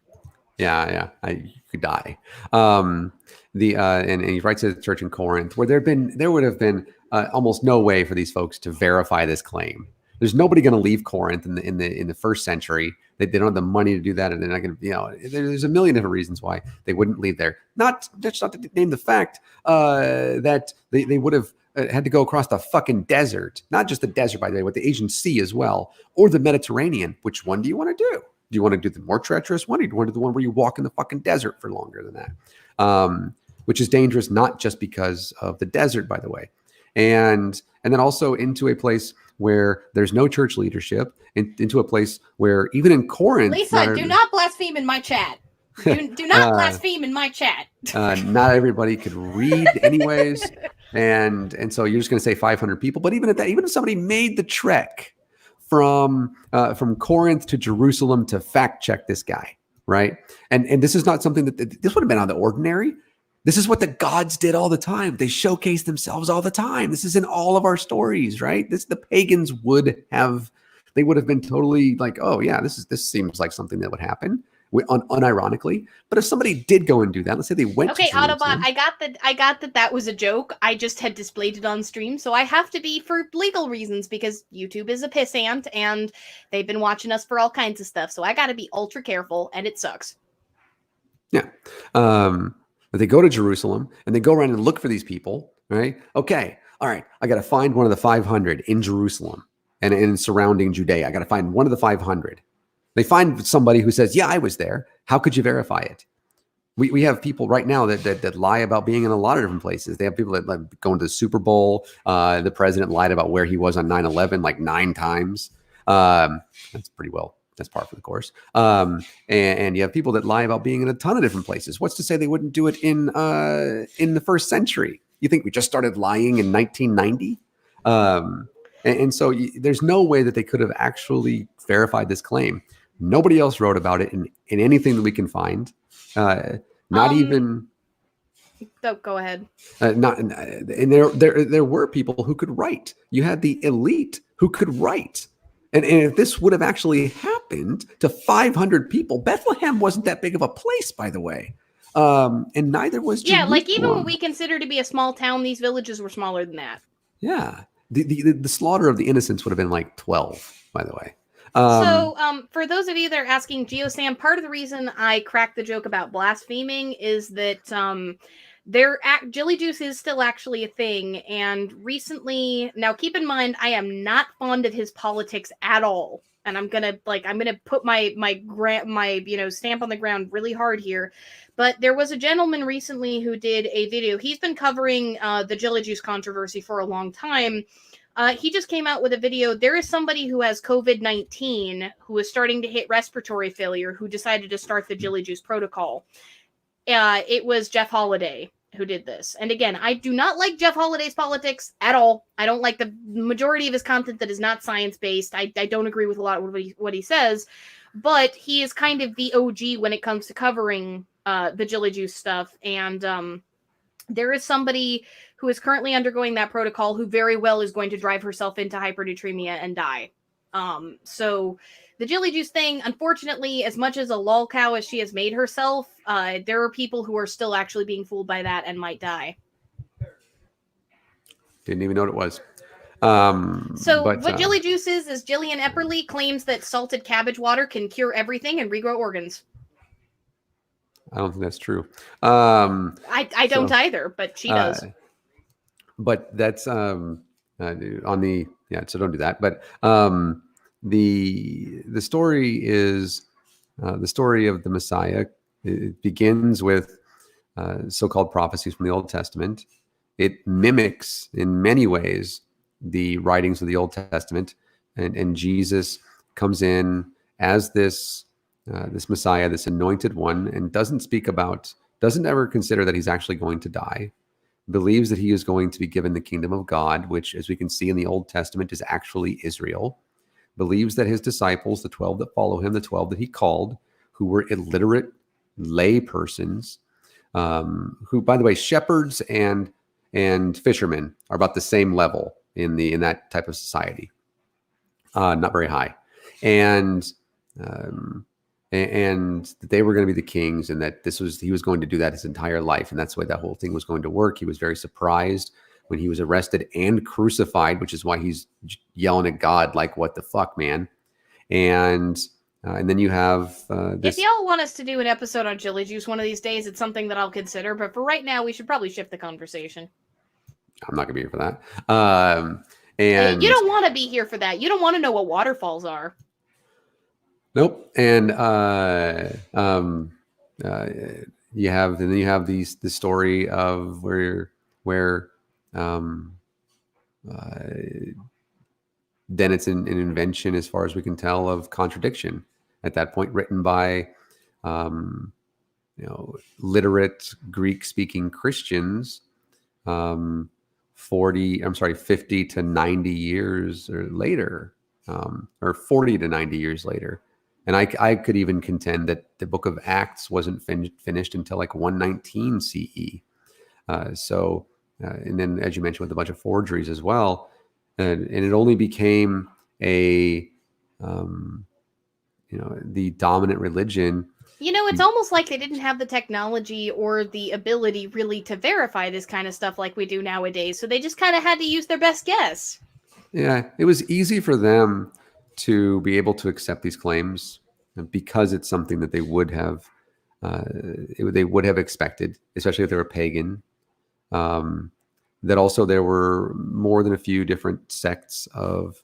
Yeah. You could die. And he writes to the church in Corinth, where there would have been almost no way for these folks to verify this claim. There's nobody going to leave Corinth in the first century. They don't have the money to do that, and they're not going to. There's a million different reasons why they wouldn't leave there. Not to name the fact that they would have had to go across the fucking desert, not just the desert, by the way, but the Asian Sea as well, or the Mediterranean. Which one do you want to do? Do you want to do the more treacherous one, or do you want to do the one where you walk in the fucking desert for longer than that? Which is dangerous, not just because of the desert, by the way, and then also into a place where there's no church leadership, into a place where even in Corinth... Lisa, do not blaspheme in my chat. Do not blaspheme in my chat. Not everybody could read anyways. And so you're just going to say 500 people. But even at that, even if somebody made the trek from Corinth to Jerusalem to fact check this guy, right? And this is not something this would have been out of the ordinary. This is what the gods did all the time. They showcase themselves all the time. This is in all of our stories, right? The pagans would have been totally like, oh yeah, this seems like something that would happen, unironically. But if somebody did go and do that, let's say they went. Okay, to Autobot, I got that was a joke. I just had displayed it on stream, so I have to be for legal reasons because YouTube is a pissant and they've been watching us for all kinds of stuff. So I got to be ultra careful, and it sucks. Yeah. They go to Jerusalem and they go around and look for these people, right? Okay. All right. I got to find one of the 500 in Jerusalem and in surrounding Judea. I got to find one of the 500. They find somebody who says, yeah, I was there. How could you verify it? We have people right now that lie about being in a lot of different places. They have people that like going to the Super Bowl. The president lied about where he was on 9/11 like 9 times. That's pretty well. That's par for the course. And you have people that lie about being in a ton of different places. What's to say they wouldn't do it in the first century? You think we just started lying in 1990? And so there's no way that they could have actually verified this claim. Nobody else wrote about it in anything that we can find. Not even. Oh, go ahead. And there were people who could write. You had the elite who could write. And if this would have actually happened to 500 people, Bethlehem wasn't that big of a place, by the way. And neither was Jerusalem. Yeah, like even what we consider to be a small town, these villages were smaller than that. Yeah. The slaughter of the innocents would have been like 12, by the way. For those of you that are asking, GeoSam, part of the reason I cracked the joke about blaspheming is that Jelly juice is still actually a thing, and recently, now keep in mind, I am not fond of his politics at all, and I'm gonna put my stamp on the ground really hard here. But there was a gentleman recently who did a video. He's been covering the jelly juice controversy for a long time. He just came out with a video. There is somebody who has COVID-19 who is starting to hit respiratory failure who decided to start the jelly juice protocol. It was Jeff Holiday who did this. And again, I do not like Jeff Holiday's politics at all. I don't like the majority of his content that is not science-based. I don't agree with a lot of what he says, but he is kind of the OG when it comes to covering the jelly juice stuff. And there is somebody who is currently undergoing that protocol who very well is going to drive herself into hypernatremia and die. So the jelly juice thing, unfortunately, as much as a lol cow as she has made herself, there are people who are still actually being fooled by that and might die. Didn't even know what it was. What jelly juice is Gillian Epperly claims that salted cabbage water can cure everything and regrow organs. I don't think that's true. I don't either, but she does. But that's on the so don't do that. But the story is the story of the Messiah. It begins with so-called prophecies from the Old Testament. It mimics in many ways the writings of the Old Testament, and Jesus comes in as this Messiah, this anointed one, and doesn't ever consider that he's actually going to die. Believes that he is going to be given the kingdom of God, which, as we can see in the Old Testament, is actually Israel. Believes that his disciples, the 12 that follow him, the 12 that he called, who were illiterate lay persons, who, by the way, shepherds and fishermen are about the same level in that type of society, not very high, and they were going to be the kings, and that he was going to do that his entire life, and that's the way that whole thing was going to work. He was very surprised when he was arrested and crucified, which is why he's yelling at God like, "What the fuck, man?" And then you have this. If y'all want us to do an episode on jelly juice one of these days, it's something that I'll consider. But for right now, we should probably shift the conversation. I'm not going to be here for that. And you don't want to be here for that. You don't want to know what waterfalls are. Nope. And you have the story of where then it's an invention, as far as we can tell, of contradiction at that point, written by literate Greek-speaking Christians 50 to 90 years or later, or 40 to 90 years later. And I could even contend that the book of Acts wasn't finished until like 119 CE. And then, as you mentioned, with a bunch of forgeries as well. And it only became the dominant religion. It's almost like they didn't have the technology or the ability really to verify this kind of stuff like we do nowadays. So they just kind of had to use their best guess. Yeah, it was easy for them to be able to accept these claims because it's something that they would have expected, especially if they were pagan. That also there were more than a few different sects of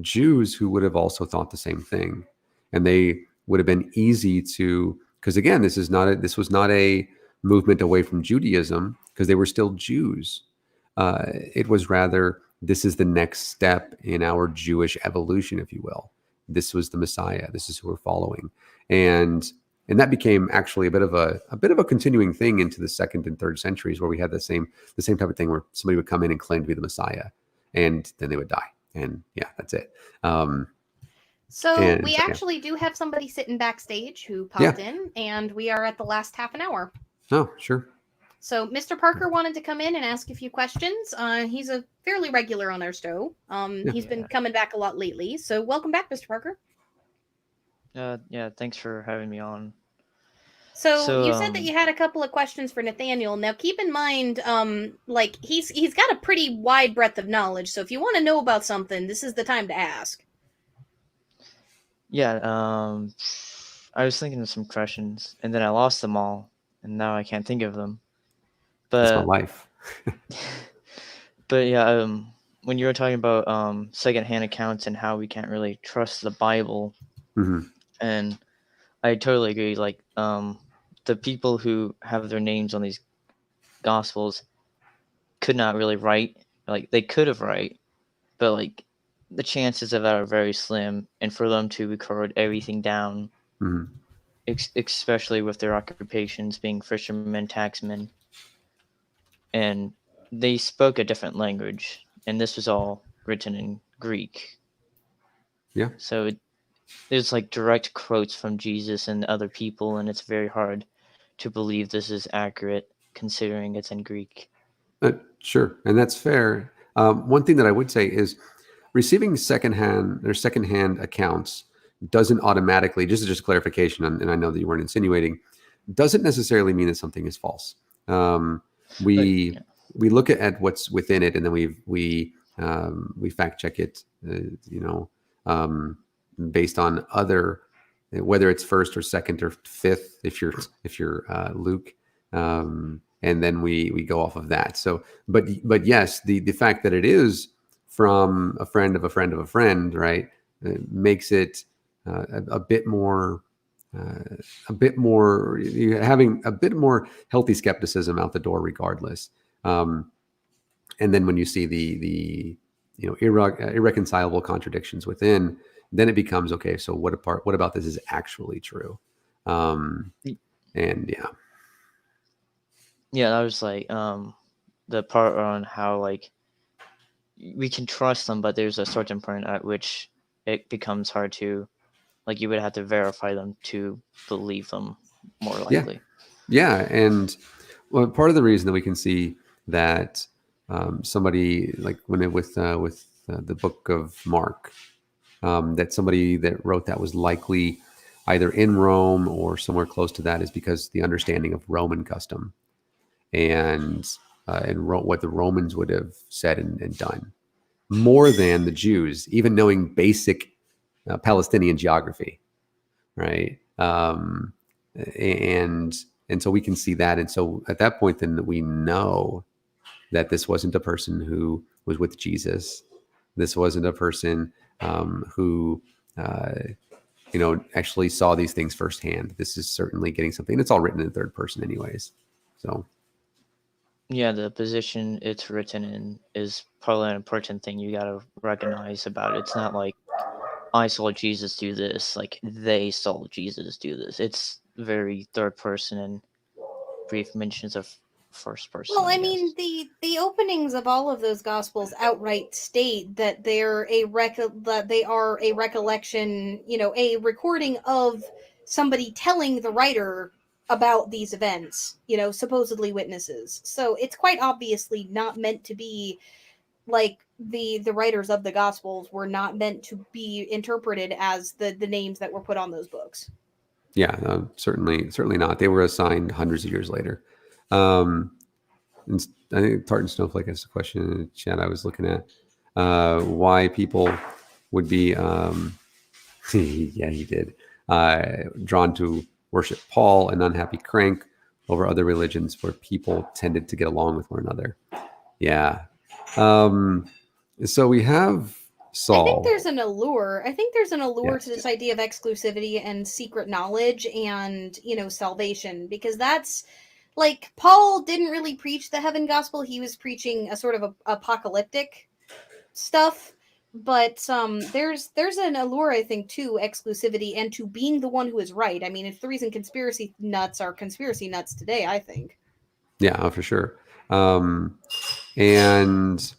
Jews who would have also thought the same thing, and they would have been easy to, because again, this was not a movement away from Judaism, because they were still Jews. It was rather, this is the next step in our Jewish evolution, if you will. This was the Messiah. This is who we're following, and that became actually a bit of a continuing thing into the 2nd and 3rd centuries, where we had the same type of thing, where somebody would come in and claim to be the Messiah, and then they would die, and yeah, that's it. We actually do have somebody sitting backstage who popped in, and we are at the last half an hour. Oh, sure. So Mr. Parker wanted to come in and ask a few questions. He's a fairly regular on our show. He's been coming back a lot lately. So welcome back, Mr. Parker. Yeah, thanks for having me on. So you said that you had a couple of questions for Nathaniel. Now keep in mind, he's got a pretty wide breadth of knowledge. So if you want to know about something, this is the time to ask. Yeah, I was thinking of some questions, and then I lost them all, and now I can't think of them. That's my But life. but yeah, when you were talking about secondhand accounts and how we can't really trust the Bible, Hmm. and I totally agree. Like the people who have their names on these gospels could not really write. Like they could have write, but like the chances of that are very slim. And for them to record everything down, Hmm. especially with their occupations being fishermen, taxmen, and they spoke a different language, and this was all written in Greek. Yeah. So it's like direct quotes from Jesus and other people, and it's very hard to believe this is accurate considering it's in Greek. Sure, and that's fair. One thing that I would say is receiving secondhand accounts doesn't automatically, just clarification, and I know that you weren't insinuating, doesn't necessarily mean that something is false. But We yeah, we look at what's within it, and then we fact check it, um, based on other, whether it's first or second or fifth, if you're Luke, and then we go off of that. So, but yes, the fact that it is from a friend of a friend of a friend, right, makes it a bit more. You're having a bit more healthy skepticism out the door, regardless. Um, and then when you see the irreconcilable contradictions within, then it becomes okay. So what about this is actually true? Um, and yeah, yeah, that was like the part on how like we can trust them, but there's a certain point at which it becomes hard to, like, you would have to verify them to believe them more yeah, likely. yeah. And well, part of the reason that we can see that, somebody like when it with the book of Mark, that somebody that wrote that was likely either in Rome or somewhere close to that, is because the understanding of Roman custom and what the Romans would have said and done, more than the Jews, even knowing basic Palestinian geography, right? And and so we can see that, and so at that point, then we know that this wasn't a person who was with Jesus. This wasn't a person who actually saw these things firsthand. This is certainly getting something. It's all written in third person, anyways. So Yeah, the position it's written in is probably an important thing you gotta recognize about it. It's not like I saw Jesus do this, like they saw Jesus do this. It's very third person and brief mentions of first person, Well, I I mean, guess. the openings of all of those gospels outright state that that they are a recollection, a recording of somebody telling the writer about these events, supposedly witnesses. So it's quite obviously not meant to be like the writers of the gospels were not meant to be interpreted as the names that were put on those books. yeah, certainly not. They were assigned hundreds of years later. Um, and I think Tartan Snowflake has a question in the chat I was looking at. Why people would be, yeah, he did, drawn to worship Paul, an unhappy crank, over other religions where people tended to get along with one another. Yeah. Um, so we have I think Saul. there's an allure. I think there's an allure to Yes. this idea of exclusivity and secret knowledge and, salvation, because that's like Paul didn't really preach the heaven gospel. He was preaching a sort of apocalyptic stuff. But there's an allure, I think, to exclusivity and to being the one who is right. I mean, it's the reason conspiracy nuts are conspiracy nuts today, I think. Yeah, for sure. And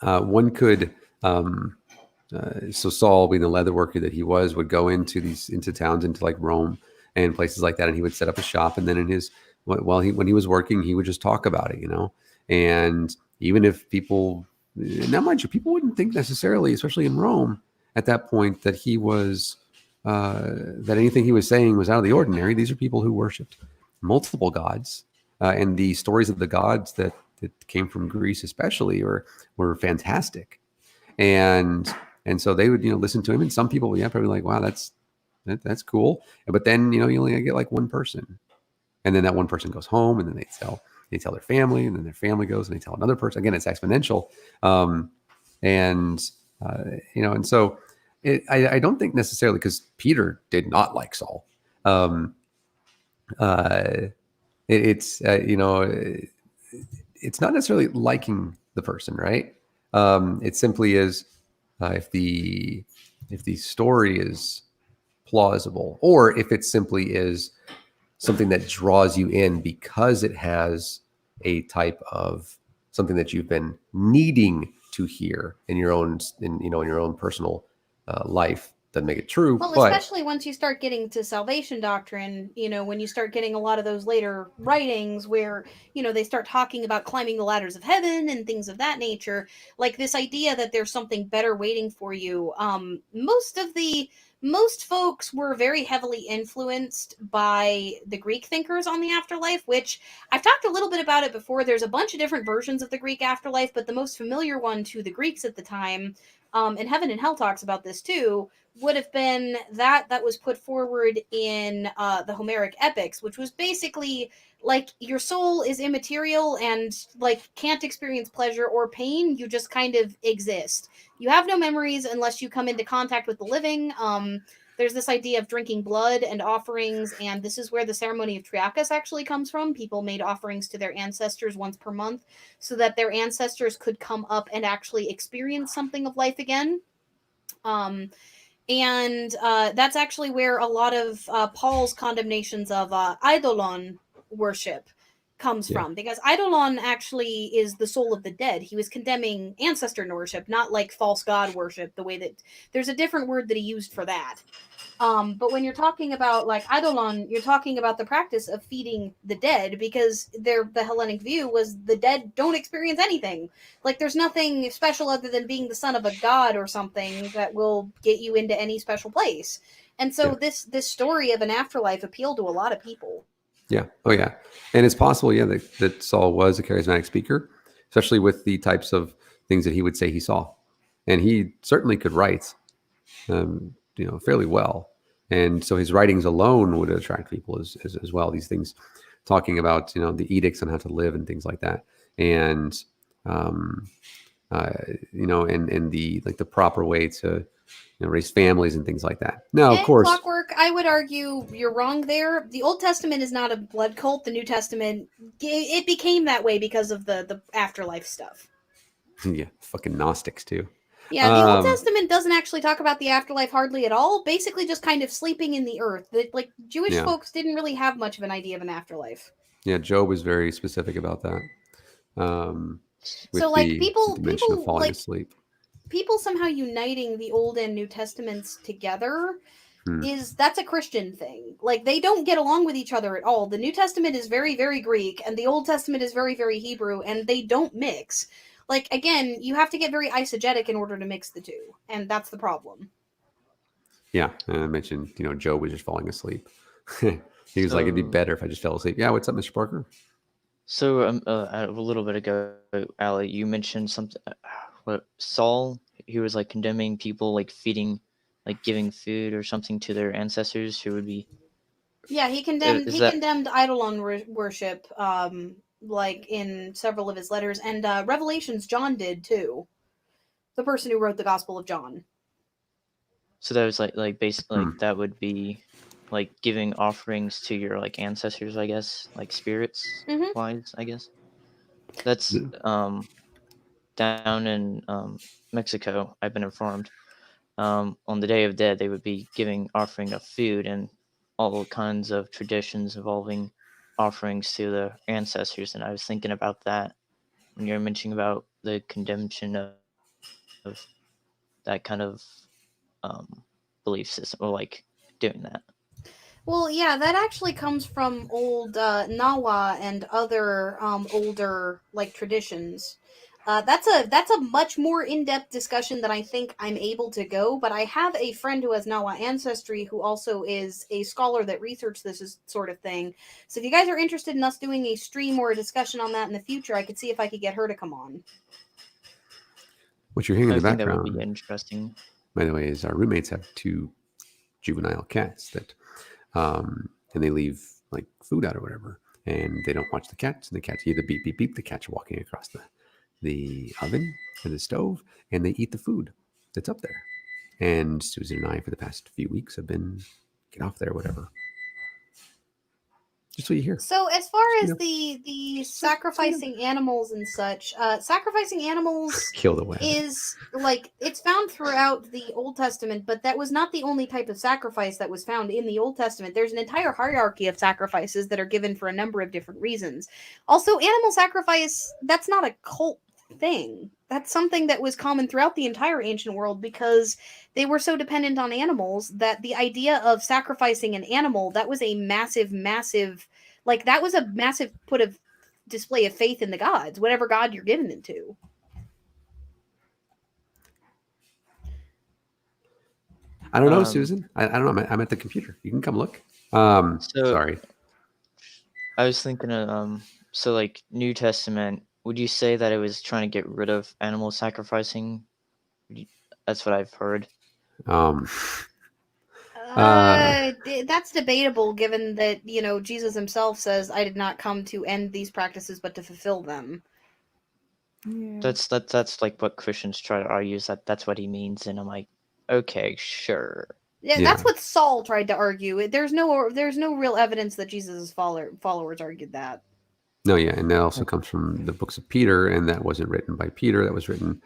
one could, so Saul, being the leather worker that he was, would go into towns, into like Rome and places like that, and he would set up a shop. And then when he was working, he would just talk about it. And even if people, now mind you, people wouldn't think necessarily, especially in Rome at that point, that that anything he was saying was out of the ordinary. These are people who worshipped multiple gods, and the stories of the gods that came from Greece, especially, were fantastic. And so they would listen to him, and some people, yeah, probably like, wow, that's cool. But then you only get like one person, and then that one person goes home, and then they sell. they tell their family, and then their family goes and they tell another person. Again, it's exponential. And and so I don't think necessarily, because Peter did not like Saul. Uh, it's not necessarily liking the person, right? It simply is, if the story is plausible, or if it simply is something that draws you in because it has a type of something that you've been needing to hear in your own in your own personal life, doesn't make it true. Well, But especially once you start getting to salvation doctrine, when you start getting a lot of those later writings where, they start talking about climbing the ladders of heaven and things of that nature, like this idea that there's something better waiting for you. Most folks were very heavily influenced by the Greek thinkers on the afterlife, which I've talked a little bit about it before. There's a bunch of different versions of the Greek afterlife, but the most familiar one to the Greeks at the time, and Heaven and Hell talks about this too, would have been that was put forward in the Homeric epics, which was basically like your soul is immaterial and like can't experience pleasure or pain. You just kind of exist. You have no memories unless you come into contact with the living. There's this idea of drinking blood and offerings, and this is where the ceremony of Triakus actually comes from. People made offerings to their ancestors once per month so that their ancestors could come up and actually experience something of life again. And that's actually where a lot of Paul's condemnations of eidolon worship comes from, because eidolon actually is the soul of the dead. He was condemning ancestor worship, not like false god worship, the way that there's a different word that he used for that. But when you're talking about like eidolon, you're talking about the practice of feeding the dead, because the Hellenic view was the dead don't experience anything. Like there's nothing special other than being the son of a god or something that will get you into any special place. And so this story of an afterlife appealed to a lot of people. Yeah. Oh, yeah. And it's possible, that Saul was a charismatic speaker, especially with the types of things that he would say he saw. And he certainly could write, fairly well. And so his writings alone would attract people as well. These things talking about, the edicts on how to live and things like that. And, and the, like the proper way to, raise families and things like that. Now, of course, Clockwork, I would argue you're wrong there. The Old Testament is not a blood cult. The New Testament, it became that way because of the afterlife stuff. Yeah, fucking Gnostics too. Yeah, the Old Testament doesn't actually talk about the afterlife hardly at all. Basically, just kind of sleeping in the earth. Like Jewish folks didn't really have much of an idea of an afterlife. Yeah, Job was very specific about that. So, like people falling like asleep. People somehow uniting the Old and New Testaments together that's a Christian thing. Like they don't get along with each other at all. The New Testament is very, very Greek, and the Old Testament is very, very Hebrew, and they don't mix. Like again, you have to get very eisegetic in order to mix the two, and that's the problem. Yeah, and I mentioned, Job was just falling asleep. He was like, it'd be better if I just fell asleep. Yeah, what's up, Mr. Parker? So a little bit ago, Ali, you mentioned something. What Saul? He was like condemning people, like feeding, like giving food or something to their ancestors who would be. Yeah, he condemned condemned eidolon worship, like in several of his letters, and Revelations John did too. The person who wrote the Gospel of John. So that was like basically that would be like giving offerings to your like ancestors, I guess, like spirits wise, I guess. That's down in Mexico, I've been informed. On the Day of Dead, they would be giving offering of food and all kinds of traditions involving offerings to the ancestors. And I was thinking about that when you're mentioning about the condemnation of that kind of belief system, or like doing that. Well, yeah, that actually comes from old Nawa and other older like traditions. That's a much more in-depth discussion than I think I'm able to go. But I have a friend who has Nawa ancestry who also is a scholar that researched this sort of thing. So if you guys are interested in us doing a stream or a discussion on that in the future, I could see if I could get her to come on. What you're hearing in the background, that would be interesting. By the way, is our roommates have 2 juvenile cats that, and they leave like food out or whatever. and they don't watch the cats. And the cats hear the beep, beep, beep. The cats are walking across the oven or the stove, and they eat the food that's up there. And Susan and I, for the past few weeks, have been get off there, whatever. Just what you hear. So as far You as know, the sacrificing animals and such, sacrificing animals kill the way. is like it's found throughout the Old Testament, but that was not the only type of sacrifice that was found in the Old Testament. There's an entire hierarchy of sacrifices that are given for a number of different reasons. Also, animal sacrifice, that's not a cult thing. That's something that was common throughout the entire ancient world because they were so dependent on animals that the idea of sacrificing an animal, that was a massive, like that was a massive put of display of faith in the gods, whatever god you're giving them to. I don't know, Susan. I don't know. I'm at the computer. You can come look. Sorry. I was thinking of so like New Testament. Would you say that it was trying to get rid of animal sacrificing? That's what I've heard. That's debatable, given that Jesus himself says, "I did not come to end these practices, but to fulfill them." Yeah. That's like what Christians try to argue, is that's what he means, and I'm like, okay, sure. Yeah, that's what Saul tried to argue. There's no real evidence that Jesus' followers argued that. No, yeah, and that also comes from the books of Peter, and that wasn't written by Peter. That was written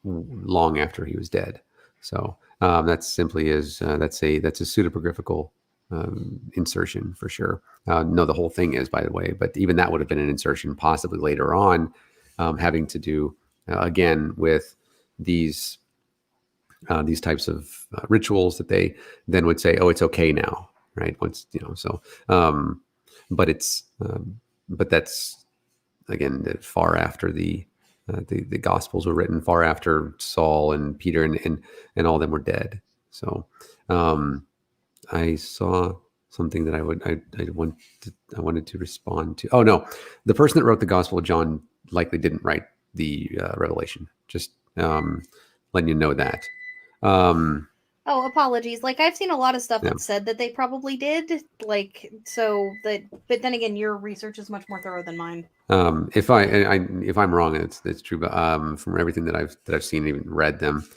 long after he was dead. So that simply is that's a pseudepigraphical insertion for sure. No, the whole thing is, by the way, but even that would have been an insertion possibly later on, having to do again with these types of rituals that they then would say, oh, it's okay now, right? Once so. But it's but that's again far after the Gospels were written, far after Saul and Peter and all of them were dead. So I saw something that I wanted to respond to. Oh no, the person that wrote the Gospel of John likely didn't write the Revelation. Just letting you know that. Oh, apologies. Like I've seen a lot of stuff that said that they probably did. Like but then again, your research is much more thorough than mine. If I'm wrong, it's true. But from everything that I've seen, even read them.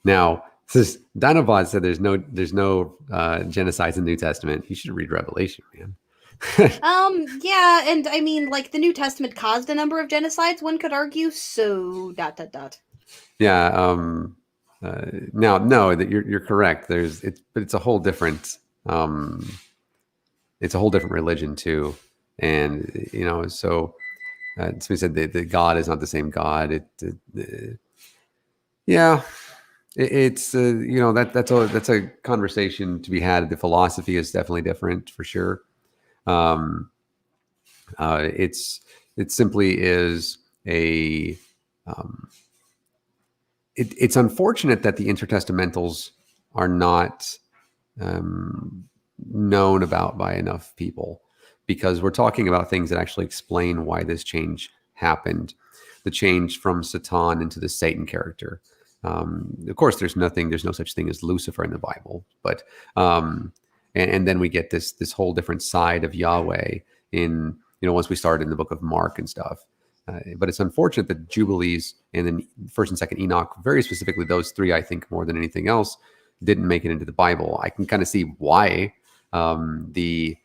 Now, since Dinobot said there's no genocides in the New Testament, you should read Revelation, man. Yeah, and I mean, like the New Testament caused a number of genocides. One could argue. So ... Yeah. Now, no, that you're correct. But it's a whole different. It's a whole different religion too, and so. Somebody said the God is not the same God. Yeah. It's that's a conversation to be had. The philosophy is definitely different for sure. It simply is a. It's unfortunate that the intertestamentals are not known about by enough people, because we're talking about things that actually explain why this change happened, the change from Satan into the Satan character. Of course, there's no such thing as Lucifer in the Bible, but and then we get this whole different side of Yahweh in once we start in the book of Mark and stuff. But it's unfortunate that Jubilees and then First and Second Enoch, very specifically those three, I think more than anything else, didn't make it into the Bible. I can kind of see why the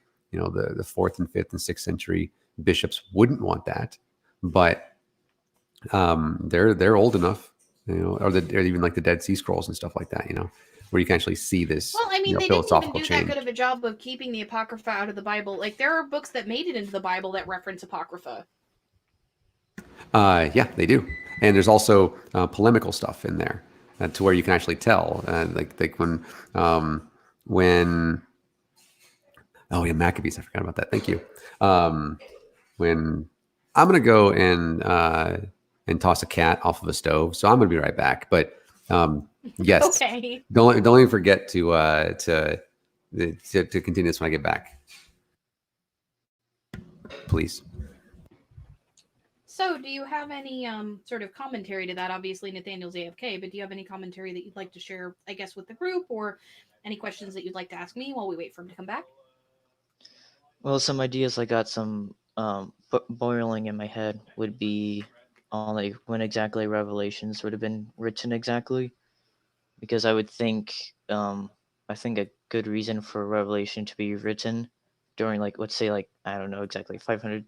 fourth and fifth and sixth century bishops wouldn't want that, but they're old enough, or even like the Dead Sea Scrolls and stuff like that, where you can actually see this. Well, I mean, they didn't even do that good of a job of keeping the Apocrypha out of the Bible. Like there are books that made it into the Bible that reference Apocrypha. Yeah, they do, and there's also polemical stuff in there to where you can actually tell, like when. Oh yeah, Maccabees. I forgot about that. Thank you. When I'm gonna go and toss a cat off of a stove, so I'm gonna be right back. But yes, okay. Don't even forget to continue this when I get back, please. So, do you have any sort of commentary to that? Obviously, Nathaniel's AFK, but do you have any commentary that you'd like to share, I guess, with the group, or Any questions that you'd like to ask me while we wait for him to come back? Well, some ideas I got some boiling in my head would be on like when exactly Revelations would have been written exactly, because I think a good reason for Revelation to be written during like let's say like I don't know exactly 500,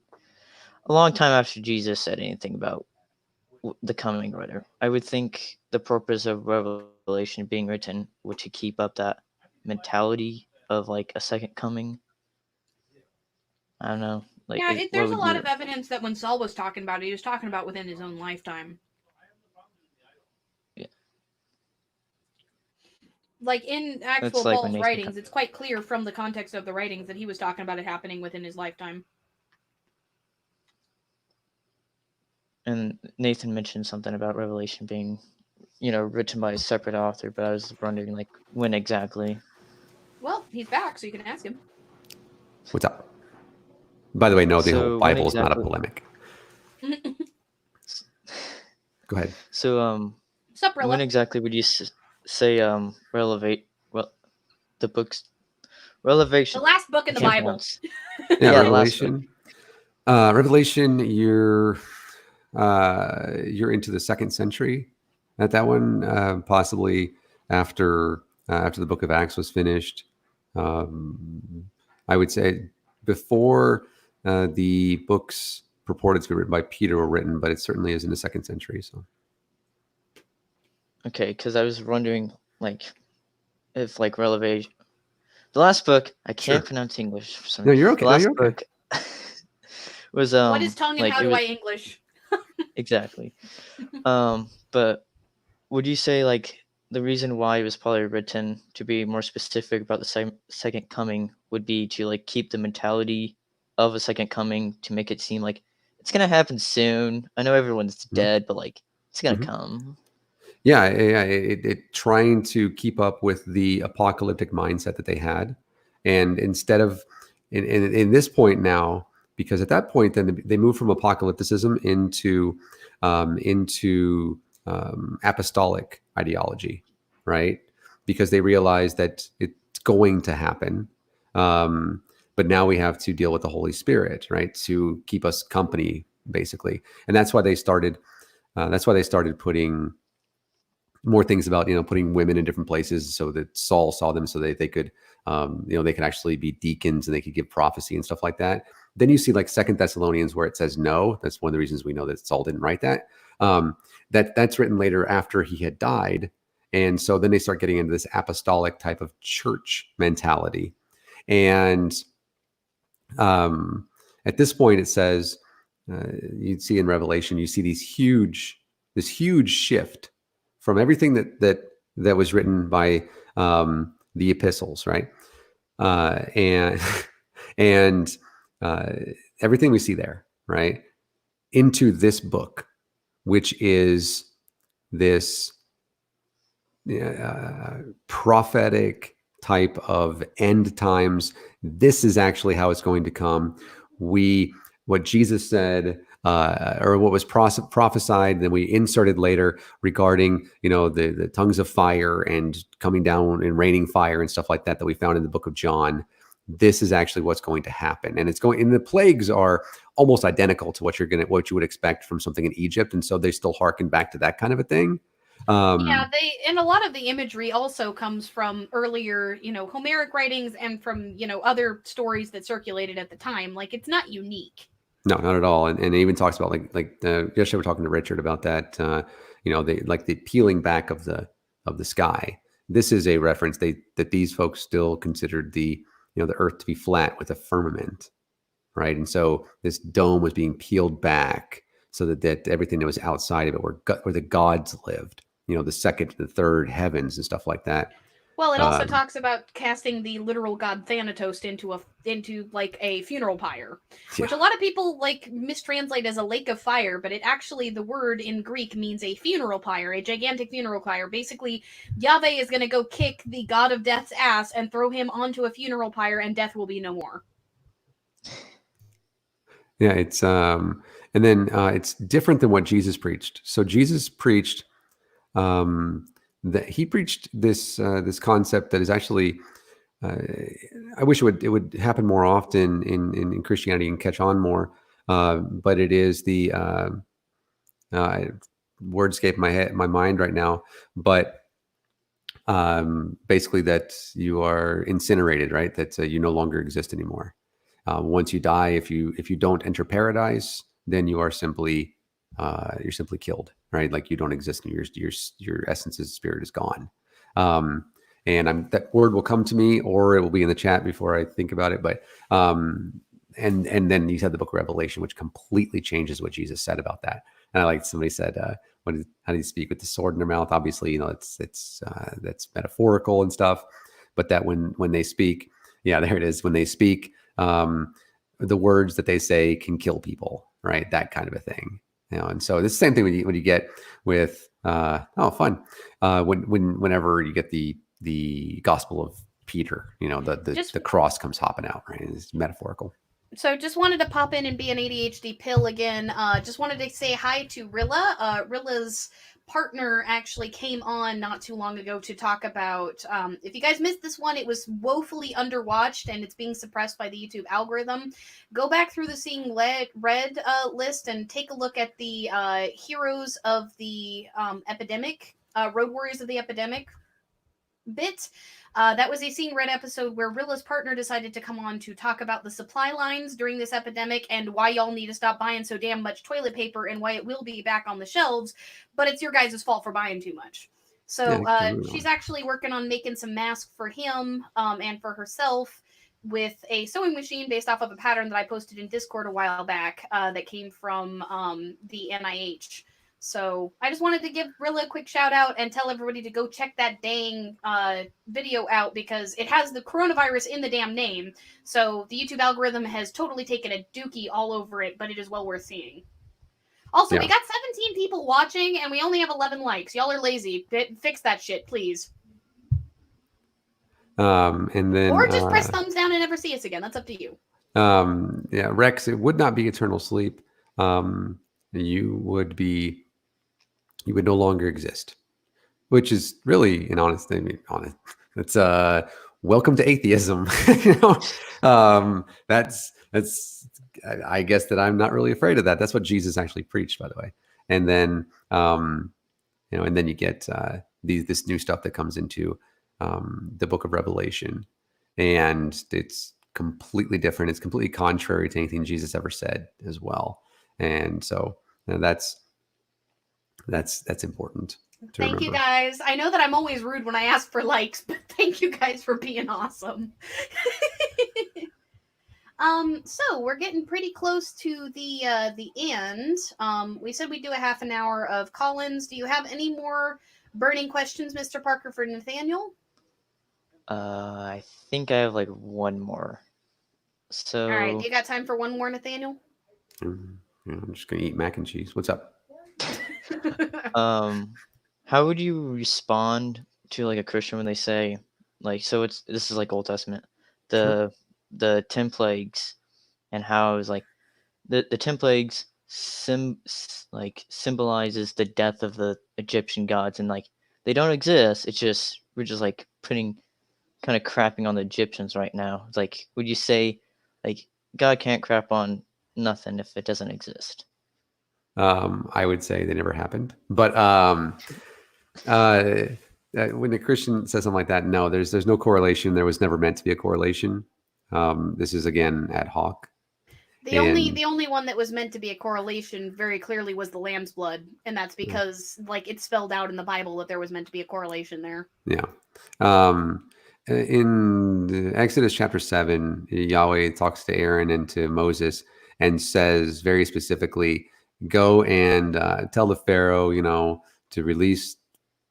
a long time after Jesus said anything about the coming writer. I would think the purpose of Revelation being written would to keep up that mentality of like a second coming. I don't know. Like, Yeah, what there's a would lot your of evidence that when Saul was talking about it, he was talking about within his own lifetime. yeah? Like in actual It's like when Paul's Nathan writings, it's quite clear from the context of the writings that he was talking about it happening within his lifetime. and Nathan mentioned something about Revelation being, written by a separate author, but I was wondering like when exactly. Well, he's back, so you can ask him. What's up? By the way, no, the whole So when Bible is not a exactly? polemic. Go ahead. So Sup, when Rilla? exactly would you say relevate the book's The Relevation? last book I in the can't Bible. pronounce. Yeah, Yeah, the last book. Revelation. You're into the 2nd century at that one, possibly after the Book of Acts was finished. I would say before the books purported to be written by Peter were written, but it certainly is in the 2nd century. So Okay, because I was wondering like if like Relevation, the last book. I can't Sure. pronounce English for some No, reason. you're okay. The No, last you're okay. book was What is tongue and like how it do was I English? exactly. But would you say like the reason why it was probably written to be more specific about the second coming would be to like keep the mentality of a second coming, to make it seem like it's gonna happen soon. I know everyone's Mhm. dead, but like it's gonna Mhm. come. Yeah, it trying to keep up with the apocalyptic mindset that they had, and instead of in this point now, because at that point then they moved from apocalypticism into apostolic ideology, right? Because they realized that it's going to happen, but now we have to deal with the Holy Spirit, right, to keep us company, basically, and that's why they started. That's why they started putting more things about putting women in different places so that Saul saw them so that they could they could actually be deacons and they could give prophecy and stuff like that. Then you see like 2 Thessalonians where it says no. That's one of the reasons we know that Saul didn't write that. That's written later after he had died, and so then they start getting into this apostolic type of church mentality. And at this point it says you'd see in Revelation, you see this huge shift from everything that was written by the epistles, right? And and uh, everything we see there, right, into this book, which is this prophetic type of end times. This is actually how it's going to come. What Jesus said, or what was prophesied, then we inserted later regarding the tongues of fire and coming down and raining fire and stuff like that we found in the book of John. This is actually what's going to happen, and the plagues are almost identical to what you would expect from something in Egypt, and so they still harken back to that kind of a thing. Yeah, and a lot of the imagery also comes from earlier, Homeric writings and from, other stories that circulated at the time. Like, it's not unique. No, not at all. And it even talks about yesterday we're talking to Richard about that. The peeling back of the sky. This is a reference that these folks still considered the earth to be flat with a firmament, right? And so this dome was being peeled back so that everything that was outside of it, where the gods lived, the second, the third heavens and stuff like that. Well, it also talks about casting the literal god Thanatos into like a funeral pyre, which a lot of people like mistranslate as a lake of fire, but it actually, the word in Greek means a funeral pyre, a gigantic funeral pyre. Basically, Yahweh is going to go kick the god of death's ass and throw him onto a funeral pyre, and death will be no more. Yeah, it's and then it's different than what Jesus preached. So Jesus preached that he preached this this concept that is actually. I wish it would happen more often in Christianity and catch on more. But it is the word escape my mind right now. But basically, that you are incinerated, right? That you no longer exist anymore. Once you die, if you don't enter paradise, then you are simply you're simply killed, right? Like you don't exist. Your essence's spirit is gone. And that word will come to me, or it will be in the chat before I think about it. But and then you had the book of Revelation, which completely changes what Jesus said about that. And I like somebody said, how do you speak with the sword in their mouth? Obviously, it's that's metaphorical and stuff. But that when they speak, yeah, there it is. When they speak, the words that they say can kill people, right? That kind of a thing. And so it's the same thing when you get with fun. Whenever you get the Gospel of Peter, the cross comes hopping out, right? It's metaphorical. So just wanted to pop in and be an ADHD pill again. Just wanted to say hi to Rilla. Rilla's partner actually came on not too long ago to talk about, if you guys missed this one, it was woefully underwatched and it's being suppressed by the YouTube algorithm. Go back through the Seeing Red list and take a look at the Heroes of the Epidemic, Road Warriors of the Epidemic bit. That was a Seeing Red episode where Rilla's partner decided to come on to talk about the supply lines during this epidemic and why y'all need to stop buying so damn much toilet paper and why it will be back on the shelves, but it's your guys' fault for buying too much. So she's actually working on making some masks for him and for herself with a sewing machine based off of a pattern that I posted in Discord a while back that came from the NIH. So I just wanted to give Rilla a quick shout out and tell everybody to go check that dang video out because it has the coronavirus in the damn name. So the YouTube algorithm has totally taken a dookie all over it, but it is well worth seeing. Also, we got 17 people watching and we only have 11 likes. Y'all are lazy. Fix that shit, please. And then, or just press thumbs down and never see us again. That's up to you. Rex, it would not be eternal sleep. You would no longer exist, which is really an honest thing. It's welcome to atheism. That's I guess that I'm not really afraid of that. That's what Jesus actually preached, by the way. And then and then you get this new stuff that comes into the book of Revelation, and it's completely different. It's completely contrary to anything Jesus ever said as well. And so that's important to remember. Thank you guys. I know that I'm always rude when I ask for likes, but thank you guys for being awesome. So we're getting pretty close to the end. We said we'd do a half an hour of call-ins. Do you have any more burning questions, Mr. Parker, for Nathaniel? I think I have like one more. So all right, you got time for one more, Nathaniel? I'm just gonna eat mac and cheese. What's up? How would you respond to like a Christian when they say like, so this is like Old Testament, the 10 plagues, and how it's like the 10 plagues symbolizes the death of the Egyptian gods, and like they don't exist. It's just we're just like putting kind of crapping on the Egyptians right now. It's like, would you say like God can't crap on nothing if it doesn't exist? I would say they never happened. But when a Christian says something like that, no, there's no correlation. There was never meant to be a correlation. This is again ad hoc. The only one that was meant to be a correlation very clearly was the lamb's blood, and that's because like it's spelled out in the Bible that there was meant to be a correlation there. Yeah. In Exodus chapter 7, Yahweh talks to Aaron and to Moses and says very specifically, go and tell the Pharaoh, to release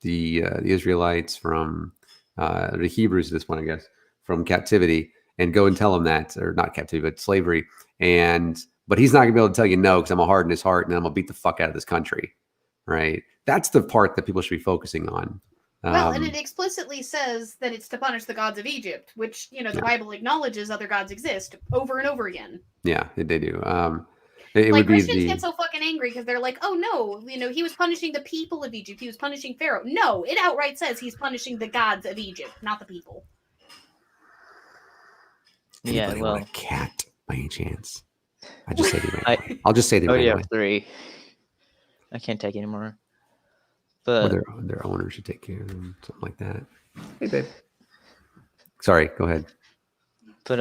the Israelites from the Hebrews, this one, I guess, from captivity, and go and tell him that, or not captivity, but slavery. But he's not gonna be able to tell you no, because I'm gonna harden his heart and I'm gonna beat the fuck out of this country, right? That's the part that people should be focusing on. Well, and it explicitly says that it's to punish the gods of Egypt, which, the Bible acknowledges other gods exist over and over again. Yeah, they do. It like would be Christians get so fucking angry because they're like, oh no, he was punishing the people of Egypt. He was punishing Pharaoh. No, it outright says he's punishing the gods of Egypt, not the people. Anybody well, want a cat by any chance? I just say they ran I- away. I'll just say they I ran already away. have 3. I can't take anymore. Or But their owner should take care of them, something like that. Hey, babe. Sorry, go ahead. But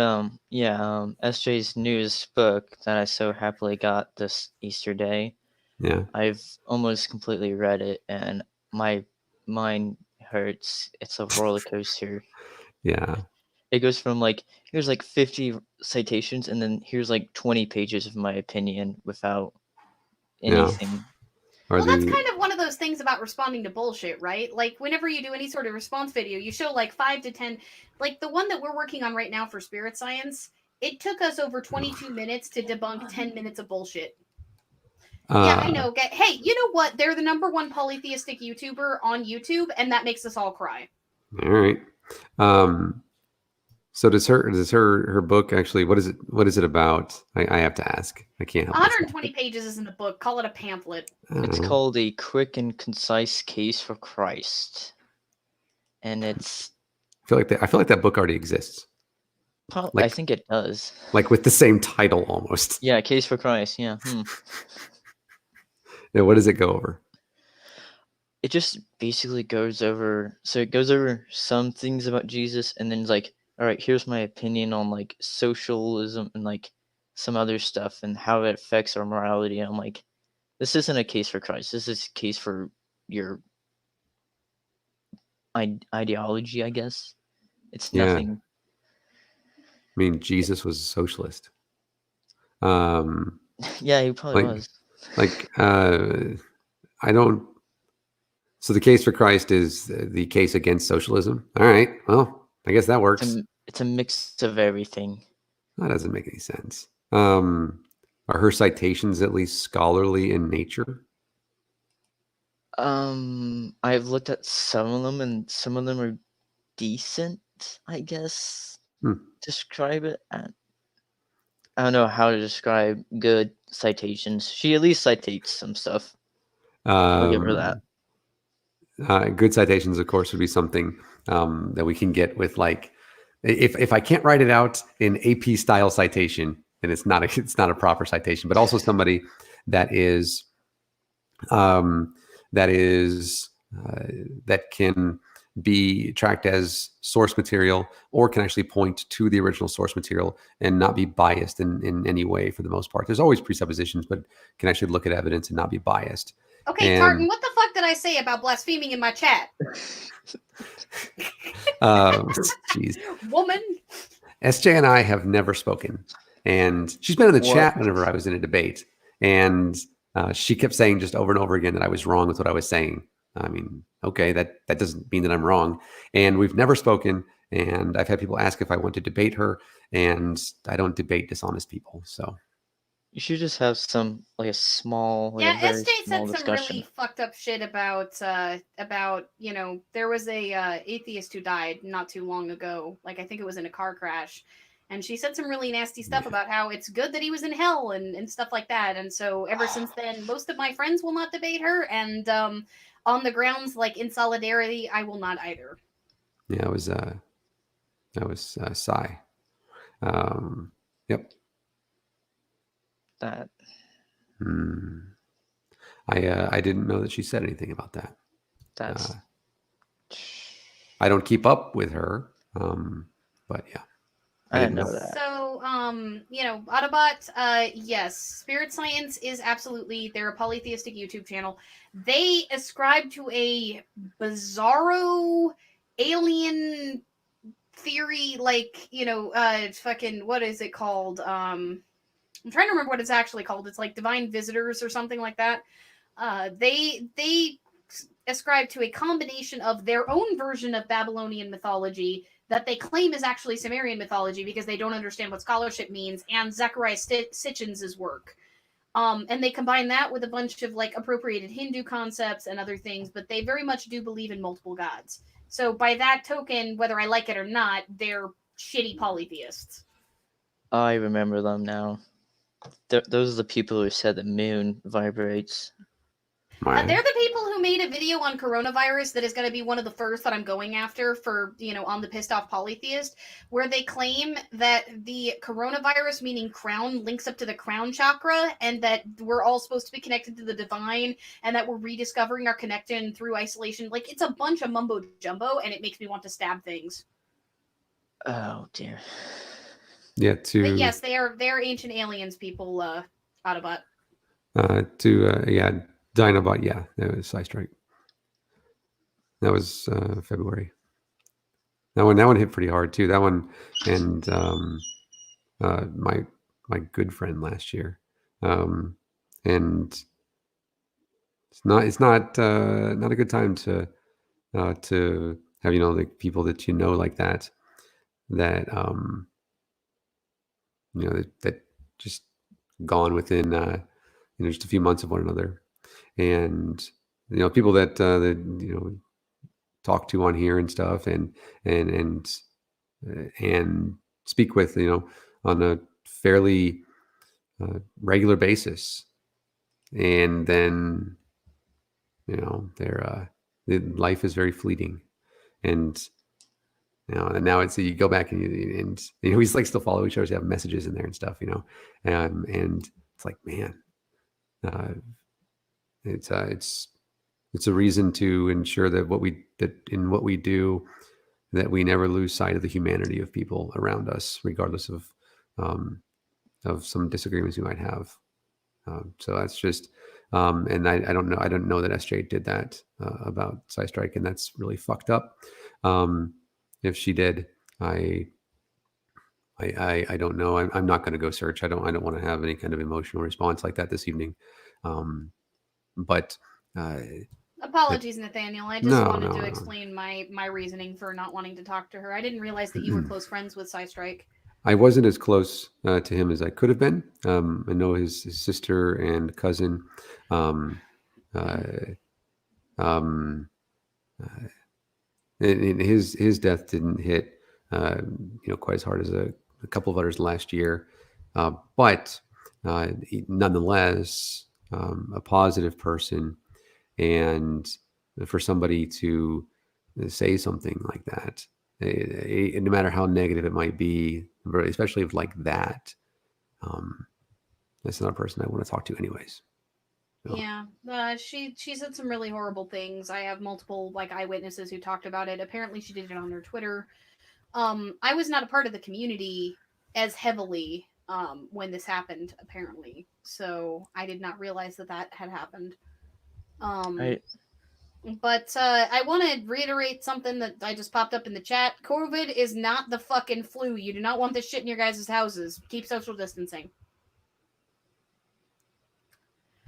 SJ's newest book that I so happily got this Easter day. Yeah. I've almost completely read it, and my mind hurts. It's a roller coaster. Yeah. It goes from like here's like 50 citations, and then here's like 20 pages of my opinion without anything. Well, that's kind of one of those things about responding to bullshit, right? Like, whenever you do any sort of response video, you show like 5 to 10. Like, the one that we're working on right now for spirit science, it took us over 22 minutes to debunk 10 minutes of bullshit. Yeah, I know. Hey, you know what? They're the #1 polytheistic YouTuber on YouTube, and that makes us all cry. All right. So does her book actually? What is it about? I have to ask. I can't help. 120 pages isn't a book. Call it a pamphlet. It's called A Quick and Concise Case for Christ, and it's. I feel like that book already exists. I think it does. Like with the same title almost. Yeah, Case for Christ. Yeah. Yeah. What does it go over? It just basically goes over. So it goes over some things about Jesus, and then it's like, all right, here's my opinion on like socialism and like some other stuff and how it affects our morality. And I'm like, this isn't a case for Christ. This is a case for your ideology, I guess. It's nothing. I mean, Jesus was a socialist. Yeah, he probably was. I don't. So the case for Christ is the case against socialism. All right. Well, I guess that works. It's a mix of everything. That doesn't make any sense. Are her citations at least scholarly in nature? I've looked at some of them, and some of them are decent, I guess. Describe it. I don't know how to describe good citations. She at least cites some stuff. I'll give her that. Good citations, of course, would be something that we can get with like, if I can't write it out in AP style citation, then it's not a proper citation. But also somebody that can be tracked as source material, or can actually point to the original source material and not be biased in any way. For the most part, there's always presuppositions, but can actually look at evidence and not be biased. Okay, Tartan, what the fuck did I say about blaspheming in my chat? Jeez. Woman. SJ and I have never spoken, and she's been in the chat whenever I was in a debate, and she kept saying just over and over again that I was wrong with what I was saying. I mean, okay, that doesn't mean that I'm wrong. And we've never spoken, and I've had people ask if I want to debate her, and I don't debate dishonest people. So you should just have some like a small, like a very SJ small said discussion. some really fucked up shit about there was a atheist who died not too long ago. Like I think it was in a car crash. And she said some really nasty stuff about how it's good that he was in hell and stuff like that. And so ever since then, most of my friends will not debate her. And on the grounds, like in solidarity, I will not either. Yeah, that was Sai. Yep. That. I didn't know that she said anything about that. That's. I don't keep up with her, but yeah. I didn't know that. So, Autobot, yes, Spirit Science is absolutely, they're a polytheistic YouTube channel. They ascribe to a bizarro alien theory, like, fucking, what is it called? I'm trying to remember what it's actually called. It's like Divine Visitors or something like that. They ascribe to a combination of their own version of Babylonian mythology that they claim is actually Sumerian mythology because they don't understand what scholarship means, and Zechariah Sitchin's work. And they combine that with a bunch of like appropriated Hindu concepts and other things, but they very much do believe in multiple gods. So by that token, whether I like it or not, they're shitty polytheists. I remember them now. Those are the people who said the moon vibrates. Right. They're the people who made a video on coronavirus that is going to be one of the first that I'm going after for, on the Pissed Off Polytheist, where they claim that the coronavirus, meaning crown, links up to the crown chakra, and that we're all supposed to be connected to the divine, and that we're rediscovering our connection through isolation. Like, it's a bunch of mumbo jumbo, and it makes me want to stab things. Oh dear. Yeah. But yes, they're ancient aliens, people. Autobot. Dinobot. Yeah, that was Psystrike. That was February. That one hit pretty hard too. That one and my good friend last year, and it's not a good time to have like people that like that that just gone within just a few months of one another, and people that talk to on here and stuff, and speak with on a fairly regular basis, and then their life is very fleeting, and now it's you go back and we like still follow each other, have messages in there and stuff, and it's like, man, it's a reason to ensure that in what we do, that we never lose sight of the humanity of people around us, regardless of some disagreements we might have. So that's just, and I don't know that SJ did that about Psystrike, and that's really fucked up. If she did, I don't know. I'm not going to go search. I don't want to have any kind of emotional response like that this evening. But apologies, Nathaniel. I just wanted to explain my reasoning for not wanting to talk to her. I didn't realize that you were close friends with Psystrike. I wasn't as close to him as I could have been. I know his sister and cousin. And his death didn't hit quite as hard as a couple of others last year, but nonetheless a positive person, and for somebody to say something like that, no matter how negative it might be, especially if like that, that's not a person I want to talk to anyways. So. Yeah, she said some really horrible things. I have multiple eyewitnesses who talked about it. Apparently she did it on her Twitter. I was not a part of the community as heavily when this happened, apparently. So I did not realize that had happened. But I want to reiterate something that I just popped up in the chat. COVID is not the fucking flu. You do not want this shit in your guys' houses. Keep social distancing.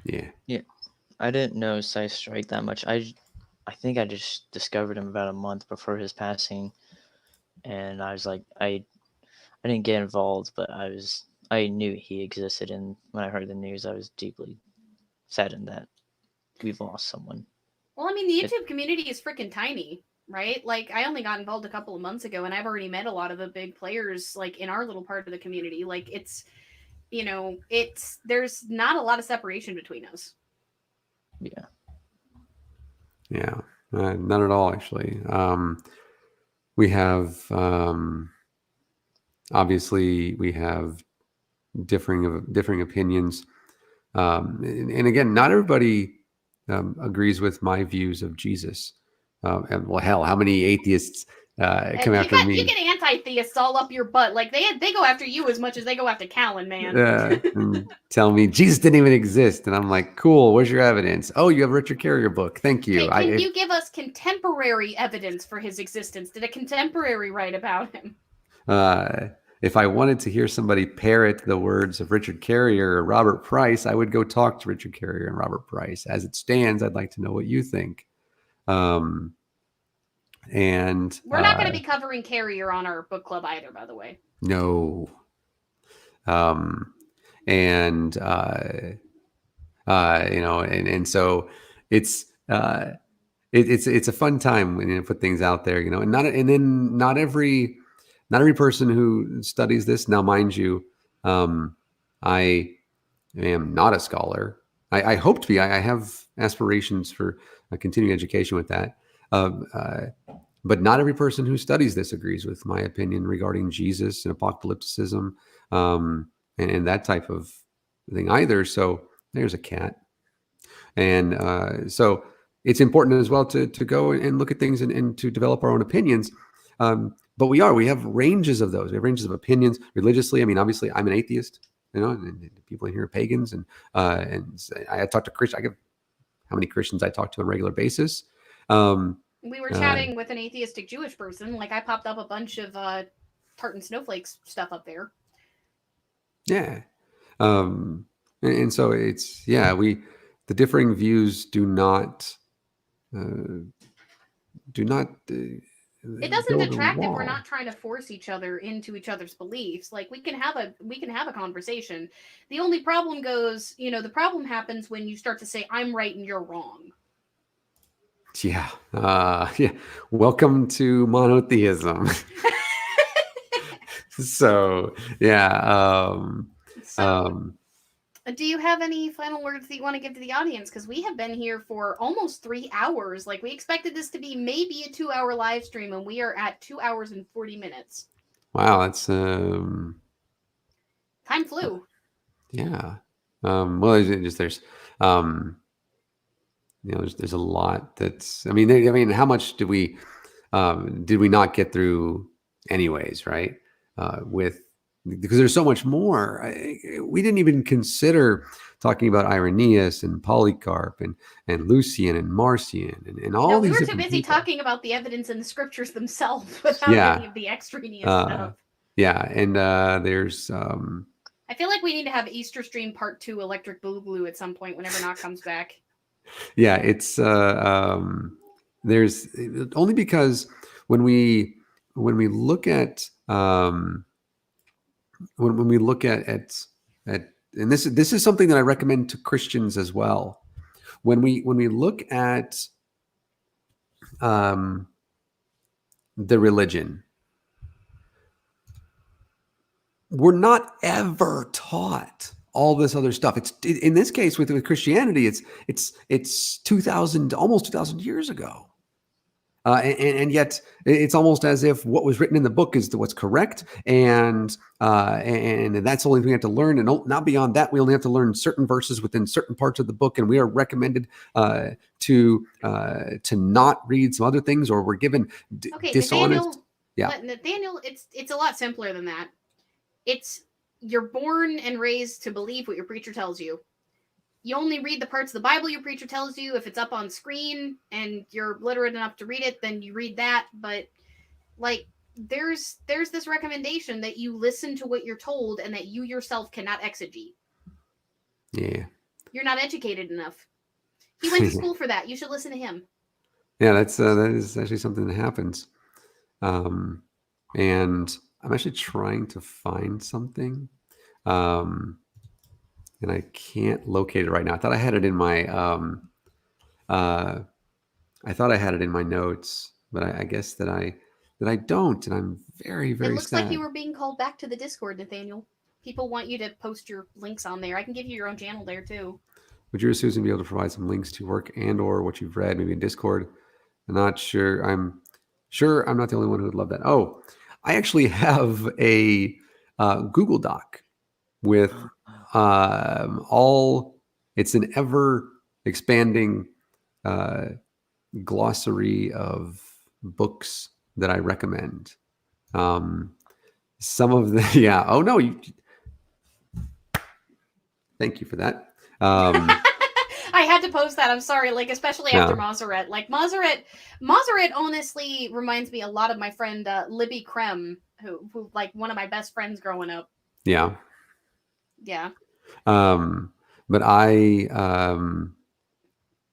Yeah. I didn't know Psystrike that much. I think I just discovered him about a month before his passing, and I was like, I didn't get involved, but I knew he existed, and when I heard the news, I was deeply saddened that we've lost someone. Well, I mean, the YouTube community is freaking tiny, right? Like, I only got involved a couple of months ago, and I've already met a lot of the big players, in our little part of the community. Like, it's, there's not a lot of separation between us. Yeah, none at all, actually. We have, obviously, we have differing opinions. And again, not everybody agrees with my views of Jesus. And well, hell, how many atheists come after me? You get anti-theists all up your butt. Like they go after you as much as they go after Callan, man. And tell me Jesus didn't even exist, and I'm like, cool. Where's your evidence? Oh, you have a Richard Carrier book. Thank you. Can you give us contemporary evidence for his existence? Did a contemporary write about him? If I wanted to hear somebody parrot the words of Richard Carrier or Robert Price, I would go talk to Richard Carrier and Robert Price. As it stands, I'd like to know what you think. And we're not going to be covering Carrier on our book club either, by the way. No. And so it's a fun time when you put things out there, and not every person who studies this. Now, mind you, I am not a scholar. I hope to be. I have aspirations for a continuing education with that. But not every person who studies this agrees with my opinion regarding Jesus and apocalypticism, and that type of thing either. So there's a cat. And so it's important as well to go and look at things and to develop our own opinions. But we have ranges of those. We have ranges of opinions religiously. I mean, obviously, I'm an atheist, and people in here are pagans. And I talk to Christians. I give how many Christians I talk to on a regular basis. We were chatting with an atheistic Jewish person. Like, I popped up a bunch of tartan snowflakes stuff up there. Yeah. And so it's, the differing views do not it doesn't detract if we're not trying to force each other into each other's beliefs. Like, we can have a conversation. The only problem goes, the problem happens when you start to say, I'm right and you're wrong. Yeah. Welcome to monotheism. So, yeah. Do you have any final words that you want to give to the audience? Because we have been here for almost 3 hours. Like, we expected this to be maybe a 2-hour live stream, and we are at 2 hours and 40 minutes. Wow, that's time flew. Yeah. Well, there's there's a lot that's. I mean, how much did we not get through, anyways? Right? Because there's so much more. We didn't even consider talking about Irenaeus and Polycarp and Lucian and Marcion and all these. We were too busy talking about the evidence in the scriptures themselves without any of the extraneous stuff. Yeah, and there's. I feel like we need to have Easter Stream Part 2 Electric Boogaloo at some point whenever Knock comes back. Yeah, it's there's only because when we look at when we look at and this is something that I recommend to Christians as well. When we look at the religion, we're not ever taught all this other stuff. It's in this case with Christianity, it's 2000, almost 2000 years ago. And yet it's almost as if what was written in the book is what's correct. And that's the only thing we have to learn. And not beyond that, we only have to learn certain verses within certain parts of the book. And we are recommended to not read some other things, or we're given dishonest. Nathaniel, it's a lot simpler than that. You're born and raised to believe what your preacher tells you. You only read the parts of the Bible your preacher tells you. If it's up on screen and you're literate enough to read it, then you read that. But like, there's this recommendation that you listen to what you're told and that you yourself cannot exegete. Yeah. You're not educated enough. He went to school for that. You should listen to him. Yeah, that is actually something that happens. And I'm actually trying to find something. And I can't locate it right now. I thought I had it in my notes, but I guess that I don't, and I'm very, very sad. It looks like you were being called back to the Discord, Nathaniel. People want you to post your links on there. I can give you your own channel there too. Would you or Susan be able to provide some links to work and/or what you've read, maybe in Discord? I'm not sure. I'm sure I'm not the only one who would love that. Oh, I actually have a Google Doc with it's an ever expanding glossary of books that I recommend. Some of the, yeah. Oh no. Thank you for that. I had to post that. I'm sorry. Like, especially after Masoret. Like, Masoret honestly reminds me a lot of my friend Libby Krem, who like one of my best friends growing up. Yeah. Yeah. But I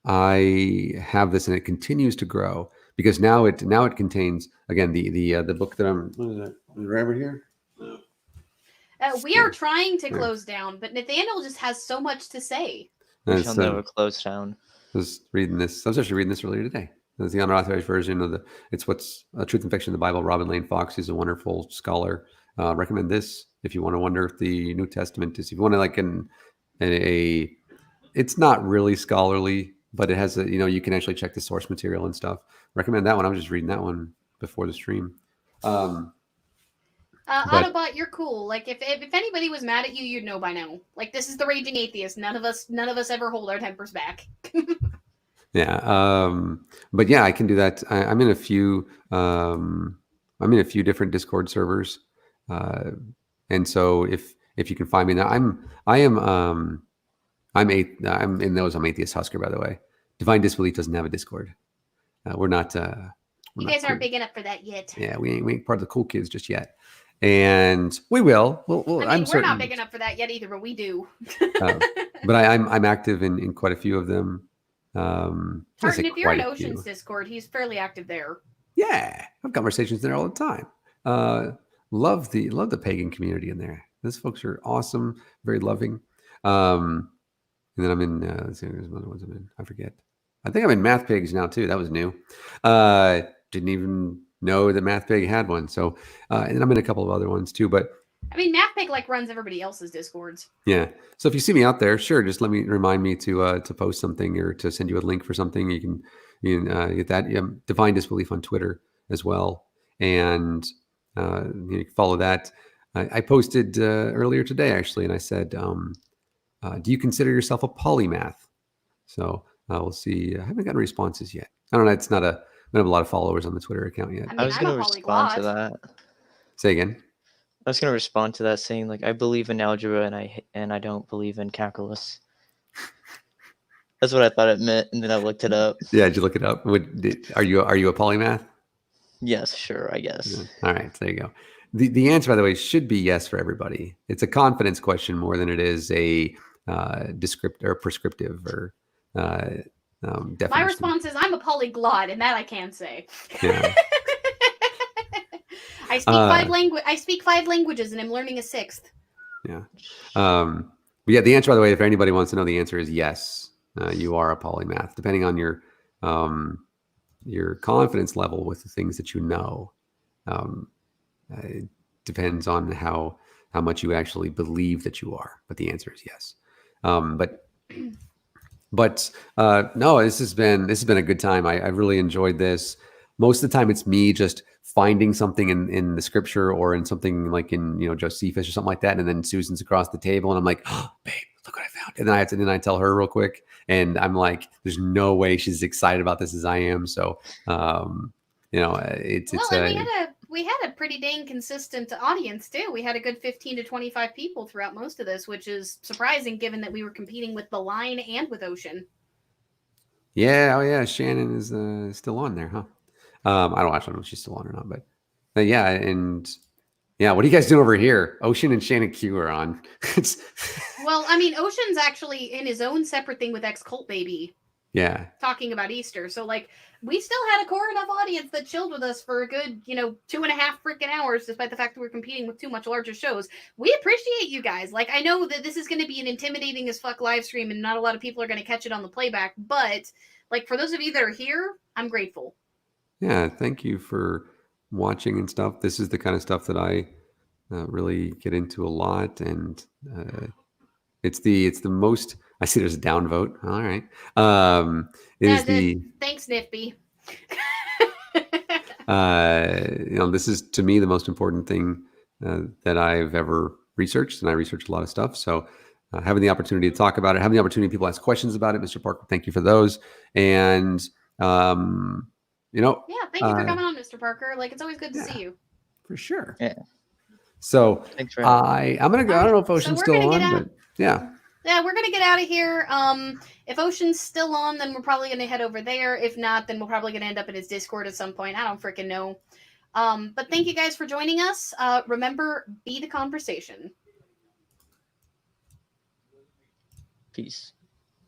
have this, and it continues to grow because now it contains, again, the book that I'm. What is it? Right over here. We are trying to close down, but Nathaniel just has so much to say. We shall never close down. I was reading this. I was actually reading this earlier today. It's the unauthorized version of what's Truth and Fiction in the Bible. Robin Lane Fox is a wonderful scholar. Recommend this if you want to wonder if the New Testament is. If you want to it's not really scholarly, but it has you can actually check the source material and stuff. Recommend that one. I was just reading that one before the stream. But Autobot, you're cool. Like if anybody was mad at you, you'd know by now. Like this is the Raging Atheist. None of us ever hold our tempers back. yeah, but yeah, I can do that. I'm in a few different Discord servers, and so if you can find me now, I'm in those. I'm Atheist Husker, by the way. Divine Disbelief doesn't have a Discord. We're not. You guys aren't big enough for that yet. Yeah, we ain't part of the cool kids just yet, and we will. I mean, we're not big enough for that yet either, but we do. But I'm active in quite a few of them. Tartan, if you're in Ocean's Discord, he's fairly active there. Yeah, I have conversations there all the time. Love the pagan community in there. Those folks are awesome, very loving. And then I'm in. Let's see, there's another ones I'm in. I forget. I think I'm in Math Pigs now too. That was new. Didn't even know that Math Pig had one. So, and then I'm in a couple of other ones too. But I mean, Math Pig like runs everybody else's Discords. Yeah. So if you see me out there, sure, just remind me to post something or to send you a link for something. You can get that. Divine Disbelief on Twitter as well, and you can follow that. I posted earlier today actually, and I said, "Do you consider yourself a polymath?" So we'll see. I haven't gotten responses yet. I don't know. I don't have a lot of followers on the Twitter account yet. I was going to respond to that. Say again. I was going to respond to that saying like I believe in algebra and I don't believe in calculus. That's what I thought it meant, and then I looked it up. Yeah, did you look it up? Are you a polymath? Yes, sure, I guess. Yeah. All right, there you go. The answer, by the way, should be yes for everybody. It's a confidence question more than it is a descriptive or prescriptive or definition. My response is I'm a polyglot, and that I can say. Yeah. I speak five languages, and I'm learning a sixth. Yeah. But yeah, the answer, by the way, if anybody wants to know, the answer is yes. You are a polymath, depending on your confidence level with the things that you know. It depends on how much you actually believe that you are. But the answer is yes. But no, this has been a good time. I really enjoyed this. Most of the time, it's me just finding something in the scripture or in something like in Josephus or something like that, and then Susan's across the table, and I'm like, "Oh, babe, look what I found!" And then I tell her real quick, and I'm like, "There's no way she's excited about this as I am." So, it's we had a pretty dang consistent audience too. We had a good 15 to 25 people throughout most of this, which is surprising given that we were competing with The Line and with Ocean. Yeah, oh yeah, Shannon is still on there, huh? I don't know if she's still on or not, but yeah, and yeah, what are you guys doing over here? Ocean and Shannon Q are on. Well, I mean, Ocean's actually in his own separate thing with Ex-Cult Baby. Yeah. Talking about Easter. So, like, we still had a core enough audience that chilled with us for a good, 2.5 freaking hours, despite the fact that we're competing with two much larger shows. We appreciate you guys. Like, I know that this is going to be an intimidating as fuck live stream and not a lot of people are going to catch it on the playback, but, like, for those of you that are here, I'm grateful. Yeah, thank you for watching and stuff. This is the kind of stuff that I really get into a lot, and it's the most. I see there's a downvote. All right, thanks, Nifby. This is to me the most important thing that I've ever researched, and I researched a lot of stuff. So having the opportunity to talk about it, having the opportunity people ask questions about it, Mr. Parker, thank you for those, and yeah, thank you for coming on, Mr. Parker. Like, it's always good to see you. For sure. Yeah. So I'm gonna go. I don't know if Ocean's still on, but yeah. Yeah, we're gonna get out of here. If Ocean's still on, then we're probably gonna head over there. If not, then we're probably gonna end up in his Discord at some point. I don't freaking know. But thank you guys for joining us. Remember, be the conversation. Peace.